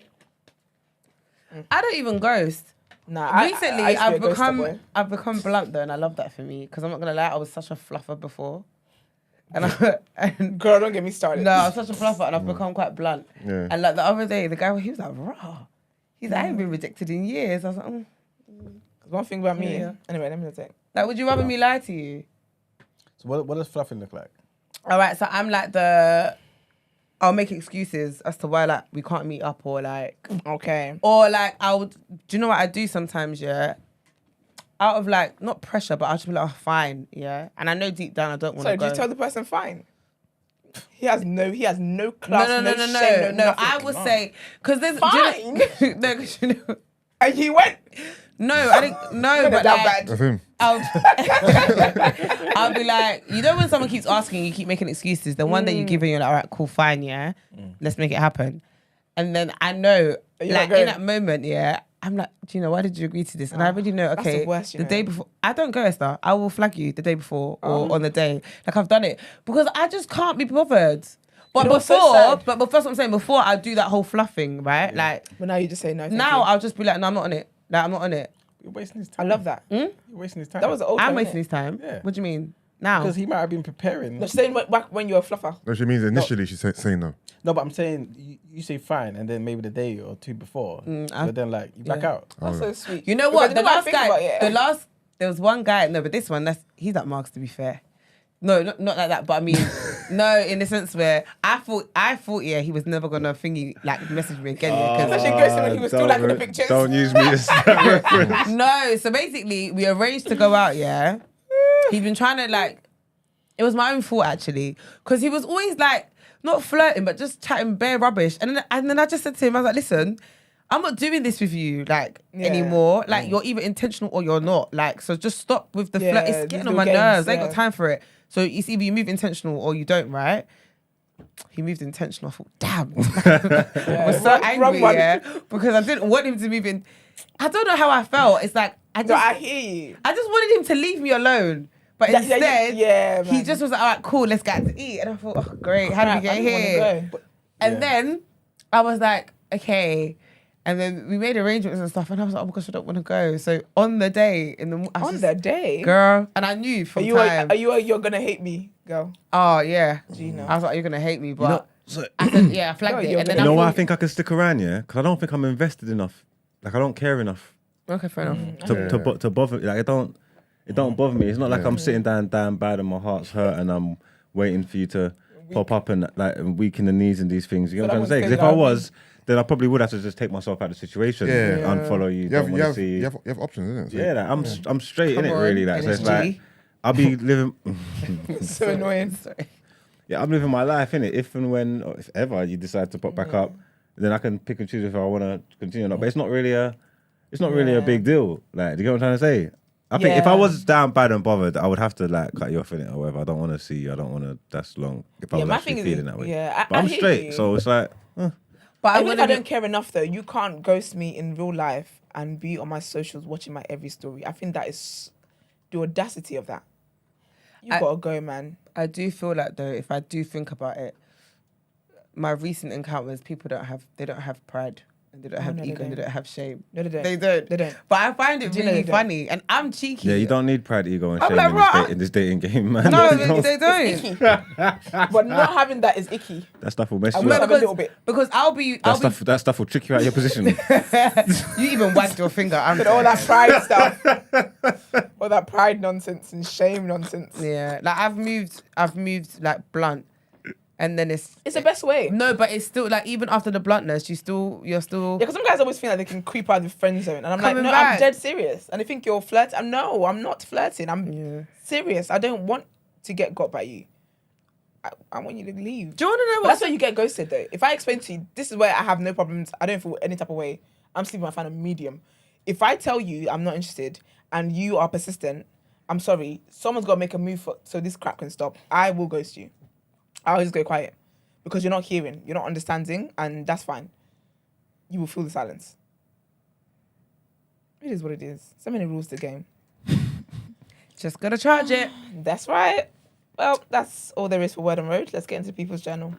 don't even ghost. Nah. Recently, I used to be a ghoster boy. I've become blunt though, and I love that for me because I'm not gonna lie, I was such a fluffer before, and Girl, don't get me started. no, I was such a fluffer, and I've become quite blunt. Yeah. And like the other day, the guy he was like, "Raw," he's like, "I ain't been rejected in years." I was like, One thing about me. Yeah. Anyway, let me take. "Like, would you rather me lie to you?" So what does fluffing look like? All right, so I'm like I'll make excuses as to why like we can't meet up or like. Okay. Or like do you know what I do sometimes, yeah? Out of like, not pressure, but I'll just be like, oh, fine, yeah? And I know deep down I don't want to So go. do you tell the person fine? He has no class, no shame, no. nothing. I would say, because there's... Fine. No, 'cause you know... And he went. No, I didn't... No, but that like... bad. That's him. I'll be like, you know when someone keeps asking, you keep making excuses, the one that you give and you're like, all right, cool, fine, yeah? Let's make it happen. And then I know, You're like, not going. in that moment, yeah, I'm like, do you know, why did you agree to this? And I already know, that's okay, the worst, you know. day before, I don't go, Esther. I will flag you the day before or on the day. Like, I've done it. Because I just can't be bothered. But You know what's so before, sad? but that's what I'm saying, before I do that whole fluffing, right? Like, But now you just say no. thank now you. I'll just be like, no, I'm not on it. Like, I'm not on it. You're wasting his I time. love that. You're wasting his time. That was the old I'm time, wasting innit? his time. Yeah. What do you mean? Now? because he might have been preparing. No, saying back when you were a fluffer. No, she means initially she's saying no. No, but I'm saying you say fine, and then maybe the day or two before, but then like you back yeah. out. That's so sweet. You know Because what? you The know what I last think about guy, it? there was one guy, no, but this one, he's like Marks, to be fair. No, not like that, but I mean, no, in the sense where I thought, yeah, he was never gonna message me again. Yeah, Especially ghosting when he was still liking the pictures. Don't use me as that reference. no, so basically, we arranged to go out, yeah. He'd been trying to it was my own fault actually, because he was always not flirting, but just chatting bare rubbish. And then I just said to him, I was like, listen, I'm not doing this with you anymore. You're either intentional or you're not. So just stop with the flirt. It's getting on my nerves. I ain't got time for it. So it's either you move intentional or you don't, right? He moved intentional. I thought, damn. I was so angry, yeah, because I didn't want him to move in. I don't know how I felt. It's like I hear you. I just wanted him to leave me alone. But instead, he man. just was like, all right, cool, let's get out to eat. And I thought, oh, great, how did we get here? And then I was like, okay. And then we made arrangements and stuff. And I was like, oh my gosh, I don't want to go. So on the day, girl, and I knew from time. You're going to hate me, girl? Oh, yeah. Gina. I was like, you're going to hate me. But You know, so, I said, yeah, I flagged it. And then you know why I thought, think I can stick around, yeah? Because I don't think I'm invested enough. I don't care enough okay, fair enough. to bother. It don't bother me. It's not like I'm sitting down bad and my heart's hurt and I'm waiting for you to pop up and weaken the knees and these things. You know what I'm trying to say? Because if I was, then I probably would have to just take myself out of the situation, unfollow you, don't want to see you. You have options, isn't it? So Yeah, I'm straight in it Come on, really. So it's NSG. I'll be living. So annoying. Yeah, I'm living my life in it. If and when, or if ever you decide to pop back up, then I can pick and choose if I want to continue or not. But it's not really a big deal. Do you get what I'm trying to say? I think if I was down bad and bothered, I would have to cut you off in it or whatever. I don't want to see you. I don't want to. That's long. If I was my actually thing is- feeling that way. yeah, but I'm hear straight, you. so it's like. But Even if I don't care enough, though, you can't ghost me in real life and be on my socials watching my every story. I think that is the audacity of that. You gotta go, man. I do feel like, though, if I do think about it, my recent encounters, people don't have pride. And they don't have ego, and they don't have shame. No, they don't. They don't. They don't. But I find it Do you know really they don't? funny, and I'm cheeky. Yeah, you don't need pride, ego, and I'm shame like, in this dating game, man. No, You don't. they don't. Icky. But not having that is icky. That stuff will mess I you will up. have a little bit. Because That stuff will trick you out of your position. You even wagged your finger. But all that pride stuff. All that pride nonsense and shame nonsense. Yeah, like I've moved like blunt, and then it's the best way. No, but it's still like even after the bluntness, you're still. Yeah, because some guys always feel like they can creep out of the friend zone, and I'm Coming like, no, back. I'm dead serious. And they think you're flirting. No, I'm not flirting. I'm serious. I don't want to get got by you. I want you to leave. Do you want to know But that's why you get ghosted, though. If I explain to you, this is where I have no problems. I don't feel any type of way. I'm sleeping with my fan a medium. If I tell you I'm not interested and you are persistent, I'm sorry. Someone's got to make a move so this crap can stop. I will ghost you. I'll just go quiet. Because you're not hearing, you're not understanding, and that's fine. You will feel the silence. It is what it is. So many rules to the game. Just gotta charge it. That's right. Well, that's all there is for Word on Road. Let's get into People's Journal.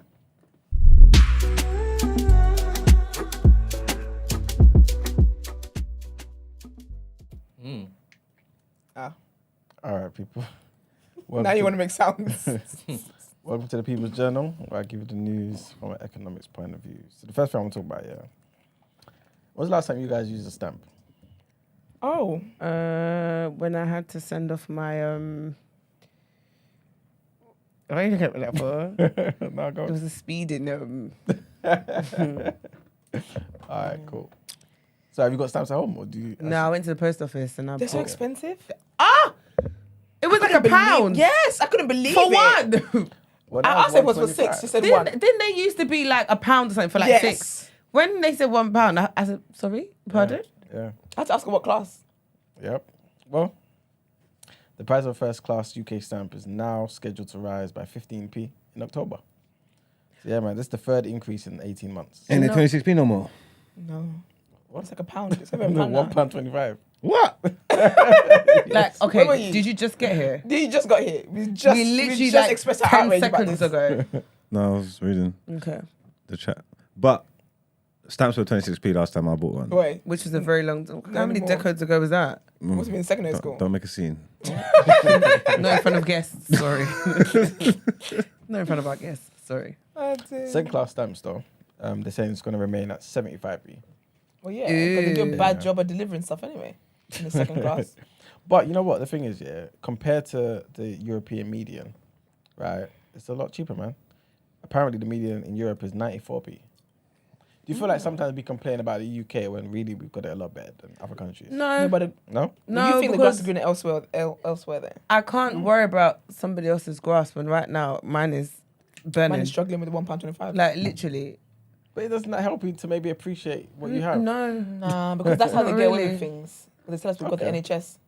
All right, people. Now you want to make sounds. Welcome to the People's Journal, where I give you the news from an economics point of view. So the first thing I want to talk about, when was the last time you guys used a stamp? Oh. When I had to send off my Why are you looking at me like for? No, go. It was a speeding All right, cool. So have you got stamps at home, or do you? No, I went to the post office and I They're so bought- expensive. It was like a pound. Yes, I couldn't believe For it. one. Well, I now asked it's if it was for 125. 6. She said 1. Didn't they used to be like a pound or something for like Yes. 6? When they said £1, I said, sorry, pardon? Yeah. I had to ask her what class. Yep. Well, the price of a first class UK stamp is now scheduled to rise by 15p in October. So yeah, man, this is the third increase in 18 months. Ain't it 26p no more? No. It's like a pound. It's over a No, pound now. £1.25. What? Like, Where were okay, you? did you just get here? You just got here. We literally just like expressed our 10 outrage about seconds this. ago. No, I was reading Okay. the chat. But stamps were 26p last time I bought one. Wait, Which was a very long time. How many anymore. decades ago was that? must have been secondary school. Don't make a scene. Not in front of guests, sorry. Not in front of our guests, sorry. Second class stamps, though, they're saying it's going to remain at 75p. Well, yeah, because they do a bad job of delivering stuff anyway in the second class. But you know what? The thing is, compared to the European median, right, it's a lot cheaper, man. Apparently, the median in Europe is 94p. Do you feel like sometimes we complain about the UK when really we've got it a lot better than other countries? No, No, but No? you think the grass is greener elsewhere there? I can't worry about somebody else's grass when right now mine is burning. Man is struggling with the £1.25. Like, literally. But it doesn't help you to maybe appreciate what you have. No. Nah, because that's how they Not get away really. with things. They tell us we've got the Okay. NHS.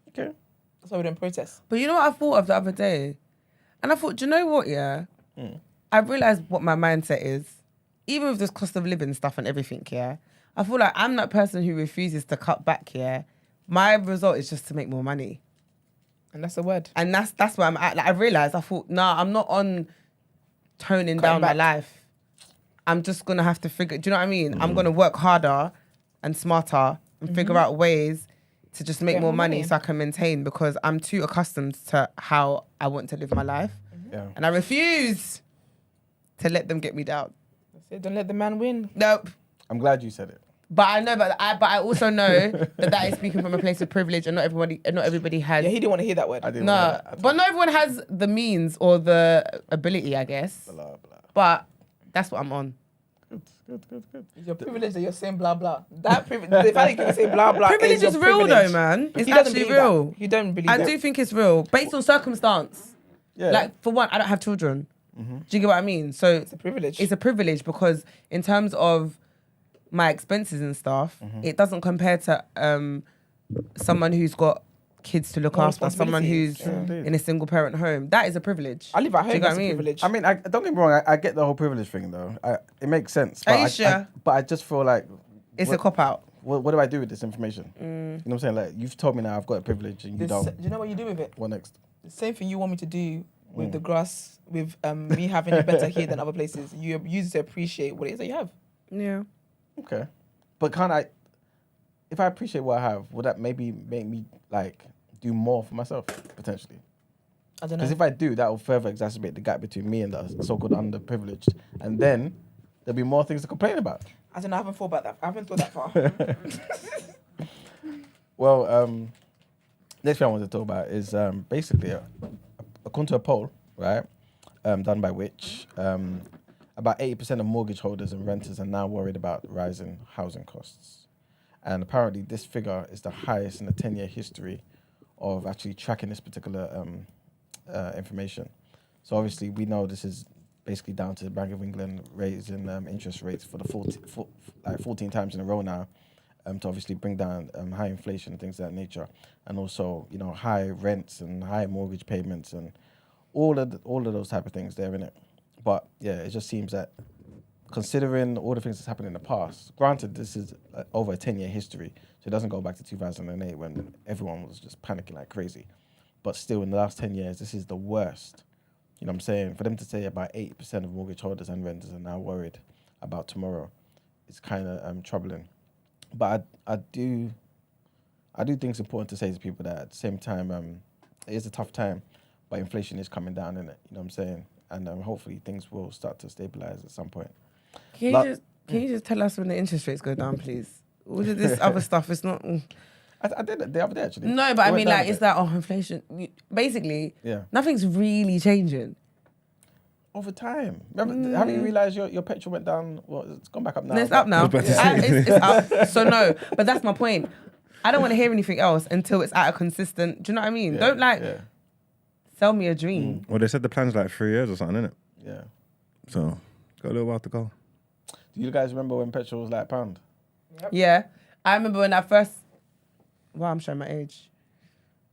Okay. That's why we don't protest. But you know what I thought of the other day? And I thought, do you know what, I realised what my mindset is. Even with this cost of living stuff and everything, I feel like I'm that person who refuses to cut back, My result is just to make more money. And that's a word. And that's where I'm at. Like, I realised, I thought, nah, I'm not on toning Cutting down my back. life. I'm just going to have to figure, do you know what I mean? I'm going to work harder and smarter and figure out ways to just make Get more more money money. so I can maintain, because I'm too accustomed to how I want to live my life. Yeah. And I refuse to let them get me down. That's it. Don't let the man win. Nope. I'm glad you said it. But I know, but I also know that is speaking from a place of privilege, and not everybody has. Yeah, he didn't want to hear that word. I didn't know No, that. but not everyone has the means or the ability, I guess. Blah, blah. But that's what I'm on. Good. It's your privilege that you're saying blah blah. That privilege, the fact that you can say blah blah. Privilege your is real privilege. though, man. It's He doesn't actually believe that. real. You don't believe I that. do think it's real, based on circumstance. Yeah. Like, for one, I don't have children. Do you get what I mean? So It's a privilege. it's a privilege, because in terms of my expenses and stuff, it doesn't compare to someone who's got kids to look More after, someone who's responsibilities. in a single parent home. That is a privilege. I live at Do you home. get That's what a I mean? privilege. I mean, don't get me wrong. I get the whole privilege thing though. It makes sense. Are But you I sure? but I just feel like It's a cop out. what do I do with this information? You know what I'm saying? Like you've told me now I've got a privilege and you Do don't. you know what you do with it? What next? The same thing you want me to do with the grass, with me having it better here than other places. You use it to appreciate what it is that you have. Yeah. Okay, but can't I? If I appreciate what I have, would that maybe make me like do more for myself potentially? I don't know. Because if I do, that will further exacerbate the gap between me and the so-called underprivileged, and then there'll be more things to complain about. I don't know. I haven't thought about that. I haven't thought that far. Well, next thing I want to talk about is basically according to a poll, right, done by which about 80% of mortgage holders and renters are now worried about rising housing costs, and apparently this figure is the highest in the 10-year history of actually tracking this particular information. So obviously we know this is basically down to the Bank of England raising interest rates for the 14 times in a row now, to obviously bring down high inflation and things of that nature, and also high rents and high mortgage payments and all of those type of things there in it. But yeah, it just seems that considering all the things that's happened in the past, granted this is over a 10-year history, so it doesn't go back to 2008 when everyone was just panicking like crazy, but still in the last 10 years this is the worst. You know what I'm saying? For them to say about 80% of mortgage holders and renters are now worried about tomorrow, it's kind of troubling. But I do think it's important to say to people that at the same time, it is a tough time, but inflation is coming down in it. You know what I'm saying? And hopefully things will start to stabilize at some point. Can you just tell us when the interest rates go down, please? All of this other stuff, it's not. I did it the other day actually. No, but I It mean, went down like, a it's bit. that inflation. Basically, Yeah. nothing's really changing. Over time. Remember, haven't you realised your petrol went down? Well, it's gone back up now. No, it's up now. about to say. It's up. So no, but that's my point. I don't want to hear anything else until it's at a consistent. Do you know what I mean? Yeah, Don't Yeah. sell me a dream. Well, they said the plan's like 3 years or something, innit? Yeah. So, got a little while to go. Do you guys remember when petrol was like £1? Yeah, I remember when I first. Well, I'm showing my age.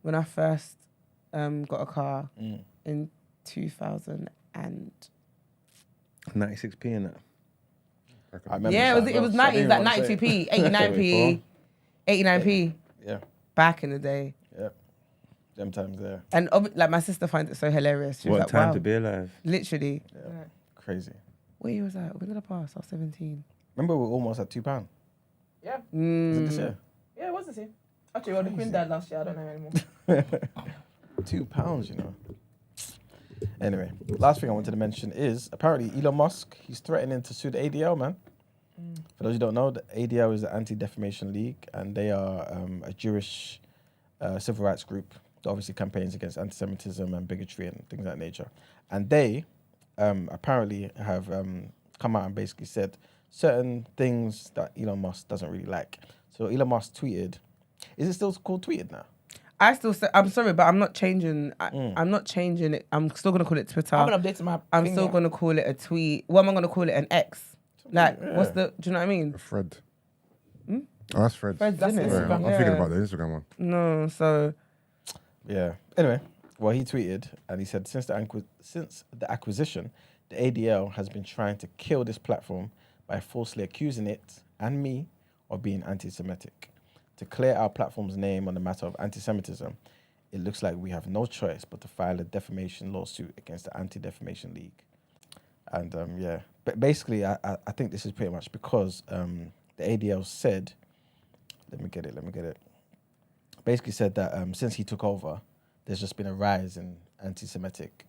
When I first got a car in 2000 and 96p in it. I remember yeah, that it was as well. 90, So I like didn't even 92p, 89p, 89p Yeah, back in the day. yeah. Them times there. And like my sister finds it so hilarious. She was What a like, time wow, to be alive. literally. Yeah. Crazy. What year was that? When did I pass? I was 17. Remember we were almost at £2. Yeah. Is it this year? Yeah, it was the same. Actually, well, the Queen died last year. I don't know anymore. £2, you know. Anyway, last thing I wanted to mention is apparently Elon Musk, he's threatening to sue the ADL, man. For those who don't know, the ADL is the Anti-Defamation League, and they are a Jewish civil rights group that obviously campaigns against anti-Semitism and bigotry and things of that nature. And they apparently have come out and basically said certain things that Elon Musk doesn't really like. So Elon Musk tweeted, is it still called tweeted now? I still say, I'm sorry, but I'm not changing. I'm not changing it. I'm still going to call it Twitter. I haven't updated my I'm thing still yet. going to call it a tweet. What am I going to call it? An X? Like, what's the, do you know what I mean? Fred. Oh, that's Fred. Fred's That's in it. Instagram. I'm thinking about the Instagram one. No, so Yeah. Anyway, well, he tweeted and he said, since the acquisition, the ADL has been trying to kill this platform by falsely accusing it and me of being anti-Semitic. To clear our platform's name on the matter of anti-Semitism, it looks like we have no choice but to file a defamation lawsuit against the Anti-Defamation League. And yeah, but basically, I think this is pretty much because the ADL said, let me get it. Basically said that since he took over, there's just been a rise in anti-Semitic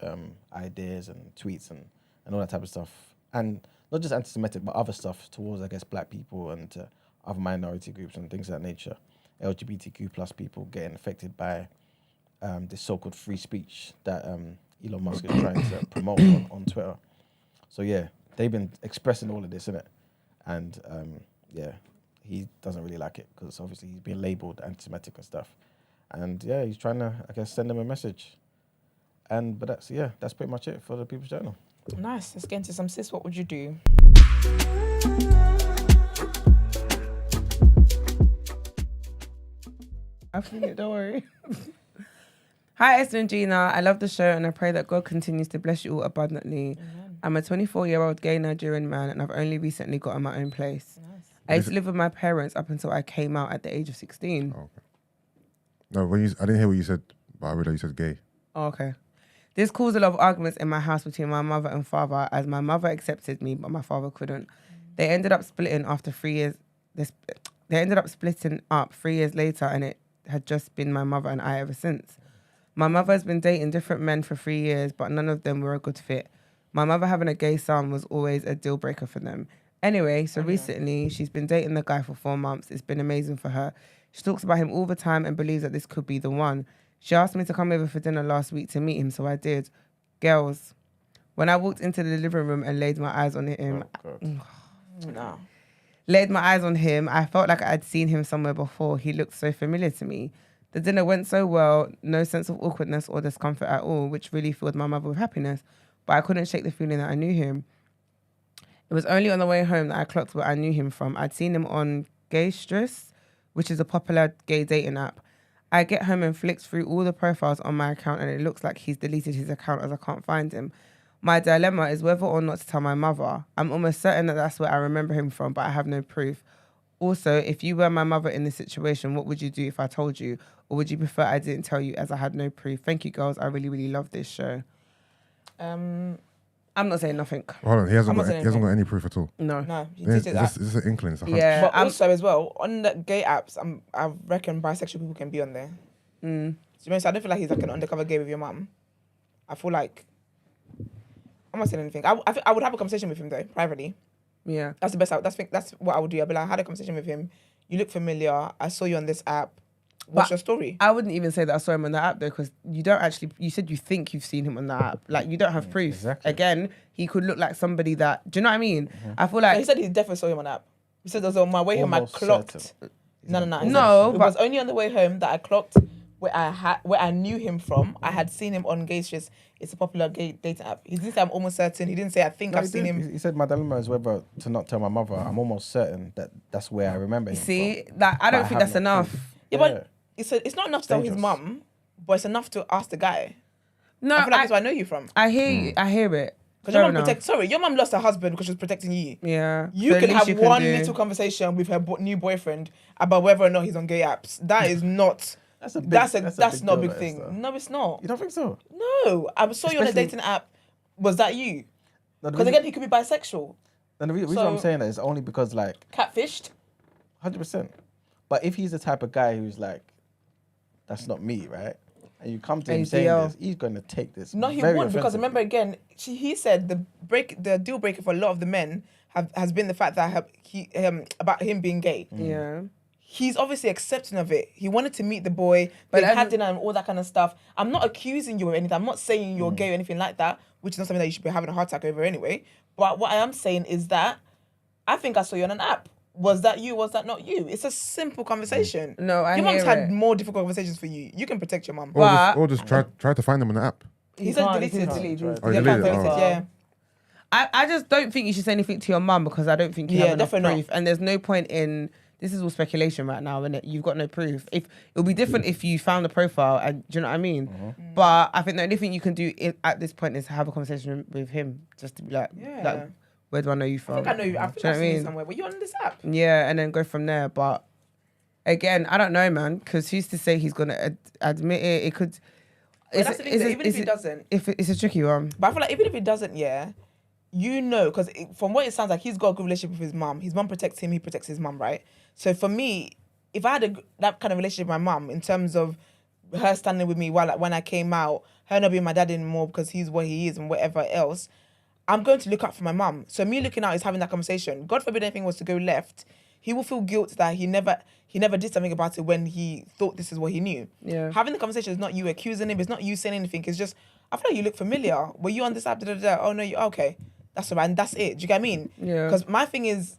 ideas and tweets and all that type of stuff. And not just anti-Semitic, but other stuff towards, I guess, black people and other minority groups and things of that nature. LGBTQ plus people getting affected by this so-called free speech that Elon Musk is trying to promote on Twitter. So yeah, they've been expressing all of this, innit? And yeah, he doesn't really like it because obviously he's been labelled anti-Semitic and stuff. And yeah, he's trying to, I guess, send them a message. But that's pretty much it for the People's Journal. Nice. Let's get into some sis. What would you do? I've seen it, don't worry. Hi, Esther and Gina. I love the show and I pray that God continues to bless you all abundantly. I'm a 24-year-old gay Nigerian man and I've only recently gotten my own place. Nice. I used to live with my parents up until I came out at the age of 16. Oh, okay. No, I didn't hear what you said, but I read that you said gay. Oh, okay. This caused a lot of arguments in my house between my mother and father as my mother accepted me, but my father couldn't. They ended up splitting after 3 years. They ended up splitting up 3 years later and it had just been my mother and I ever since. My mother has been dating different men for 3 years, but none of them were a good fit. My mother having a gay son was always a deal breaker for them. Anyway, so recently she's been dating the guy for 4 months. It's been amazing for her. She talks about him all the time and believes that this could be the one. She asked me to come over for dinner last week to meet him, so I did. Girls, when I walked into the living room and laid my eyes on him, No. laid my eyes on him, I felt like I'd seen him somewhere before. He looked so familiar to me. The dinner went so well, no sense of awkwardness or discomfort at all, which really filled my mother with happiness. But I couldn't shake the feeling that I knew him. It was only on the way home that I clocked where I knew him from. I'd seen him on Gaystress, which is a popular gay dating app. I get home and flicked through all the profiles on my account and it looks like he's deleted his account as I can't find him. My dilemma is whether or not to tell my mother. I'm almost certain that that's where I remember him from, but I have no proof. Also, if you were my mother in this situation, what would you do if I told you? Or would you prefer I didn't tell you as I had no proof? Thank you, girls. I really, really love this show. I'm not saying nothing. Hold on, he hasn't I'm not got saying any proof at all. No. No, you This did that. is an inkling. It's a hunch. Yeah. But also as well, on the gay apps, I reckon bisexual people can be on there. To be honest, I don't feel like he's like an undercover gay with your mum. I feel like I'm not saying anything. I would have a conversation with him though, privately. Yeah. That's the best. That's what I would do. I'd be like, I had a conversation with him. You look familiar. I saw you on this app. What's But your story? I wouldn't even say that I saw him on the app though, because you don't actually. You said you think you've seen him on the app. Like you don't have proof. Exactly. Again, he could look like somebody that. Do you know what I mean? I feel He like said he definitely saw him on the app. He said it was on my way home. I Almost clocked. certain. No. No, It but- was only on the way home that I clocked where I knew him from. I had seen him on Gaystress. It's a popular gay dating app. He didn't say I'm almost certain. He didn't say I think No, I've he seen did. him. He said my dilemma is whether to not tell my mother. I'm almost certain that that's where I remember him see, from. like I don't But think have that's no enough. proof. Yeah, but it's not enough to tell his Dangerous. mum, but it's enough to ask the guy. No, I feel like that's where I know you from. I hear you. I hear it. Because Fair your mum enough. your mum lost her husband because she was protecting you. Yeah. You So at can least have you can one do- little conversation with her new boyfriend about whether or not he's on gay apps. That is not. That's a big, That's not a big deal, thing. Esther. No, it's not. You don't think so? No, I saw you on a Especially- dating app. Was that you? No, the Because reason- again, he could be bisexual, no, the reason so- I'm saying that is only because like catfished. 100%. But if he's the type of guy who's like, that's not me, right? And you come to him saying ADL. this, he's going to take this. No, he very wouldn't because offensively. remember again, he said the deal breaker for a lot of the men has been the fact that about him being gay. Yeah. He's obviously accepting of it. He wanted to meet the boy. But They I had don't- dinner and all that kind of stuff. I'm not accusing you of anything. I'm not saying you're gay or anything like that, which is not something that you should be having a heart attack over anyway. But what I am saying is that I think I saw you on an app. Was that you? Was that not you? It's a simple conversation. No, I Your mum's hear had it. more difficult conversations for you. You can protect your mum. Or just try to find them on the app. He said can't, he deleted. said deleted. Oh, The he account deleted it? deleted, Oh. yeah. I just don't think you should say anything to your mum because I don't think you Yeah, have enough definitely proof. And there's no point in this is all speculation right now, innit? You've got no proof. If it'll be different if you found the profile and do you know what I mean? But I think the only thing you can do at this point is have a conversation with him just to be like, Yeah. like where do I know you I from? think I know you. I think Do you know I've what I seen you mean? somewhere. Were you on this app? Yeah, and then go from there. But again, I don't know, man, because who's to say he's gonna admit it? It could. But that's the thing, even if he doesn't. If it's a tricky one. But I feel like even if he doesn't, yeah, you know, because from what it sounds like, he's got a good relationship with his mum. His mum protects him. He protects his mum, right? So for me, if I had that kind of relationship with my mum, in terms of her standing with me when I came out, her not being my dad anymore because he's what he is and whatever else, I'm going to look out for my mum. So me looking out is having that conversation. God forbid anything was to go left, he will feel guilt that he never did something about it when he thought this is what he knew. Yeah. Having the conversation is not you accusing him. It's not you saying anything. It's just, I feel like you look familiar. Were you on this app? Oh no, okay. That's all right. And that's it. Do you get what I mean? Yeah. Because my thing is,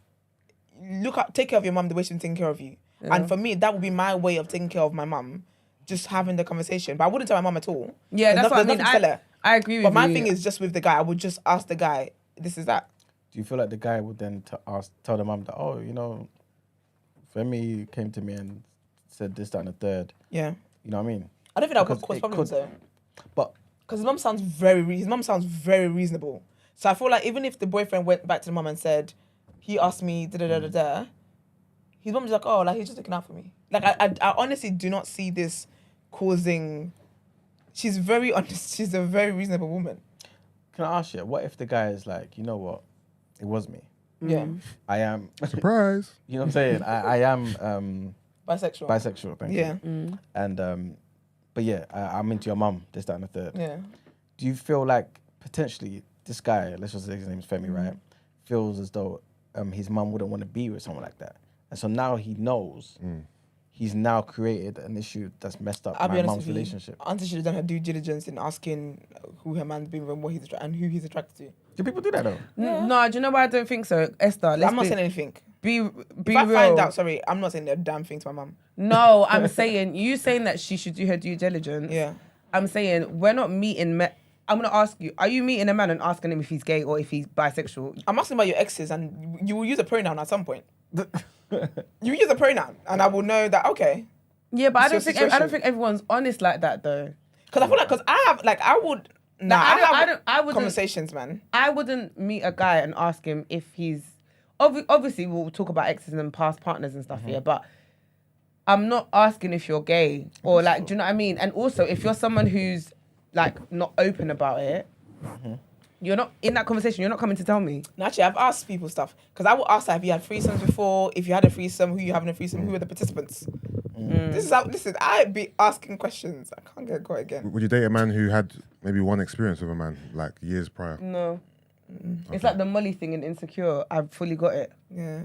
take care of your mum the way she's been taking care of you. Yeah. And for me, that would be my way of taking care of my mum. Just having the conversation. But I wouldn't tell my mum at all. Yeah, that's what I there's mean. nothing to tell her. I agree with But you. my thing is just with the guy, I would just ask the guy, this is that. Do you feel like the guy would then tell the mum that, oh, you know, Femi came to me and said this, that, and the third. Yeah. You know what I mean? I don't think that would Because cause it problems could- though. But Because his mum sounds very reasonable. So I feel like even if the boyfriend went back to the mum and said, he asked me da da da da da, his mum's like, oh, like he's just looking out for me. Like I honestly do not see this causing. She's very honest. She's a very reasonable woman. can I ask you, what if the guy is like, you know what, it was me. Yeah. I am. Surprise. You know what I'm saying? I am Bisexual. bisexual. Thank Yeah. you. And but yeah, I'm into your mum. This, that, and the third. Yeah. Do you feel like potentially this guy, let's just say his name's Femi, right? Feels as though his mum wouldn't want to be with someone like that, and so now he knows. He's now created an issue that's messed up I'll be my honest mum's with you. relationship. Auntie should have done her due diligence in asking who her man's been with and what he's and who he's attracted to. Do people do that though? No, do you know why I don't think so, Esther? I'm not saying anything. Be If I real. find out, sorry, I'm not saying a damn thing to my mum. No, I'm saying you saying that she should do her due diligence. Yeah. I'm saying we're not meeting. I'm gonna ask you: are you meeting a man and asking him if he's gay or if he's bisexual? I'm asking about your exes, and you will use a pronoun at some point. You use a pronoun, and I will know that okay. Yeah, but I It's don't your think situation. everyone's honest like that though. Because I feel like I would. Nah, I wouldn't. conversations, man. I wouldn't meet a guy and ask him if he's. Obviously, we'll talk about exes and past partners and stuff here, but I'm not asking if you're gay or like, do you know what I mean? And also, if you're someone who's like not open about it, you're not in that conversation. You're not coming to tell me. No, actually, I've asked people stuff because I will ask her, have you had threesomes before? If you had a threesome, who you having a threesome? Who are the participants? This is how. Listen, I be asking questions. I can't get caught again. Would you date a man who had maybe one experience with a man like years prior? No. It's like the Molly thing in Insecure. I've fully got it. Yeah,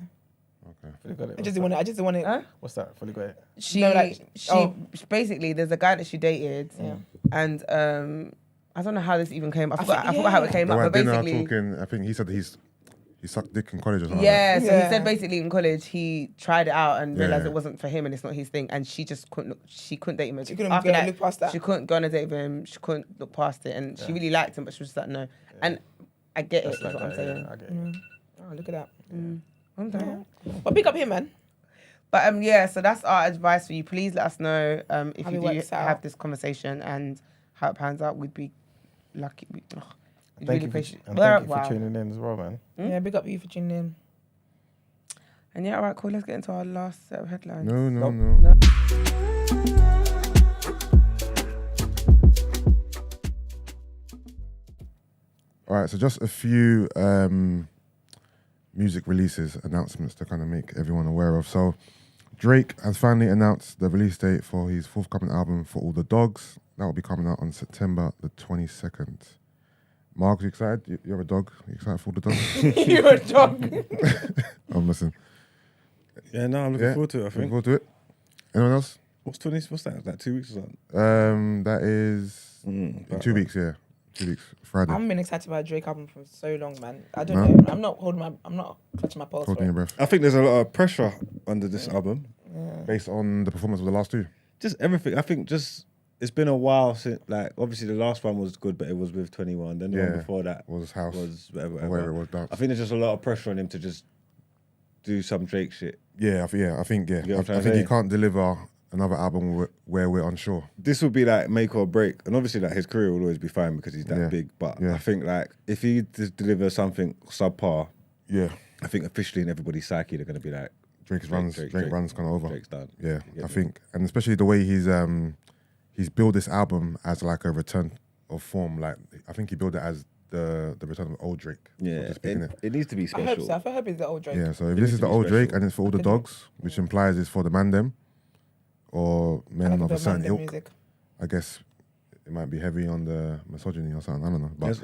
Fully got it. I just didn't want it. I just didn't want it. Huh? What's that? Fully got it. She No, like, basically there's a guy that she dated, and I don't know how this even came. I forgot how it came They up, were but at dinner basically, talking. I think he said he sucked dick in college or something. yeah. So Yeah. he said basically in college he tried it out and realized Yeah. it wasn't for him and it's not his thing, and she just couldn't. She couldn't date him. She couldn't After look past that. She couldn't go on a date with him. She couldn't look past it, and she really liked him, but she was just like no. And I get it. That's Is like what I'm that, saying. yeah, I get it. Oh, look at that. I'm done. But pick up him, man. But yeah, so that's our advice for you. Please let us know if How you it do works out. have this conversation and how it pans out. We'd be lucky. We'd Thank really you, appreciate. and thank you for Wow. tuning in as well, man. Yeah, big up you for tuning in. And yeah, all right, cool. Let's get into our last set of headlines. No. All right, so just a few music releases, announcements to kind of make everyone aware of. So Drake has finally announced the release date for his forthcoming album For All the Dogs. That will be coming out on September the 22nd. Mark, you excited? You're a dog. You excited for All the Dogs? You're a dog. I'm listening. Yeah, no, I'm looking forward to it. I Looking think. forward to it. Anyone else? What's that? Like 2 weeks or something? That is in 2 weeks, yeah. 2 weeks, Friday. I haven't been excited about a Drake album for so long, man. I don't No? know. I'm not clutching my pulse. Holding for your it. breath. I think there's a lot of pressure under this album. Based on the performance of the last two. Just everything. I think just it's been a while since, like, obviously the last one was good, but it was with 21. Then the one before that Was House. was whatever. Wherever it was dance. I think there's just a lot of pressure on him to just do some Drake shit. I think. You know what I'm I trying to think he say? can't deliver another album where we're unsure. This would be like make or break, and obviously like his career will always be fine because he's that Yeah. big. But Yeah. I think like if he delivers something subpar, Yeah. I think officially in everybody's psyche they're gonna be like Drake Drake, runs kind of over. Drake's done. Yeah, You get I me? think, and especially the way he's built this album as like a return of form. Like I think he built it as the return of old Drake. Yeah, Just picking it. it needs to be I special. hope so. I hope it's the old Drake. Yeah, so if It this needs is to the be old Drake special. and it's for all the dogs, which implies it's for the man them or men I like of a the certain Mandem ilk, music. I guess it might be heavy on the misogyny or something. I don't know. But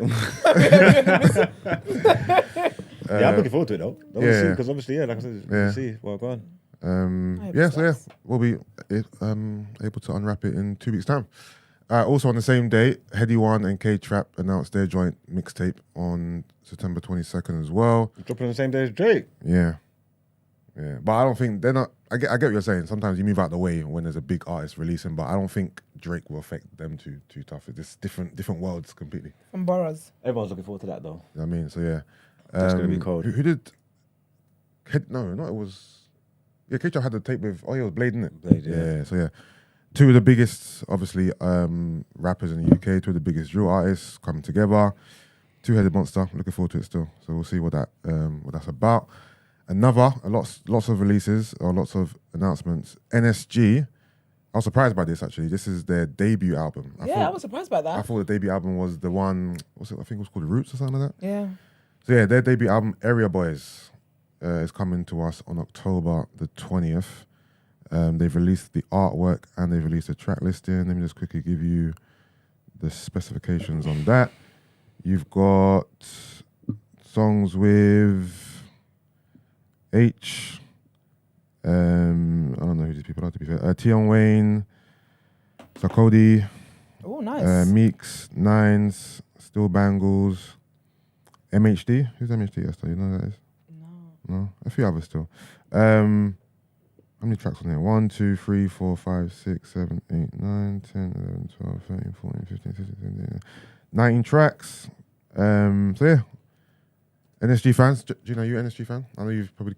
Yeah, I'm looking forward to it though. Yeah. Because obviously, like I said, Yeah. we'll see. Well, go on. I hope yeah, it so yeah, slaps. we'll be able to unwrap it in 2 weeks' time. Also on the same day, Heady One and K-Trap announced their joint mixtape on September 22nd as well. Dropping on the same day as Drake. Yeah. But I don't think they're not. I get what you're saying. Sometimes you move out the way when there's a big artist releasing, but I don't think Drake will affect them too tough. It's just different worlds completely. From Boroughs. Everyone's looking forward to that though. You know what I mean? So yeah. That's gonna be cold. Who did? No, it was. Yeah, K-Trap had the tape with. Oh, yeah, it was Blade, innit? Blade, yeah. Yeah. So yeah, two of the biggest, obviously, rappers in the UK. Two of the biggest drill artists coming together. Two-headed monster. Looking forward to it still. So we'll see what that's about. Lots of releases or lots of announcements. NSG. I was surprised by this actually. This is their debut album. I was surprised by that. I thought the debut album was the one. What's it? I think it was called Roots or something like that. Yeah. So yeah, their debut album Area Boys is coming to us on October the 20th. They've released the artwork and they've released a track listing. Let me just quickly give you the specifications on that. You've got songs with H. I don't know who these people are, to be fair. Tion Wayne, Sarkodie, Oh, nice. Meeks, Nines, Still Bangles, MHD. Who's MHD, Esther? You know who that is? No? A few others still. How many tracks on here? 1, 2, 3, 4, 5, 6, 7, 8, 9, 10, 11, 12, 13, 14, 15, 16, 17, 19 tracks. So yeah. NSG fans. Do you know you NSG fan? I know you've probably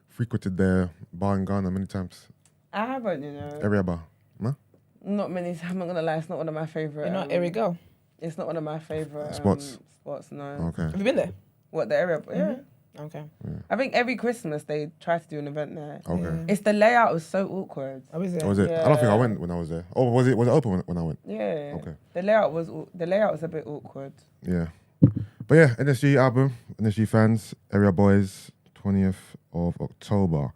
frequented their bar in Ghana many times. I haven't, you know. Area bar. No? Not many. I'm not gonna lie. It's not one of my favorite. You're not Area Girl. It's not one of my favorite Spots? Spots, no. Okay. Have you been there? What, the area? Yeah. Okay. I think every Christmas they try to do an event there. Okay. It's the layout was so awkward. I was there. Or was it? I don't think I went when I was there. Oh, was it open when I went? Yeah. Okay. The layout was a bit awkward. Yeah. But yeah, NSG album, NSG fans, Area Boys, 20th of October.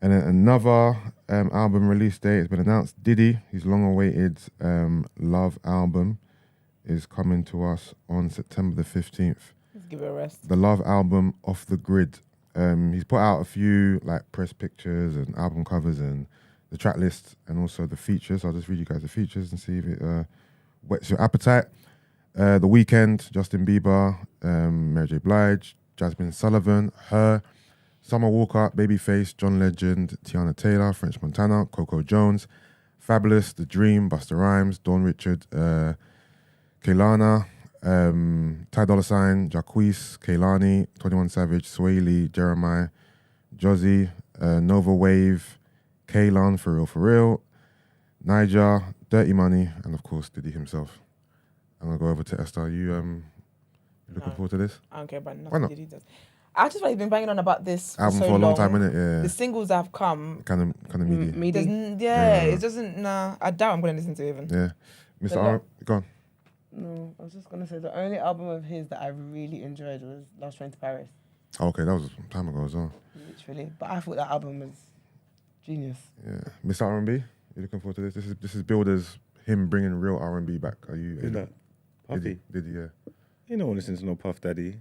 And then another album release date has been announced. Diddy, his long-awaited Love album, is coming to us on September the 15th. Let's give it a rest. The Love album, Off the Grid. He's put out a few like press pictures and album covers and the track list and also the features. I'll just read you guys the features and see if it whets your appetite. The Weeknd, Justin Bieber, Mary J. Blige, Jasmine Sullivan, Her, Summer Walker, Babyface, John Legend, Tiana Taylor, French Montana, Coco Jones, Fabulous, The Dream, Busta Rhymes, Dawn Richard, Kehlani, Ty Dolla $ign, Jacquees, Kehlani, 21 Savage, Sway Lee, Jeremiah, Jozzy, Nova Wave, Kaylon, For Real, Niger, Dirty Money, and of course Diddy himself. I'm gonna go over to Esther. You looking forward to this? I don't care about Why nothing not? Diddy does. I just feel like he's been banging on about this Album so for a long long. time, innit? Yeah. The singles that have come, Kind of meaty. it doesn't. Nah, I doubt I'm gonna listen to it even. Yeah. Mr. R, go on. No, I was just gonna say the only album of his that I really enjoyed was Last Train to Paris. Oh, okay, that was some time ago as well. Literally. But I thought that album was genius. Yeah. Mr. R&B, you looking forward to this? This is billed as him bringing real R&B back. Are you? Who's that? Puffy. Diddy, yeah. You don't want to listen to no Puff Daddy.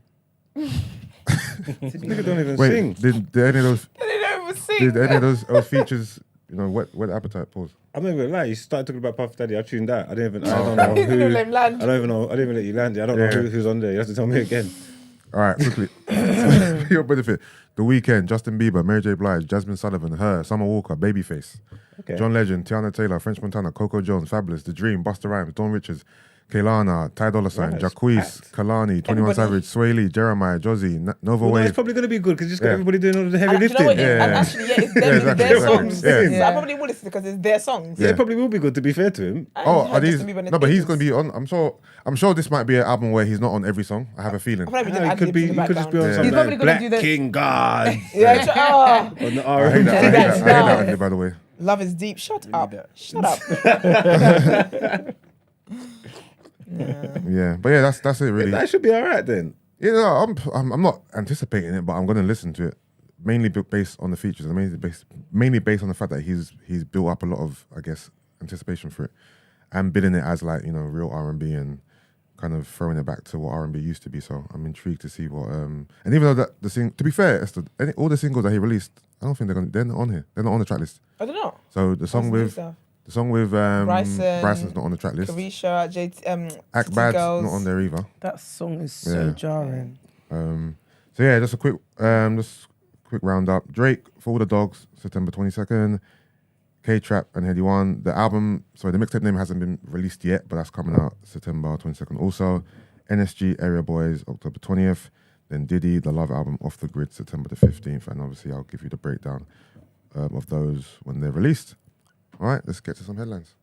Nigga don't even Wait, sing. did any of those? They don't even sing. Did any of those features? Whet appetite? Pause. I'm not even gonna lie. You started talking about Puff Daddy. I tuned out. I don't know He's who. gonna let him land. I don't even know. I didn't even let you land it. I don't know who's on there. You have to tell me again. All right, quickly. For your benefit. The Weeknd, Justin Bieber, Mary J. Blige, Jasmine Sullivan, Her, Summer Walker, Babyface, Okay. John Legend, Tiana Taylor, French Montana, Coco Jones, Fabulous, The Dream, Busta Rhymes, Dawn Richards, Kehlani, Ty Dolla $ign, Right, Jacquees, packed. Kehlani, 21 Savage, Sway Lee, Jeremiah, Jozzy, Nova Well, no, it's Wave. probably gonna be good because you just got Yeah. everybody doing all the heavy And you know lifting. what? Yeah. And actually, it's them, Yeah, exactly, their exactly. songs. Yeah. So I probably will listen because it's their songs. Yeah, Yeah. it probably will be good to be fair to him. I Oh, heard are these? Justin Bieber in the No, but he's theatres. going to be on. I'm sure this might be an album where he's not on every song. I have a feeling. I feel like we did He ad could be. libs in the He could just be on Yeah. some He's probably like gonna Black do the- King God Yeah, on the I R. hate that. I hate that. I hate that idea, by the way. Love is deep. Shut up. that. Shut up. Yeah, but yeah, that's it really. That should be all right then. Yeah, no, I'm not anticipating it, but I'm going to listen to it. Mainly based on the features, and mainly based on the fact that he's built up a lot of, I guess, anticipation for it, and bidding it as like real R&B and kind of throwing it back to what R&B used to be. So I'm intrigued to see what. And even though that to be fair, Esther, all the singles that he released, I don't think they're not on here. They're not on the track list. I don't know. So the song with Bryson's not on the track list. Carisha, Act City Bad's Girls. not on there either. That song is so Yeah. jarring. So yeah, just a quick roundup. Drake for All the Dogs, September 22nd. K-Trap and Heady One. The mixtape name hasn't been released yet, but that's coming out September 22nd. Also, NSG Area Boys, October 20th. Then Diddy, the Love album, Off the Grid, September the 15th. And obviously, I'll give you the breakdown of those when they're released. All right, let's get to some headlines.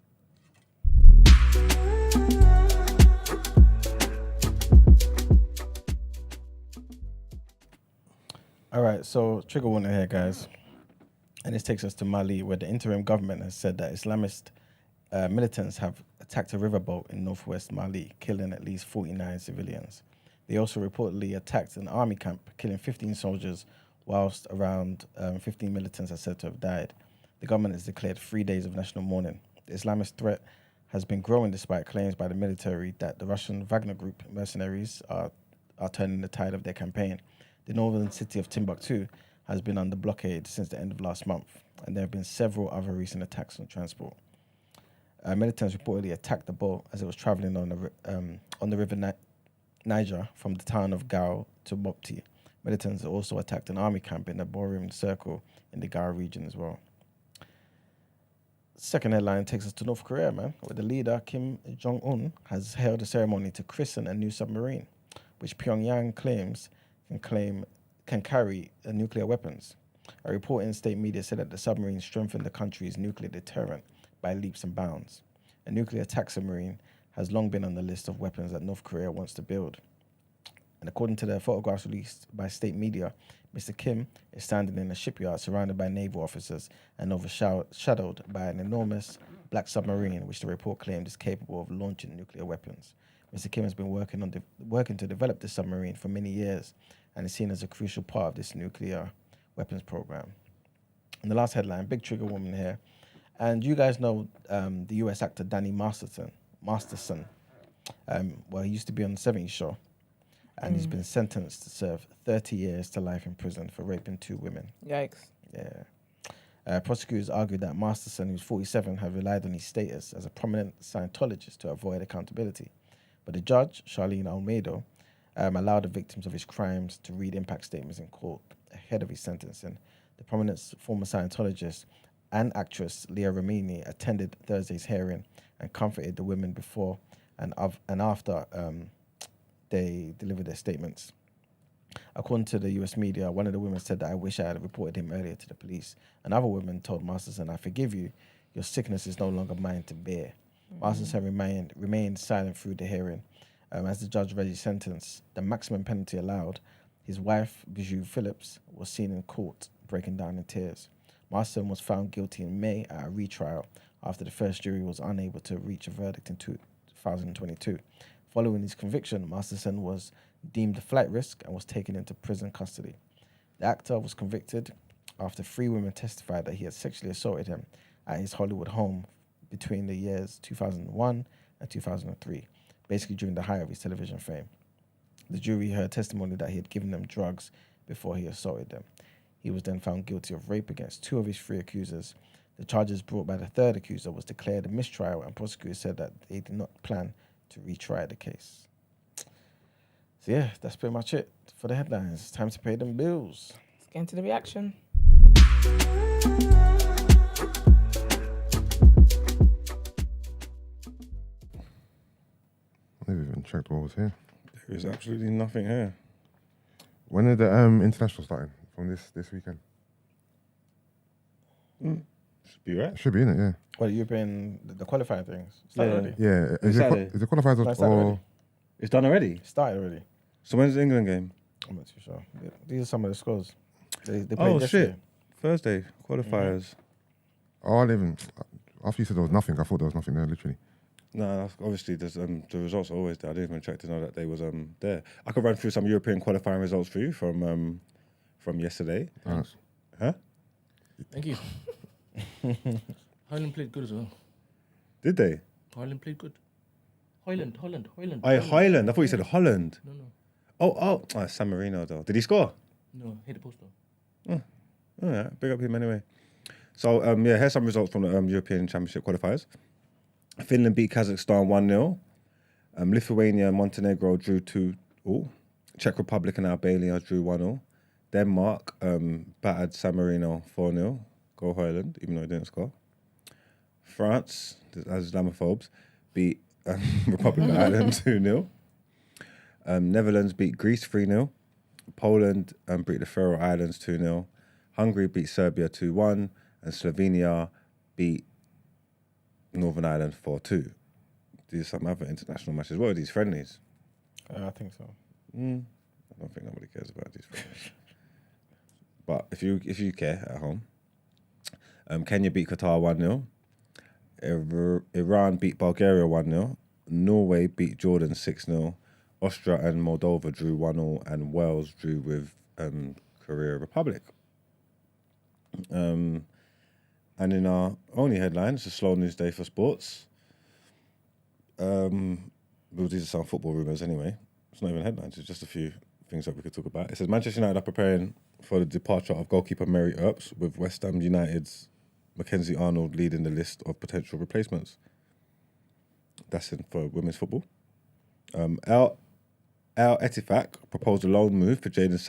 All right, so trigger warning here, guys. And this takes us to Mali, where the interim government has said that Islamist militants have attacked a riverboat in northwest Mali, killing at least 49 civilians. They also reportedly attacked an army camp, killing 15 soldiers, whilst around 15 militants are said to have died. The government has declared 3 days of national mourning. The Islamist threat has been growing despite claims by the military that the Russian Wagner Group mercenaries are turning the tide of their campaign. The northern city of Timbuktu has been under blockade since the end of last month, and there have been several other recent attacks on transport. Militants reportedly attacked the boat as it was traveling on the river Niger from the town of Gao to Mopti. Militants also attacked an army camp in the Borim Circle in the Gao region as well. Second headline takes us to North Korea, man, where the leader Kim Jong-un has held a ceremony to christen a new submarine, which Pyongyang claims can carry nuclear weapons. A report in state media said that the submarine strengthened the country's nuclear deterrent by leaps and bounds. A nuclear attack submarine has long been on the list of weapons that North Korea wants to build. And according to the photographs released by state media, Mr. Kim is standing in a shipyard surrounded by naval officers and overshadowed by an enormous black submarine, which the report claimed is capable of launching nuclear weapons. Mr. Kim has been working to develop this submarine for many years and is seen as a crucial part of this nuclear weapons program. And the last headline, big trigger woman here. And you guys know the US actor Danny Masterson. Well, he used to be on the 70s show. And he's been sentenced to serve 30 years to life in prison for raping 2 women. Yikes. Yeah. Prosecutors argued that Masterson, who's 47, had relied on his status as a prominent Scientologist to avoid accountability. But the judge, Charlene Almeida, allowed the victims of his crimes to read impact statements in court ahead of his sentencing. The prominent former Scientologist and actress Leah Remini attended Thursday's hearing and comforted the women before and after they delivered their statements. According to the US media, one of the women said that I wish I had reported him earlier to the police. Another woman told Masterson, I forgive you, your sickness is no longer mine to bear. Masterson remained silent through the hearing. As the judge read his sentence, the maximum penalty allowed, his wife, Bijou Phillips, was seen in court breaking down in tears. Masterson was found guilty in May at a retrial after the first jury was unable to reach a verdict in 2022. Following his conviction, Masterson was deemed a flight risk and was taken into prison custody. The actor was convicted after 3 women testified that he had sexually assaulted him at his Hollywood home between the years 2001 and 2003, basically during the height of his television fame. The jury heard testimony that he had given them drugs before he assaulted them. He was then found guilty of rape against 2 of his 3 accusers. The charges brought by the 3rd accuser was declared a mistrial, and prosecutors said that they did not plan to retry the case. So yeah, that's pretty much it for the headlines. It's time to pay them bills. Let's get into the reaction. I never even checked what was here. There is absolutely nothing here. When are the international starting? From this weekend? Should be right. Should be in it, yeah. Well, the European, the qualifying things. Started already. Yeah, It's Saturday. is it qualifiers No, it started or already. It's done already. It started already. So when's the England game? I'm not too sure. These are some of the scores. They played Oh yesterday. shit! Thursday qualifiers. Oh, I didn't even. After you said there was nothing, I thought there was nothing there, literally. No, obviously there's the results are always there. I didn't even check to know that they was there. I could run through some European qualifying results for you from yesterday. Thanks. Huh? Thank you. Highland played good as well. Did they? Highland played good. Highland. Highland. I thought you said Holland. No. Oh, San Marino though. Did he score? No, hit the post though. All right, big up him anyway. So here's some results from the European Championship qualifiers. Finland beat Kazakhstan 1-0. Lithuania and Montenegro drew 2-2. Czech Republic and Albania drew 1-0. Denmark battered San Marino 4-0. Go Highland, even though they didn't score. France, as Islamophobes, beat Republic of Ireland 2-0. Netherlands beat Greece 3-0. Poland beat the Faroe Islands 2-0. Hungary beat Serbia 2-1. and Slovenia beat Northern Ireland 4-2. These are some other international matches. What are these friendlies? I think so. I don't think nobody cares about these friendlies. But if you care at home, Kenya beat Qatar 1-0. Iran beat Bulgaria 1-0. Norway beat Jordan 6-0. Austria and Moldova drew 1-0, and Wales drew with Korea Republic. And in our only headline, it's a slow news day for sports. Well, these are some football rumours anyway. It's not even headlines, it's just a few things that we could talk about. It says Manchester United are preparing for the departure of goalkeeper Mary Earps, with West Ham United's Mackenzie Arnold leading the list of potential replacements. That's in for women's football. Al Ettifaq proposed loan move for Jadon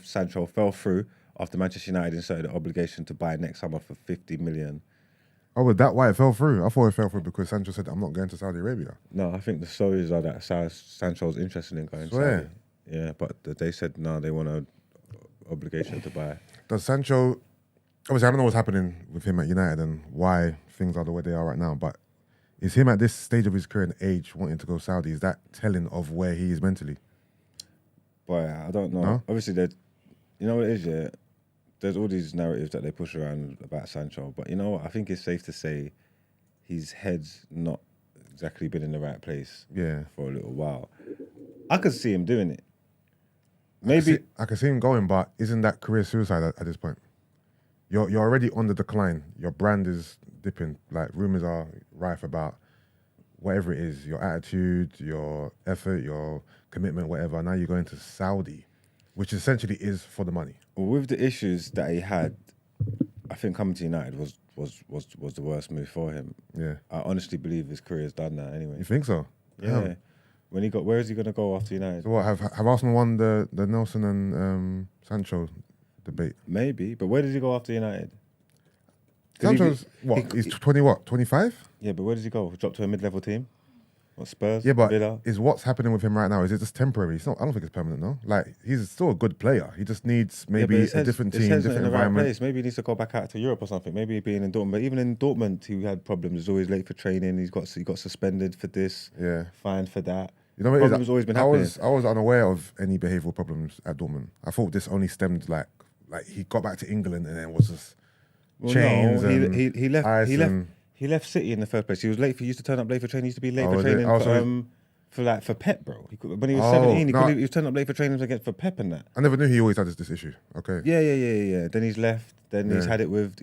Sancho fell through after Manchester United inserted an obligation to buy next summer for 50 million. Oh, was that why it fell through? I thought it fell through because Sancho said, I'm not going to Saudi Arabia. No, I think the stories are that Sancho's interested in going to Saudi. Yeah, but they said no, they want an obligation to buy. Does Sancho... Obviously, I don't know what's happening with him at United and why things are the way they are right now, but is him at this stage of his career and age wanting to go Saudi, is that telling of where he is mentally? Boy, I don't know. No? Obviously, you know what it is, yeah? There's all these narratives that they push around about Sancho, but you know what? I think it's safe to say his head's not exactly been in the right place for a little while. I could see him doing it. Maybe I can see him going, but isn't that career suicide at this point? You're already on the decline. Your brand is dipping. Like, rumours are rife about whatever it is, your attitude, your effort, your commitment, whatever. Now you're going to Saudi, which essentially is for the money. with the issues that he had, I think coming to United was the worst move for him. Yeah. I honestly believe his career is done now anyway. You think so? Yeah. Damn. When where is he going to go after United? So what, have Arsenal won the Nelson and Sancho debate? Maybe, but where does he go after United? Sancho's, he's 25? Yeah, but where does he go? Drop to a mid-level team? What, Spurs? Yeah, but Villa? is what's happening with him right now, is it just temporary? It's not. I don't think it's permanent, no? Like, he's still a good player. He just needs maybe a different team, different environment. Right, maybe he needs to go back out to Europe or something. Maybe being in Dortmund. But even in Dortmund, he had problems. He's always late for training. He got suspended for this. Yeah. Fined for that. You know what it is? Problems always been happening. I was unaware of any behavioural problems at Dortmund. I thought this only stemmed like he got back to England and then was just chains. No, and he left. ice and- He left City in the first place. He was late for. He used to turn up late for training. He used to be late for was it? training Oh, so for Pep, bro. When he was Oh, 17, no. he was turning up late for training for Pep and that. I never knew he always had this issue. Okay. Yeah. Then he's left. Then he's Yeah. had it with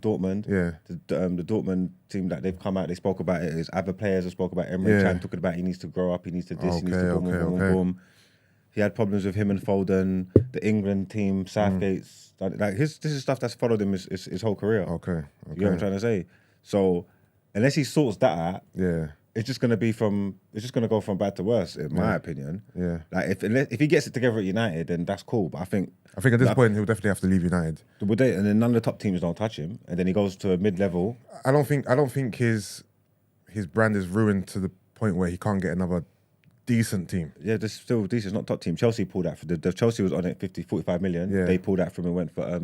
Dortmund. Yeah. The Dortmund team that they've come out, they spoke about it. There's other players that spoke about Emre Can, talking about he needs to grow up, he needs to this, he needs to boom. He had problems with him and Foden, the England team, Southgate's. Like this is stuff that's followed him his whole career. Okay. You know what I'm trying to say? So unless he sorts that out, Yeah. it's just gonna go from bad to worse, in my opinion. Yeah. Like if he gets it together at United, then that's cool. But I think at this point he'll definitely have to leave United. and then none of the top teams don't touch him, and then he goes to a mid-level. I don't think his brand is ruined to the point where he can't get another decent team. Yeah, there's still decent, not top team. Chelsea pulled out for the Chelsea was on it 45 million. Yeah. They pulled out from and went for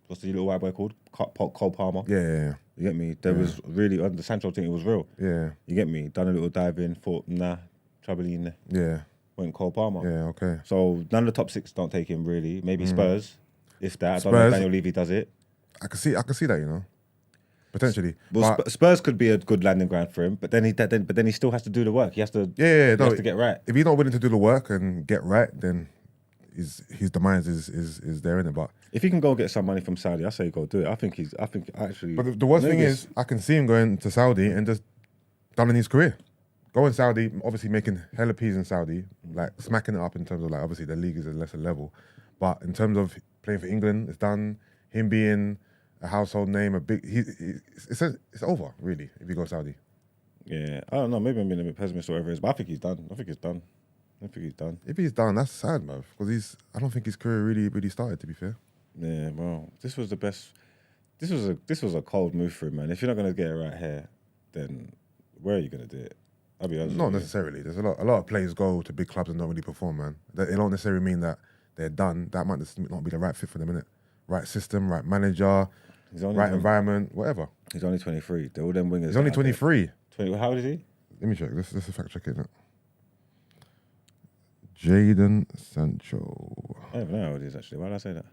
what's the little white boy called? Cole Palmer. Yeah. You get me? There was really on the Sancho thing. It was real. Yeah. You get me? Done a little dive in. Thought trouble in there. Yeah. Went Cole Palmer. Yeah. Okay. So none of the top six don't take him really. Maybe Spurs, if that. I don't know Spurs. if Daniel Levy does it. I can see that, you know, potentially. Well, But- Spurs could be a good landing ground for him, but then he still has to do the work. He has to. Yeah. He has to get right. If he's not willing to do the work and get right, then his demise is there in it. But If he can go get some money from Saudi, I say go do it. I think actually. But the worst thing is, I can see him going to Saudi and just done his career. Going Saudi, obviously making hella peas in Saudi, like smacking it up in terms of like, obviously the league is a lesser level. But in terms of playing for England, it's done. Him being a household name, it's over, really, if he goes Saudi. Yeah, I don't know. Maybe I'm being a bit pessimist or whatever it is, but I think he's done. I think he's done. If he's done, that's sad, man, because I don't think his career really started, to be fair. Yeah, well, this was the best. This was a cold move for him, man. If you're not gonna get it right here, then where are you gonna do it? I'll be honest. Not with you. necessarily. There's a lot of players go to big clubs and don't really perform, man. It don't necessarily mean that they're done. That might just not be the right fit for them, innit? Right system, right manager, He's only right 20 environment, whatever. He's only 23. They're all them wingers. He's only that are there. 23. 20, how old is he? Let me check. This is a fact check, isn't it? Jadon Sancho. I don't even know how old he is actually. Why did I say that?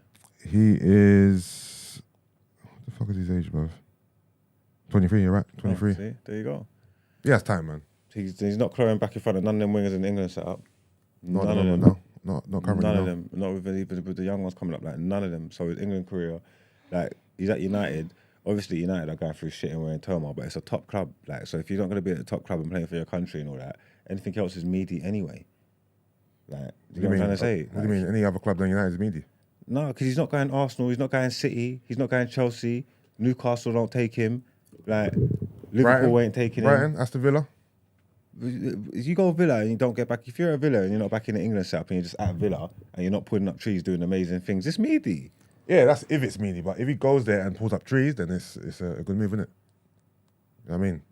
He is. What the fuck is his age, bruv? 23, you're right. 23. Oh, see, there you go. He has time, man. He's not clawing back in front of none of them wingers in England set up. Not None at of the them. moment, no. Not currently. None of no. them. Not with the young ones coming up. Like none of them. So his England career, like he's at United. Obviously, United are going through shit and we're in turmoil, but it's a top club. Like, so if you're not going to be at the top club and playing for your country and all that, anything else is meaty anyway. Like, you know what I'm trying to say? What do you mean? Any other club than United is meaty? No, because he's not going Arsenal. He's not going City. He's not going Chelsea. Newcastle don't take him. Like Liverpool ain't taking him. Brighton, Aston Villa. You go Villa and you don't get back. If you're at Villa and you're not back in the England setup and you're just at Villa and you're not putting up trees doing amazing things, it's meaty. Yeah, that's if it's meaty. But if he goes there and pulls up trees, then it's a good move, isn't it? You know what I mean?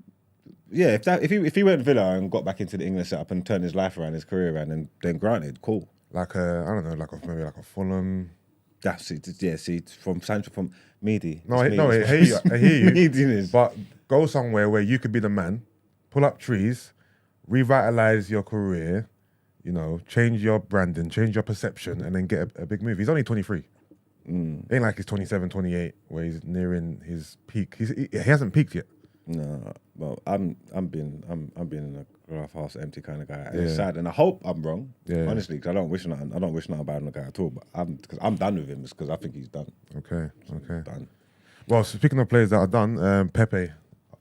Yeah, if he went Villa and got back into the England setup and turned his life around, his career around, then granted, cool. Like I don't know, maybe like a Fulham. That's it. Yeah, see, from Sancho, from meaty. No, It's I hear you. I hear you. Meatiness. But go somewhere where you could be the man, pull up trees, revitalize your career, you know, change your branding, change your perception, and then get a big move. He's only 23. Ain't like he's 27, 28, where he's nearing his peak. He hasn't peaked yet. No, well, I'm being a glass half empty kind of guy. And it's Yeah. sad, and I hope I'm wrong. Yeah. Honestly, because I don't wish nothing bad on the guy at all. But I'm done with him. Because I think he's done. Okay. Done. Well, speaking of players that are done, Pepe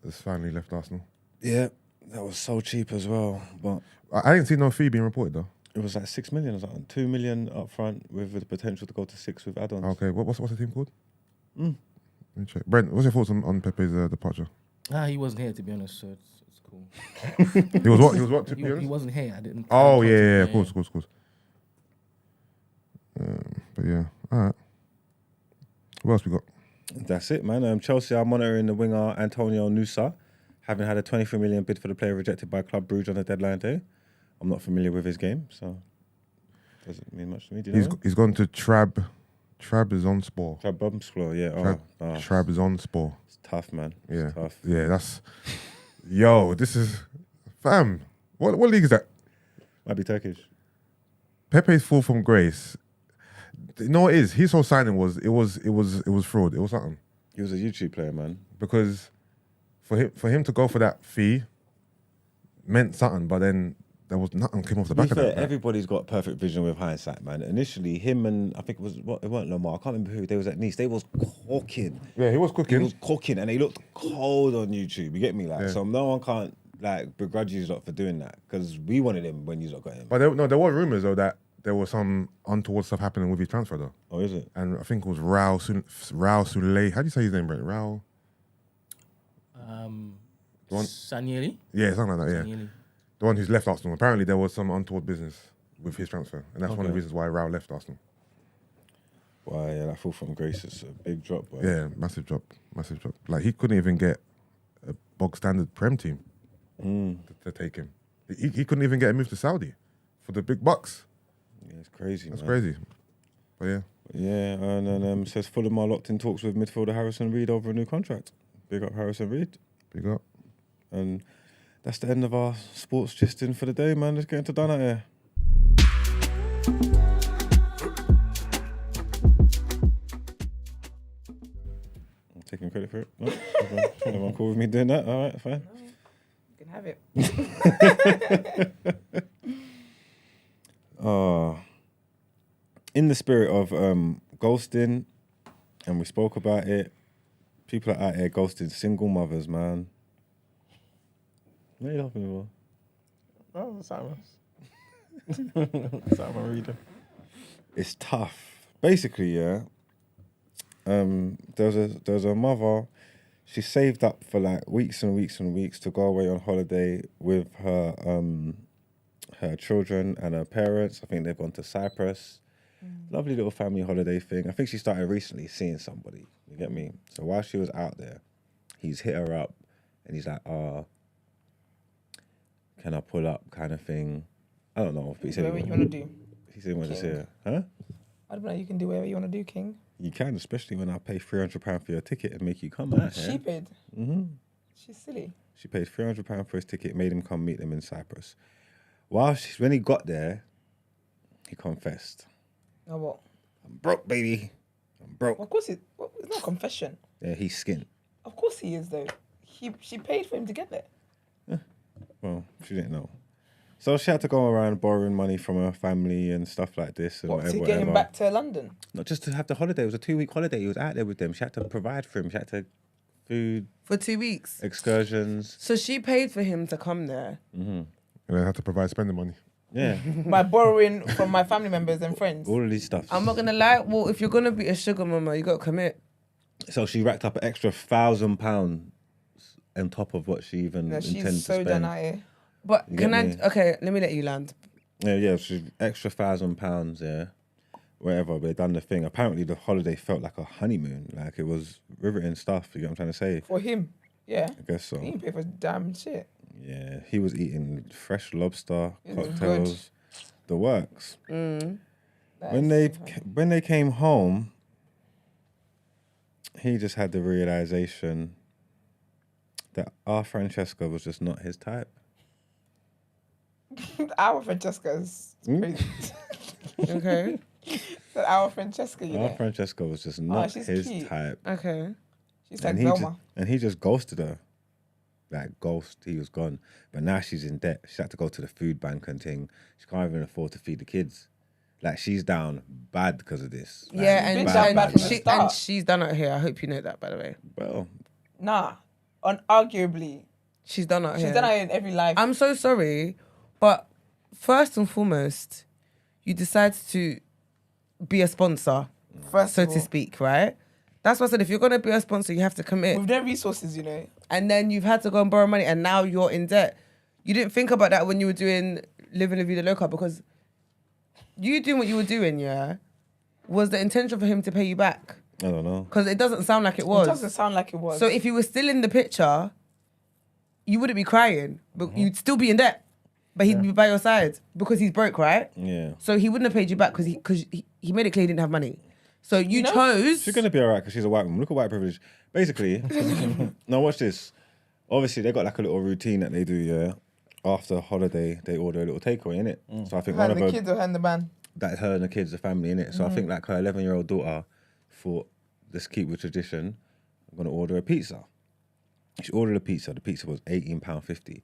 has finally left Arsenal. Yeah, that was so cheap as well. But I didn't see no fee being reported though. it was like 6 million or something. 2 million up front with the potential to go to 6 with add-ons. Okay, what's the team called? Let me check. Brent, what's your thoughts on Pepe's departure? He wasn't here, to be honest, so it's cool. He was what? He was what? To be He honest? wasn't here. I didn't. Oh I didn't yeah, talk of to him, course. But yeah, all right. What else we got? That's it, man. Chelsea are monitoring the winger Antonio Nusa, having had a 23 million bid for the player rejected by Club Brugge on the deadline day. I'm not familiar with his game, so doesn't mean much to me. Do you know? He's gone to Trabzonspor. Trabzonspor, yeah. Trabzonspor. It's tough, man. It's Yeah, tough. yeah. That's this is fam. What league is that? Might be Turkish. Pepe's fall from grace. You know what it is? His whole signing was fraud. It was something He was a YouTube player, man. because for him to go for that fee meant something, but then there was nothing came off the To be back of fair, that. Right? everybody's got perfect vision with hindsight, man. Initially, him and I think it weren't Lamar. I can't remember who. They was at Nice. They was cooking. Yeah, he was He cooking. was cooking, and they looked cold on YouTube. You get me, like Yeah. so. No one can't like begrudge you lot for doing that because we wanted him when you lot got him. But there were rumors though that there was some untoward stuff happening with his transfer though, Oh, is it? and I think it was Rao Suley. How do you say his name, Brent? Rao. One- Sanieri. Yeah, something like that. Yeah. Sanieri. The one who's left Arsenal. Apparently, there was some untoward business with his transfer, and that's one of the Okay. reasons why Rao left Arsenal. Wow, yeah, that fall from grace is a big drop. Boy. Yeah, massive drop. Like he couldn't even get a bog standard Prem team to take him. He couldn't even get a move to Saudi for the big bucks. Yeah, it's crazy. That's man. crazy. But yeah, Yeah, and then says Fulham are locked in talks with midfielder Harrison Reed over a new contract. Big up Harrison Reed. big up. And that's the end of our sports gisting for the day, man. Let's get into Out Ere. I'm taking credit for it. No? Everyone cool with me doing that? All right, fine. You can have it. In the spirit of ghosting, and we spoke about it, people are out here ghosting single mothers, man. What are you laughing for? Oh, Simon. Simon reader. It's tough. Basically, yeah. There's a mother. She saved up for like weeks and weeks and weeks to go away on holiday with her her children and her parents. I think they've gone to Cyprus. Lovely little family holiday thing. I think she started recently seeing somebody. You get me? So while she was out there, he's hit her up and he's like, can I pull up kind of thing? I don't know. But he said Whatever you want to do. he said he wanted to see her. Huh? I don't know. You can do whatever you want to do, King. You can, especially when I pay £300 for your ticket and make you come out here. She paid. Mm-hmm. She's silly. She paid £300 for his ticket, made him come meet them in Cyprus. When he got there, he confessed. Oh, what? I'm broke, baby. I'm broke. Of course, it's not a confession. Yeah, he's skint. Of course he is, though. She paid for him to get there. Well, she didn't know. So she had to go around borrowing money from her family and stuff like this. And What, whatever, to get him whatever. back to London? Not just to have the holiday. It was a 2-week holiday. He was out there with them. She had to provide for him. She had to food, For 2 weeks. excursions. So she paid for him to come there. And I had to provide spending money. Yeah, By borrowing from my family members and friends. all of these stuff. I'm not gonna lie. Well, if you're gonna be a sugar mama, you gotta commit. So she racked up an extra £1,000 on top of what she even No, intended she's so to done spend. out here. But You can get I? me? Okay, let me let you land. Yeah, she's extra £1,000, yeah, whatever. But they done the thing. Apparently, the holiday felt like a honeymoon. Like it was riveting stuff. You get what I'm trying to say? For him. Yeah. I guess so. He didn't pay for damn shit. Yeah, he was eating fresh lobster, It was cocktails, the works. That When is- they came home, he just had the realization that our Francesca was just not his type. Our Francesca is crazy. Okay. Our Francesca, you Our know. Francesca was just not she's his cute. type. Okay. She's like And Velma. he just ghosted her. Like ghost, he was gone. But now she's in debt. She had to go to the food bank and thing. She can't even afford to feed the kids. Like she's down bad because of this. Like, Yeah, and, been down bad from the she, start. and she's done out here. I hope you know that, by the way. well, Nah. Unarguably. She's done out She's here. done it in every life. I'm so sorry, but first and foremost, you decide to be a sponsor, First so of to all. speak, right? That's what I said. If you're gonna be a sponsor, you have to commit. With no resources, you know. And then you've had to go and borrow money, and now you're in debt. You didn't think about that when you were doing Living La Vida Loca, because you doing what you were doing, yeah, was the intention for him to pay you back? I don't know. Because it doesn't sound like it It was. doesn't sound like it was. So if you were still in the picture, you wouldn't be crying, but you'd still be in debt. But he'd be by your side because he's broke, right? Yeah. So he wouldn't have paid you back because he made it clear he didn't have money. So you know? chose. She's gonna be alright because she's a white woman. Look at white privilege. Basically, now watch this. Obviously, they got like a little routine that they do. Yeah, after holiday, they order a little takeaway in it. So I think her one and of the her, kids or her and the man. that her and the kids, the family in it. So I think like her 11-year-old daughter thought, let's keep with tradition. I'm gonna order a pizza. She ordered a pizza. The pizza was £18.50.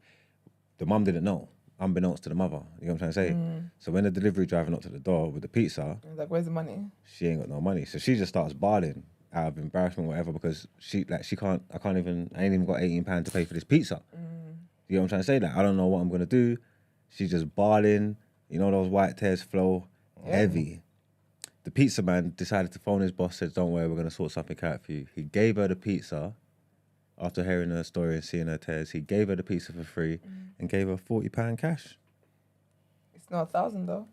The mum didn't know, unbeknownst to the mother. You know what I'm trying to say? So when the delivery driver knocked at the door with the pizza, I was like, where's the money? she ain't got no money. So she just starts bawling out of embarrassment, whatever, because I ain't even got £18 to pay for this pizza. You know what I'm trying to say? Like, I don't know what I'm gonna do. She's just bawling. You know, those white tears flow heavy. The pizza man decided to phone his boss, said, don't worry, we're gonna sort something out for you. He gave her the pizza after hearing her story and seeing her tears. He gave her the pizza for free and gave her £40 cash. It's not 1,000 though.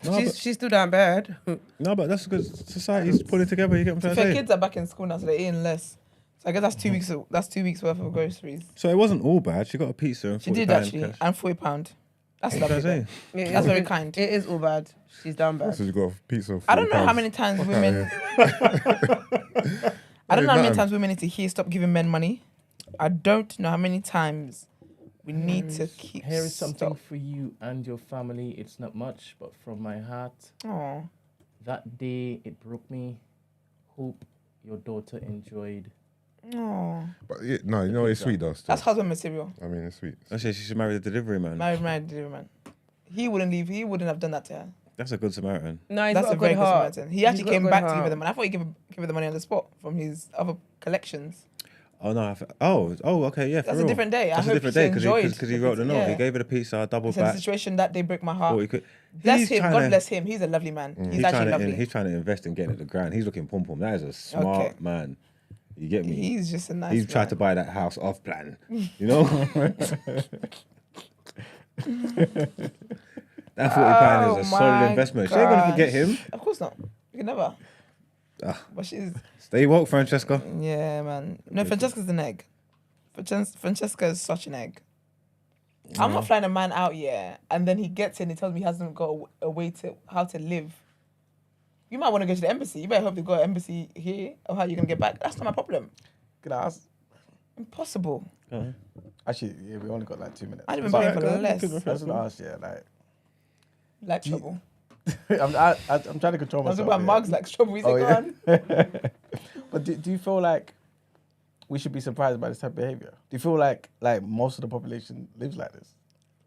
No, She's still down bad. No, but that's because society's pulling together. You get what I'm So trying to her say? kids are back in school now, so they're eating less. So I guess that's 2 weeks. That's 2 weeks worth of groceries. So it wasn't all bad. She got a pizza and She £40 did actually, cash. and £40. That's What lovely. did I say? though. That's very kind. It is all bad. She's down bad. So you got a pizza. I don't know how many times women. I don't know how many nothing. times women need to hear stop giving men money. I don't know how many times we need to keep. Here is something stop. for you and your family. It's not much, but from my heart, Aw. that day it broke me. Hope your daughter enjoyed. Aw. But yeah, no, you know it's sweet though. Still. That's husband material. I mean, it's sweet. I said she should marry the delivery man. Married delivery man. He wouldn't leave. He wouldn't have done that to her. That's a good Samaritan. No, he's That's got a a very good good heart. Samaritan. He actually He's got a came good back to give heart. her the money. I thought he'd give her the money on the spot from his other collections. Oh no! Okay, yeah. For That's a real. different day. I That's a hope different she day enjoyed because he the wrote the pizza, note. yeah. He gave her the pizza, double It's a back. situation that they break my heart. 40 quid. Bless He's him. trying God to- bless him. He's a lovely man. He's He's actually trying lovely. to he's trying to invest in getting it to the ground. He's looking pom pom. That is a smart Okay. man. You get me? He's just a nice He's tried man. to buy that house off plan. You know? That £40 is a solid my investment. She ain't gonna forget gosh. him. Of course not. You can never. Ah. But she's Stay woke, Francesca. yeah, man. No, Francesca's an egg. Francesca is such an egg. I'm not flying a man out, yeah, and then he gets in. He tells me he hasn't got a way to how to live. You might want to go to the embassy. You better hope they've got an embassy here, or how you're gonna get back. That's not my problem. Can I ask? Impossible. Actually, yeah, we only got like 2 minutes. I'd have been paying for less. I was gonna ask, yeah, Like trouble. I'm trying to control I was myself. about yeah. mugs like strawberries. Oh, Go yeah. on. But do you feel like we should be surprised by this type of behavior? Do you feel like most of the population lives like this?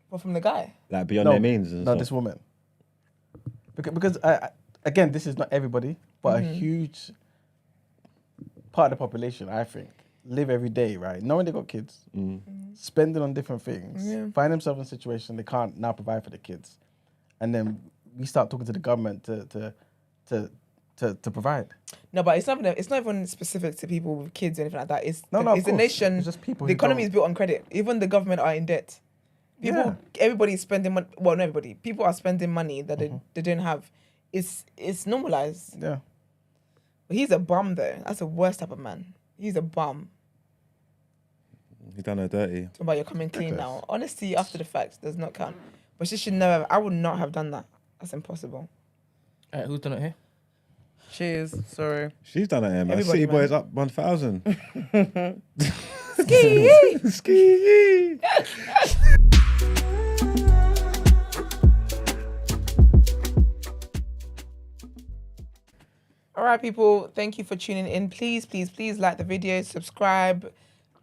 What from the guy? Like beyond their means and No, stuff. this woman. Because again, this is not everybody, but a huge part of the population, I think, live every day, right? Knowing they got kids, spending on different things, find themselves in a situation they can't now provide for the kids, and then we start talking to the government to provide. No, but it's not even specific to people with kids or anything like that. It's No, of it's the course. nation. It's just people The who economy don't- is built on credit. Even the government are in debt. People, everybody's spending money. Well, not everybody. People are spending money that they don't have. It's normalized. Yeah. But he's a bum though. That's the worst type of man. He's a bum. He done her dirty. Talking about you're coming clean now. Honesty after the fact does not count. But she should never. I would not have done that. That's impossible. Alright, who's done it here? Cheers. Sorry. She's done it, man. Everybody, City man. Boys up 1,000. Ski. Ski. All right, people. Thank you for tuning in. Please like the video, subscribe,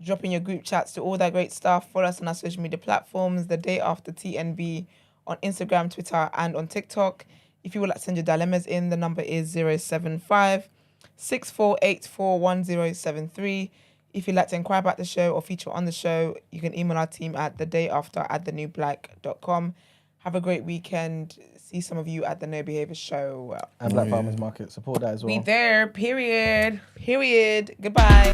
drop in your group chats, do all that great stuff. Follow us on our social media platforms. The Day After TNB on Instagram, Twitter, and on TikTok. If you would like to send your dilemmas in, the number is 075 6484 1073. If you'd like to inquire about the show or feature on the show, you can email our team at thedayafter@thenewblack.com. Have a great weekend. See some of you at the No Behaviour show. And Black Farmers Market. Support that as well. Be there. Period. Goodbye.